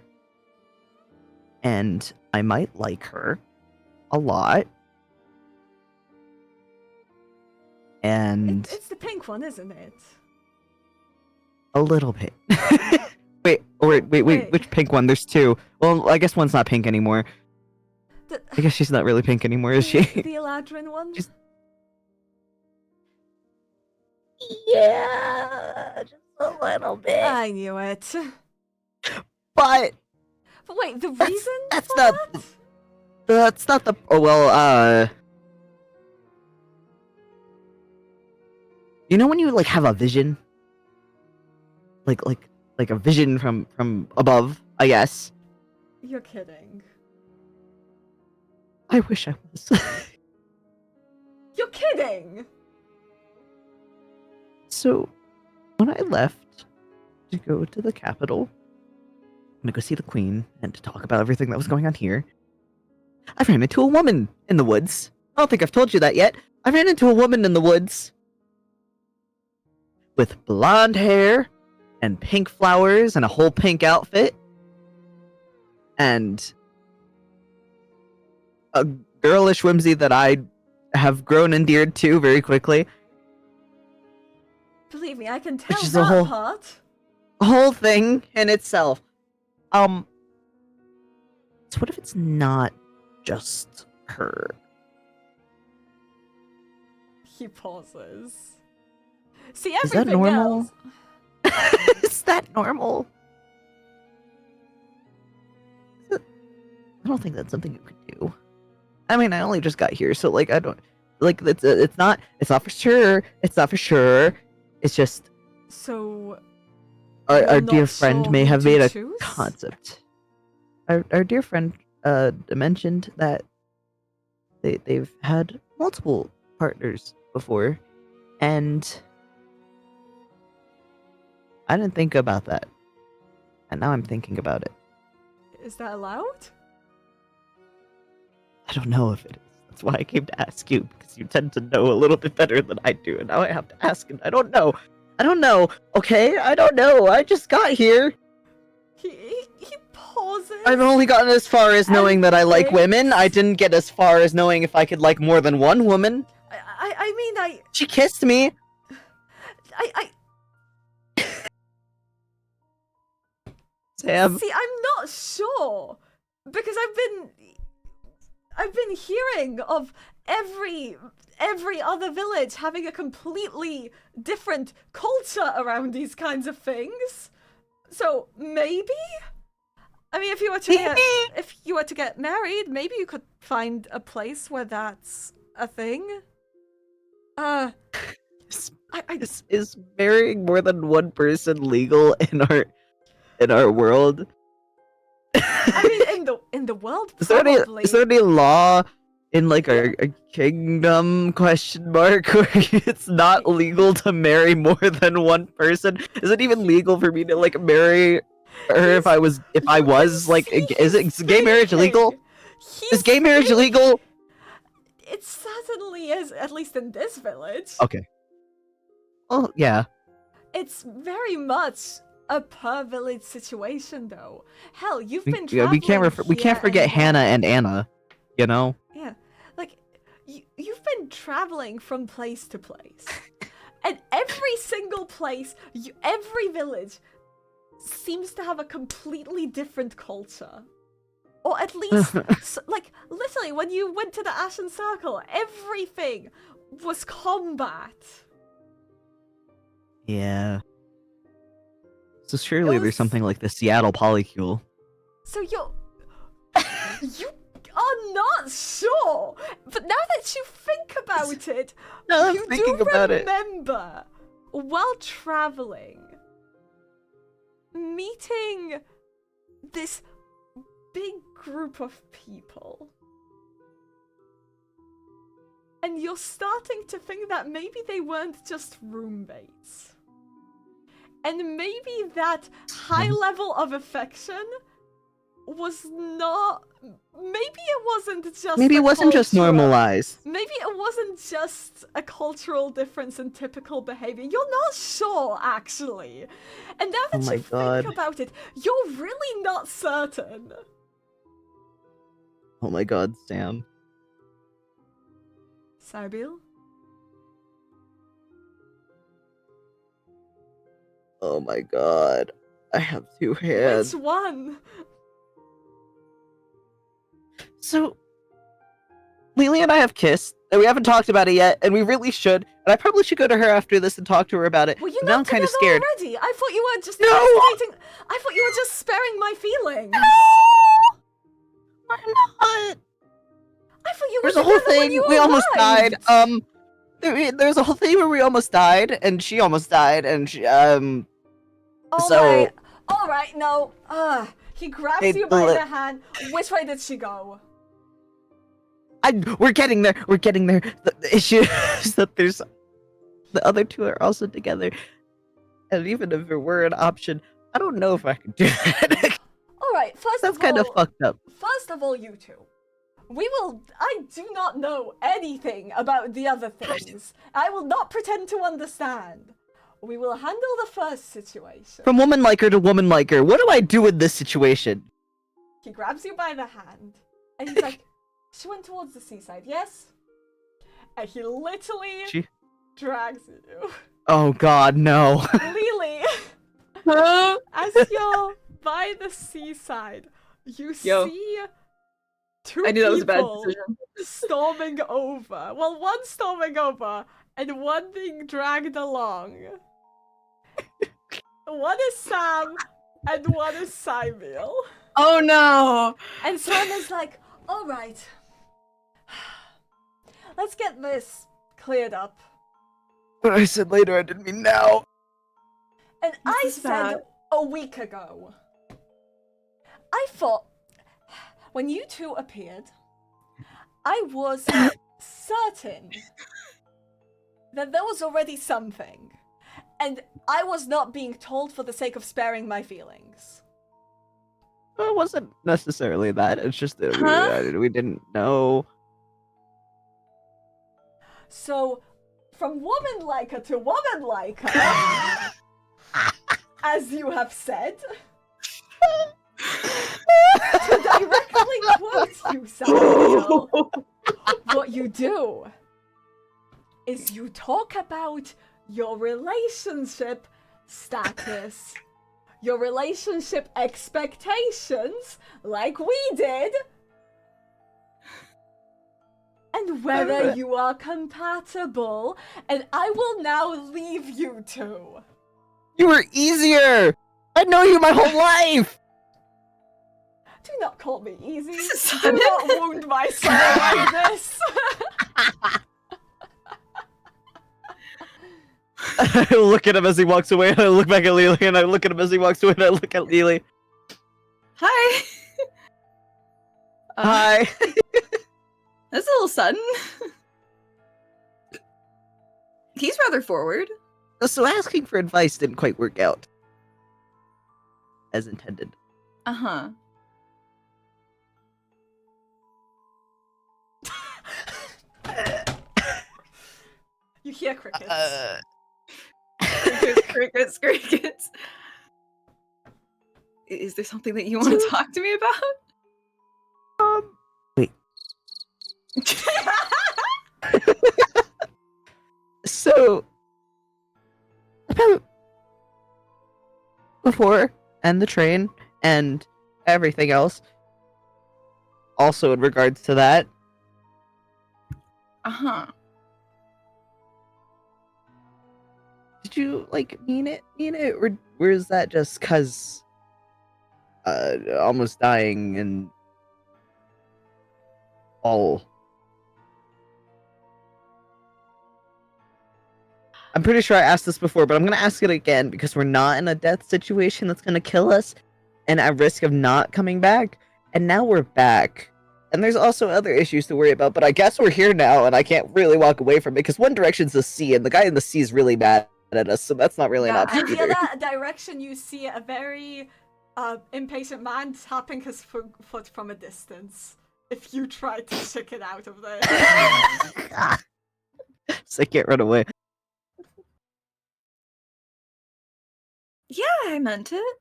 and I might like her a lot. And It's the pink one, isn't it? a little bit. wait, which pink one? There's two. Well, I guess one's not pink anymore. The, I guess she's not really pink anymore, is she? the Eladrin one? Just- Yeah, just a little bit. I knew it. But But wait, the reason that's for not- that? that's not the. Oh well. You know when you like have a vision, like a vision from above. I guess. You're kidding. I wish I was. You're kidding! So, when I left to go to the capital, to go see the queen and to talk about everything that was going on here, I ran into a woman in the woods. I don't think I've told you that yet. I ran into a woman in the woods with blonde hair and pink flowers and a whole pink outfit and a girlish whimsy that I have grown endeared to very quickly. Believe me, I can tell is that a whole- part. Whole thing in itself. So what if it's not just her? He pauses. See, Is everything that normal? else. Is that normal? I don't think that's something you could do. I mean, I only just got here, so like I don't like it's not for sure. It's not for sure. It's just So our you're dear not friend sure may who have to made a choose? concept. Our dear friend mentioned that they've had multiple partners before, and I didn't think about that, and now I'm thinking about it. Is that allowed? I don't know if it is. That's why I came to ask you, because you tend to know a little bit better than I do, and now I have to ask, and I don't know. I don't know, okay? I don't know. I just got here. He pauses. I've only gotten as far as knowing that I like thinks. women. I didn't get as far as knowing if I could like more than one woman. I mean, She kissed me. I Sam. see. I'm not sure because I've been hearing of every other village having a completely different culture around these kinds of things. So maybe, I mean, if you were to get married, maybe you could find a place where that's a thing. Is marrying more than one person legal in our world? I mean, in the world, Is probably. there any law in like our kingdom question mark where it's not legal to marry more than one person? Is it even legal for me to like marry her if I was like is gay marriage illegal? Is gay marriage illegal? It certainly is, at least in this village. Okay. Oh yeah. It's very much a per village situation, though. Hell, you've been Yeah, traveling. we can't forget Hannah and Anna, you know? Yeah, like you've been traveling from place to place, and every single place, every village, seems to have a completely different culture, or at least, like literally, when you went to the Ashen Circle, everything was combat. Yeah. So surely was- there's something like the Seattle Polycule. So you are not sure, but now that you think about it, No, I'm you thinking do about it. remember while traveling, meeting this big group of people. And you're starting to think that maybe they weren't just roommates. And maybe that high level of affection was not... Maybe it wasn't just Maybe it wasn't just normalized. Maybe it wasn't just a cultural difference in typical behavior. You're not sure, actually. And now that Oh my you God. think about it, you're really not certain. Oh my god, Sam. Sibylle? Oh my god. I have two hands. Which one? So, Lele and I have kissed, and we haven't talked about it yet, and we really should. And I probably should go to her after this and talk to her about it. Were you Now not I'm kind of together scared. already? I thought you were just No! hesitating. I thought you were just sparing my feelings. No! I'm not. I thought you were There's a whole together when thing. you We almost arrived. died. There's a whole thing where we almost died, and she almost died, and she, so- All right, no. He grabs Hey, you by Lele. the hand. Which way did she go? we're getting there. We're getting there. The issue is that there's the other two are also together, and even if it were an option, I don't know if I could do that. All right, That's kind of fucked up. First of all, you two. I do not know anything about the other things. I will not pretend to understand. We will handle the first situation. From woman liker to woman liker, what do I do in this situation? He grabs you by the hand, and he's like, she went towards the seaside, yes? And he literally drags you. Oh god, no. Lele, as you're by the seaside, you see two I knew that was a bad people decision. storming over. Well, one storming over, and one being dragged along. One is Sam, and one is Sibylle. Oh no! And Sam is like, all right, let's get this cleared up. When I said later, I didn't mean now. And I This is said bad. a week ago. I thought when you two appeared, I was certain that there was already something, and I was not being told for the sake of sparing my feelings. Well, it wasn't necessarily that. It's just that Huh? we didn't know. So, from woman liker to woman liker, as you have said, to directly quote you, Samuel, what you do is you talk about your relationship status, your relationship expectations, like we did, and whether you are compatible, and I will now leave you two. You were easier. I know you my whole life. Do not call me easy. Do Son. not wound my soul like this. I look at him as he walks away, and I look back at Lele, and I look at him as he walks away, and I look at Lele. Hi. Hi. That's a little sudden. He's rather forward. So asking for advice didn't quite work out as intended. Uh-huh. You hear crickets. Crickets. Is there something that you want to talk to me about? Wait. So, about before, and the train, and everything else, also in regards to that, Uh-huh. did you, like, mean it, or is that just cause, almost dying and all? I'm pretty sure I asked this before, but I'm gonna ask it again because we're not in a death situation that's gonna kill us and at risk of not coming back. And now we're back. And there's also other issues to worry about, but I guess we're here now and I can't really walk away from it because one direction's the sea and the guy in the sea is really mad at us, so that's not really an Yeah, option and the either. other direction you see a very impatient man tapping his foot from a distance. If you try to shake it out of there. So I can't run away. Yeah, I meant it.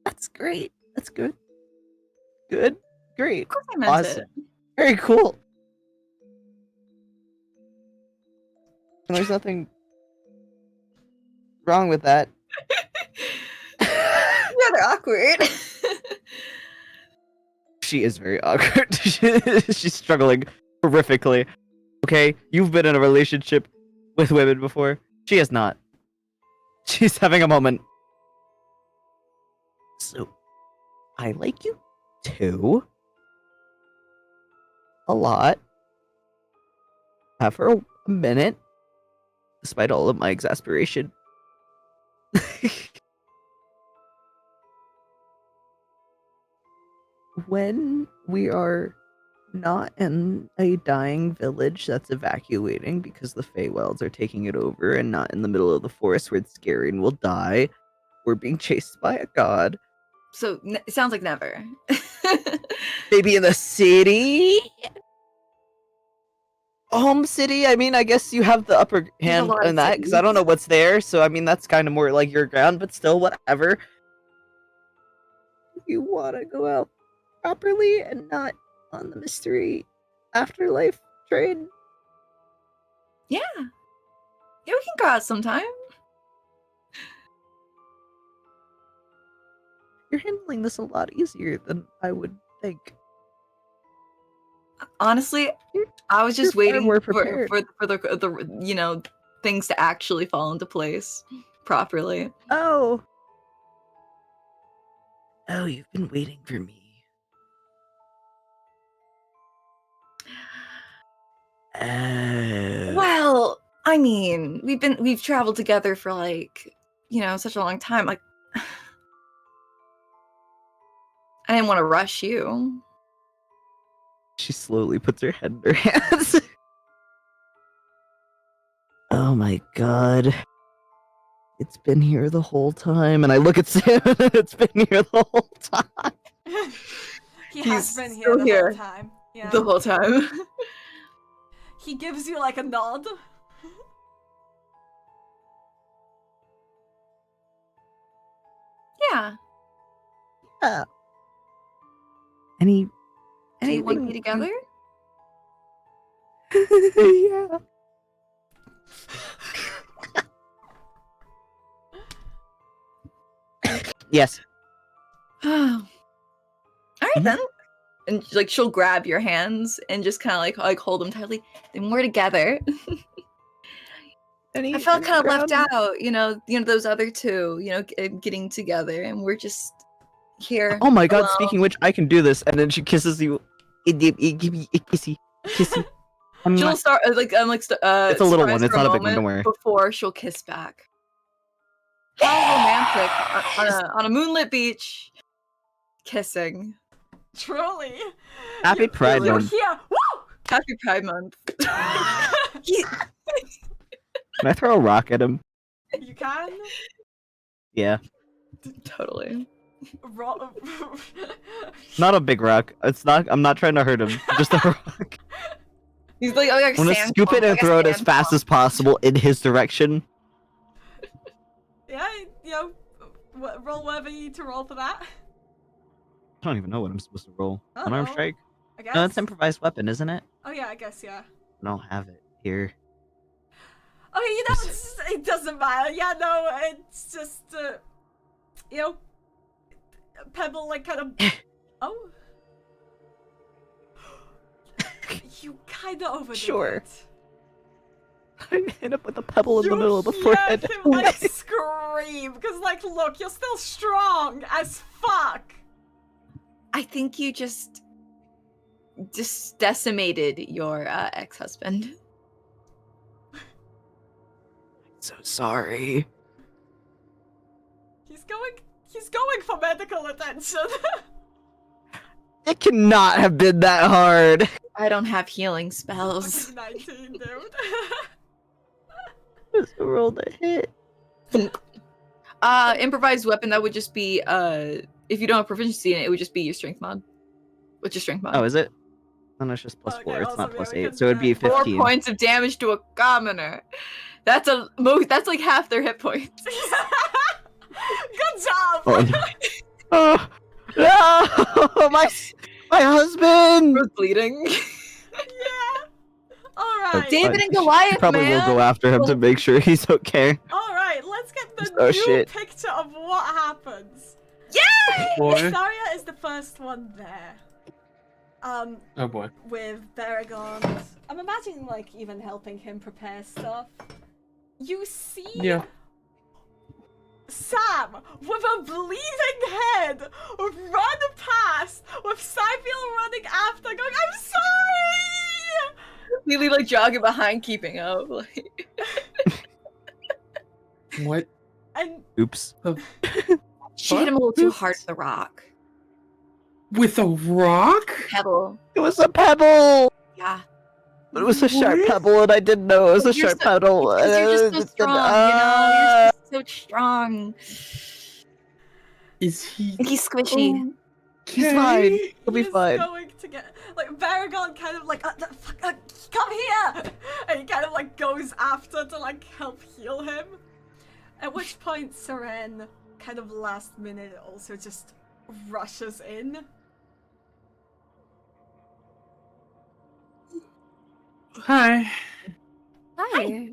That's great. That's good. Good. Great. Of course I meant Awesome. Very cool. And there's nothing wrong with that. it. Rather awkward. She is very awkward. She's struggling horrifically. Okay, you've been in a relationship with women before. She has not. She's having a moment. So, I like you too. A lot. Have for a minute. Despite all of my exasperation. When we are not in a dying village that's evacuating because the Feywilds are taking it over and not in the middle of the forest where it's scary and we'll die, we're being chased by a god. So it sounds like never. Maybe in the city? Home city? I mean, I guess you have the upper hand lot on of that because I don't know what's there. So, I mean, that's kind of more like your ground, but still, whatever. If you want to go out properly and not on the mystery afterlife train. Yeah. Yeah, we can go out sometime. You're handling this a lot easier than I would think. Honestly, I was just You're far waiting more for prepared. the things to actually fall into place properly. Oh. Oh, you've been waiting for me. Well, I mean, we've traveled together for like, such a long time. Like, I didn't want to rush you. She slowly puts her head in her hands. Oh my god. It's been here the whole time. And I look at Sam, and it's been here the whole time. He He's has been here still the here. whole time. Yeah. The whole time. He gives you like a nod. Yeah. Yeah. Do you want to be together? Yeah. Yes. All right then. And like she'll grab your hands and just kind of like hold them tightly. Then we're together. I felt kind of left out, those other two, getting together, and we're just here. Oh my god, alone. speaking of which, I can do this. And then she kisses you. Give me a kissy. Kissy. She'll start it's It's a little one, it's not a big one, don't worry. Before she'll kiss back. How romantic on a moonlit beach, kissing. Truly. Happy Pride You're Month. here. Woo! Happy Pride Month. Can I throw a rock at him? You can. Yeah. Totally. Not a big rock. I'm not trying to hurt him. Just a rock. He's like, I'm I'm gonna scoop it and throw it as fast as possible in his direction. Yeah, roll whatever you need to roll for that. I don't even know what I'm supposed to roll. Oh, Unarmed well, strike? I guess. No, it's improvised weapon, isn't it? Oh yeah, I guess, yeah. I don't have it here. Okay, it doesn't matter. Yeah, no, it's just, Pebble, like, kind of... Oh. You kind of overdid Sure. it. I hit him with a pebble in the middle of the You forehead. hear him, like, scream, because, like, look, you're still strong as fuck. I think you just decimated your ex-husband. So sorry. He's going for medical attention. It cannot have been that hard. I don't have healing spells. Fucking 19, dude. Just rolled a hit. Improvised weapon, that would just be if you don't have proficiency in it, it would just be your strength mod. What's your strength mod? Oh, is it? No, it's just plus Okay, 4. It's also not plus we 8, can so it'd be get 4 15. points of damage to a commoner. That's like half their hit points. Good job. Oh, no! My husband! Was bleeding. Yeah. All right. David and Goliath, Probably man. will go after him to make sure he's okay. All right. Let's get the Oh, new shit. picture of what happens. Yay! Boy. Saria is the first one there. Oh boy. With Baragon. I'm imagining like even helping him prepare stuff. You see Yeah. Sam with a bleeding head run past with Sibylle running after going, I'm sorry! Lele like jogging behind, keeping up. Like... What? And Oops. She hit him a little too hard with the rock. With a rock? Pebble. It was a pebble! Yeah. It was a sharp pebble, and I didn't know it was a sharp pebble. Because you're just so strong, You're just so strong. Is he? He's squishy. He's fine. He'll be he's fine. going to get like Baragon kind of like come here, and he kind of like goes after to like help heal him. At which point Seren kind of last minute also just rushes in. Hi. Hi.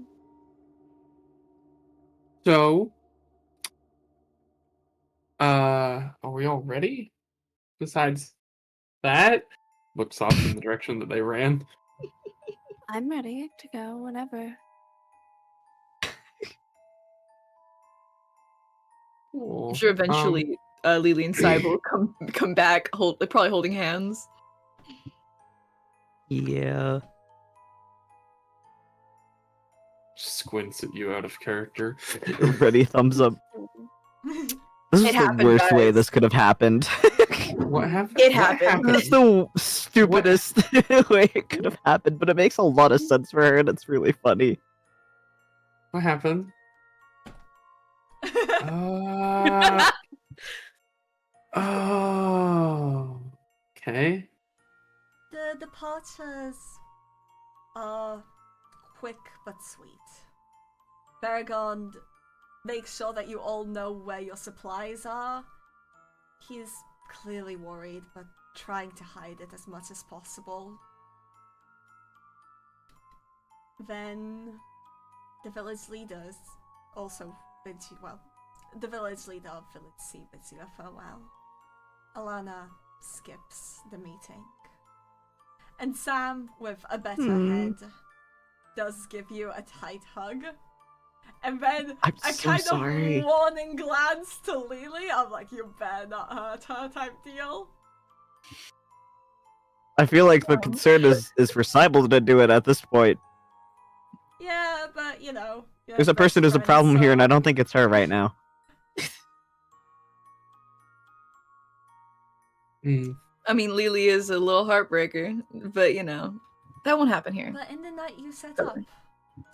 So, are we all ready? Besides that, looks off in the direction that they ran. I'm ready to go whenever. Cool. I'm sure eventually Lele and Sibylle will come back, probably holding hands. Yeah. squints at you out of character. Ready, thumbs up. This is the happened, worst way guys. this could have happened. What happened? It What happened. This is the stupidest way it could have happened, but it makes a lot of sense for her, and it's really funny. What happened? Uh, oh, okay. The departures are quick but sweet. Baragon makes sure that you all know where your supplies are. He's clearly worried, but trying to hide it as much as possible. Then the village leaders also bids you well. The village leader of Village C bids you a farewell. Alana skips the meeting. And Sam, with a better head, does give you a tight hug. And then I'm a so kind sorry. of warning glance to Lele of like, you better not hurt her type deal. I feel like the concern is for Sibylle to do it at this point. Yeah, but you know. There's a person who's a problem here, and I don't think it's her right now. I mean, Lele is a little heartbreaker, but you know, that won't happen here. But in the night you set Totally.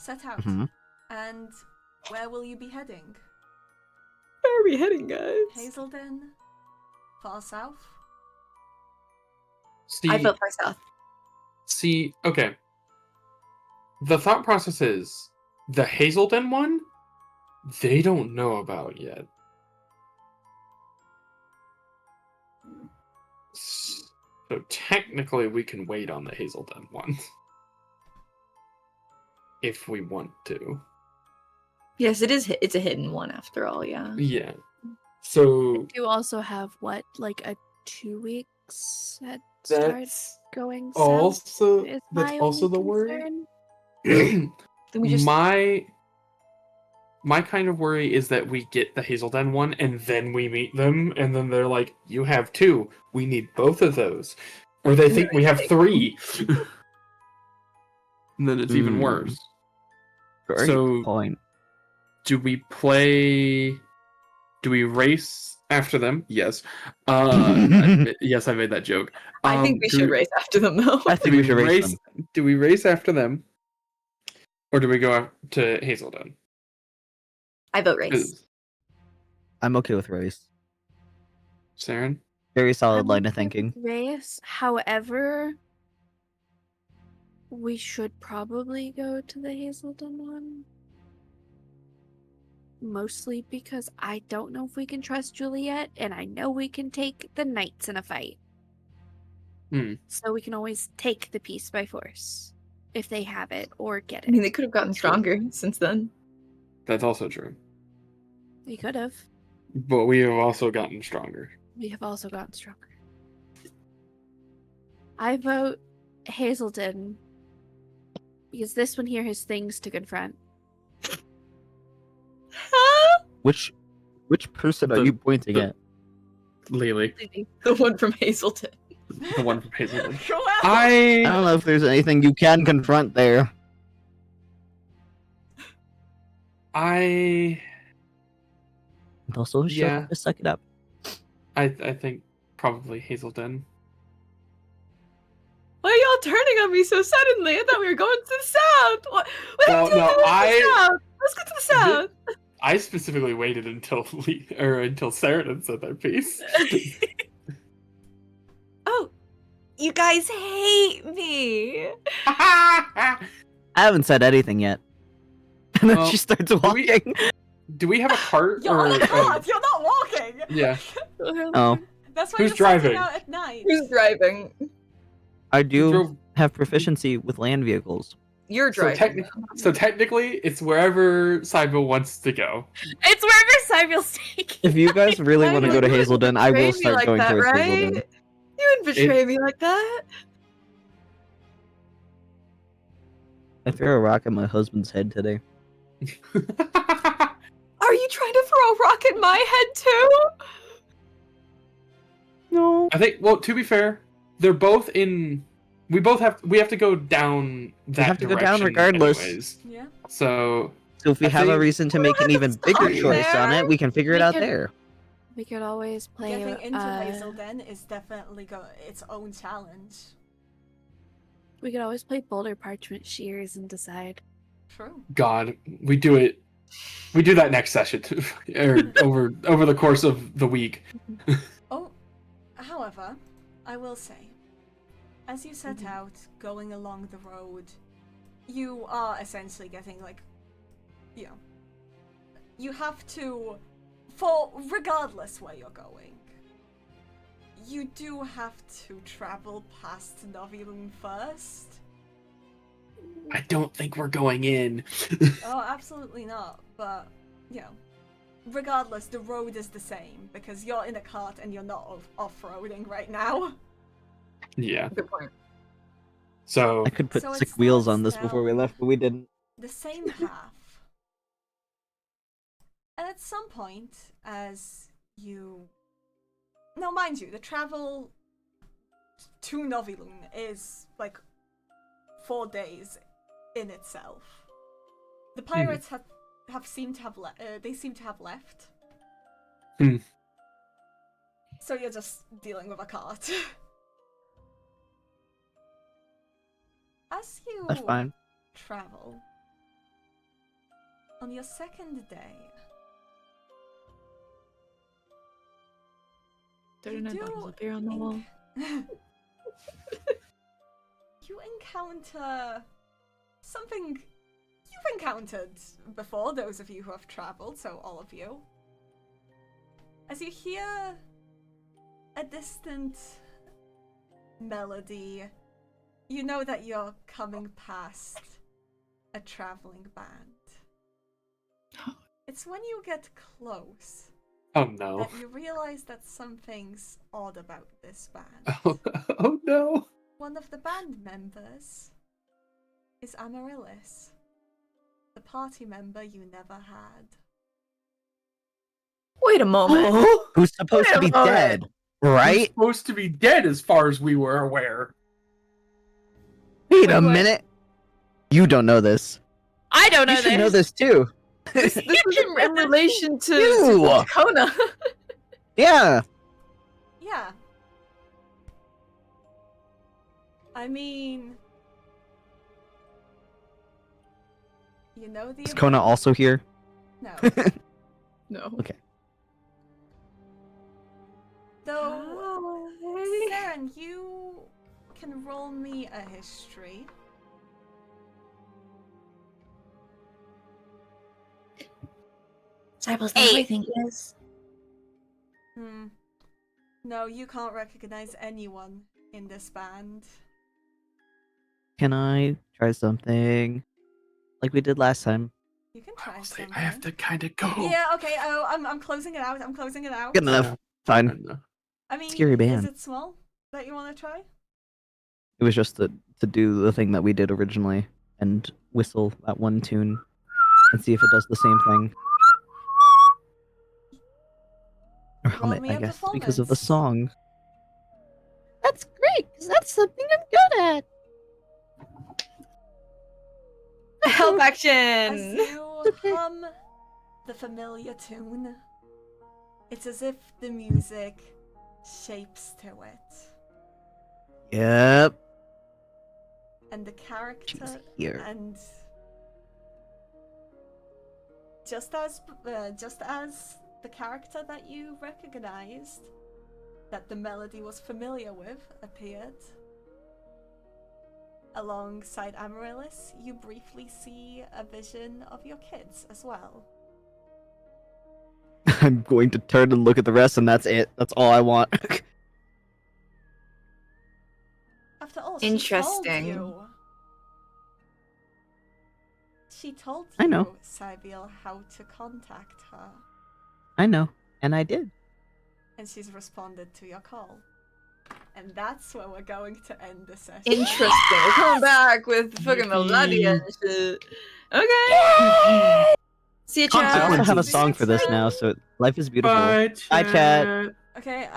out, Mhm. and where will you be heading? Where are we heading, guys? Hazelden? Far south? See, I felt far south. see, okay. The thought process is the Hazelden one, they don't know about yet. So technically, we can wait on the Hazelden one. If we want to. Yes, it is. It's a hidden one after all. Yeah. Yeah. So You also have what, like a 2 weeks head start that's going south? also Is that's my also only the worry. concern. Then we just. My kind of worry is that we get the Hazelden one and then we meet them and then they're like, you have 2. We need both of those. Or they think we have 3. And then it's even worse. Very So- good point. Do we race after them? Yes. Yes, I made that joke. I think we do should race after them, though. I think we should race them. Do we race after them? Or do we go to Hazelden? I vote race. I'm okay with race. Seren? Very solid I'm line of okay with thinking. Race. However, we should probably go to the Hazelden one. Mostly because I don't know if we can trust Juliet, and I know we can take the knights in a fight. So we can always take the piece by force if they have it or get I mean, it. they could have gotten stronger since then. That's also true. We could have. But we have also gotten stronger. We have also gotten stronger. I vote Hazelden because this one here has things to confront. Which person are The- you pointing at? Lele. The one from Hazelton. The one from Hazelden. Go out! I don't know if there's anything you can confront there. I Also, Yeah. just suck it up. I think probably Hazelden. Why are y'all turning on me so suddenly? I thought we were going to the south. What Well, are we doing no, to the I- south? Let's go to the south. I specifically waited until until Seren said their piece. Oh, you guys hate me. I haven't said anything yet. And then Well, she starts we- walking. Do we have a cart You're or? on a cart! You're not walking! Yeah. Oh, That's why Who's you're setting driving? out at night. Who's driving? I do drove- have proficiency with land vehicles. You're So, driving. so technically, it's wherever Sibylle wants to go. It's wherever Sibyl's taking. If you guys really want to go to You wouldn't Hazelden, I betray will me start like going that, towards right? Hazelden. You wouldn't betray me like that. I threw a rock at my husband's head today. Are you trying to throw a rock at my head too? No. I think. Well, to be fair, they're both in. We have to go down that have to go direction down regardless. anyways. Yeah. So if we I have a think- reason to make an even bigger on choice on there. it, we can figure it We out could- there. We could always play. Getting into Hazel Den is definitely its own challenge. We could always play Boulder Parchment Shears and decide. True. God, we do that next session too, or over the course of the week. Oh, however, I will say, as you set out going along the road, you are essentially getting you have to, regardless where you're going, you do have to travel past Novilun first. I don't think we're going in. Oh, absolutely not. But, regardless, the road is the same because you're in a cart and you're not off-roading right now. Yeah. Good point. So I could put So it 6 wheels starts on this before we down left, but we didn't. the same path. And at some point, as you... Now, mind you, the travel to Novilun is, 4 days in itself. The pirates have seemed to have they seem to have left. Hmm. So you're just dealing with a cart. As you That's fine. travel, on your second day, There are no do bottles of beer on the wall. you encounter something you've encountered before, those of you who have traveled, so all of you. As you hear a distant melody, you know that you're coming past a traveling band. It's when you get close oh no. that you realize that something's odd about this band. Oh no. One of the band members is Amaryllis, the party member you never had. Wait a moment. Who's supposed to be Wait a moment. dead, He's right? supposed to be dead as far as we were aware. Wait a Wait, what? minute. You don't know this. I don't You should know this too. This is in relation to Ew. Kona. Yeah. Yeah. I mean... You know the... Is Kona also here? No. No. Okay. Though, Hi. Seren, you can roll me a history. Cyble's Eight. everything is. No, you can't recognize anyone in this band. Can I try something like we did last time? You can try Honestly, something. I have to kind of go. Yeah, okay, I'm closing it out, I'm closing it out. Good enough. Fine. I mean, Scary band. is it small that you want to try? It was just to do the thing that we did originally and whistle that one tune and see if it does the same thing. Or hum Roll it, me I a guess, because of the performance. song. That's great, because that's something I'm good at. Help As action. you hum the familiar tune, it's as if the music shapes to it. Yep. And the She character was here. and just as the character that you recognized, that the melody was familiar with, appeared alongside Amaryllis, you briefly see a vision of your kids as well. I'm going to turn and look at the rest, and that's it. That's all I want. After all, Interesting. She told you, I know. Sibylle, how to contact her, I know, and I did. and she's responded to your call. And that's where we're going to end the session. Interesting. We're coming back with fucking Melodia and shit. Okay. See you, I also chat. have a song for this now, so life is beautiful. Bye, Bye, chat. Okay,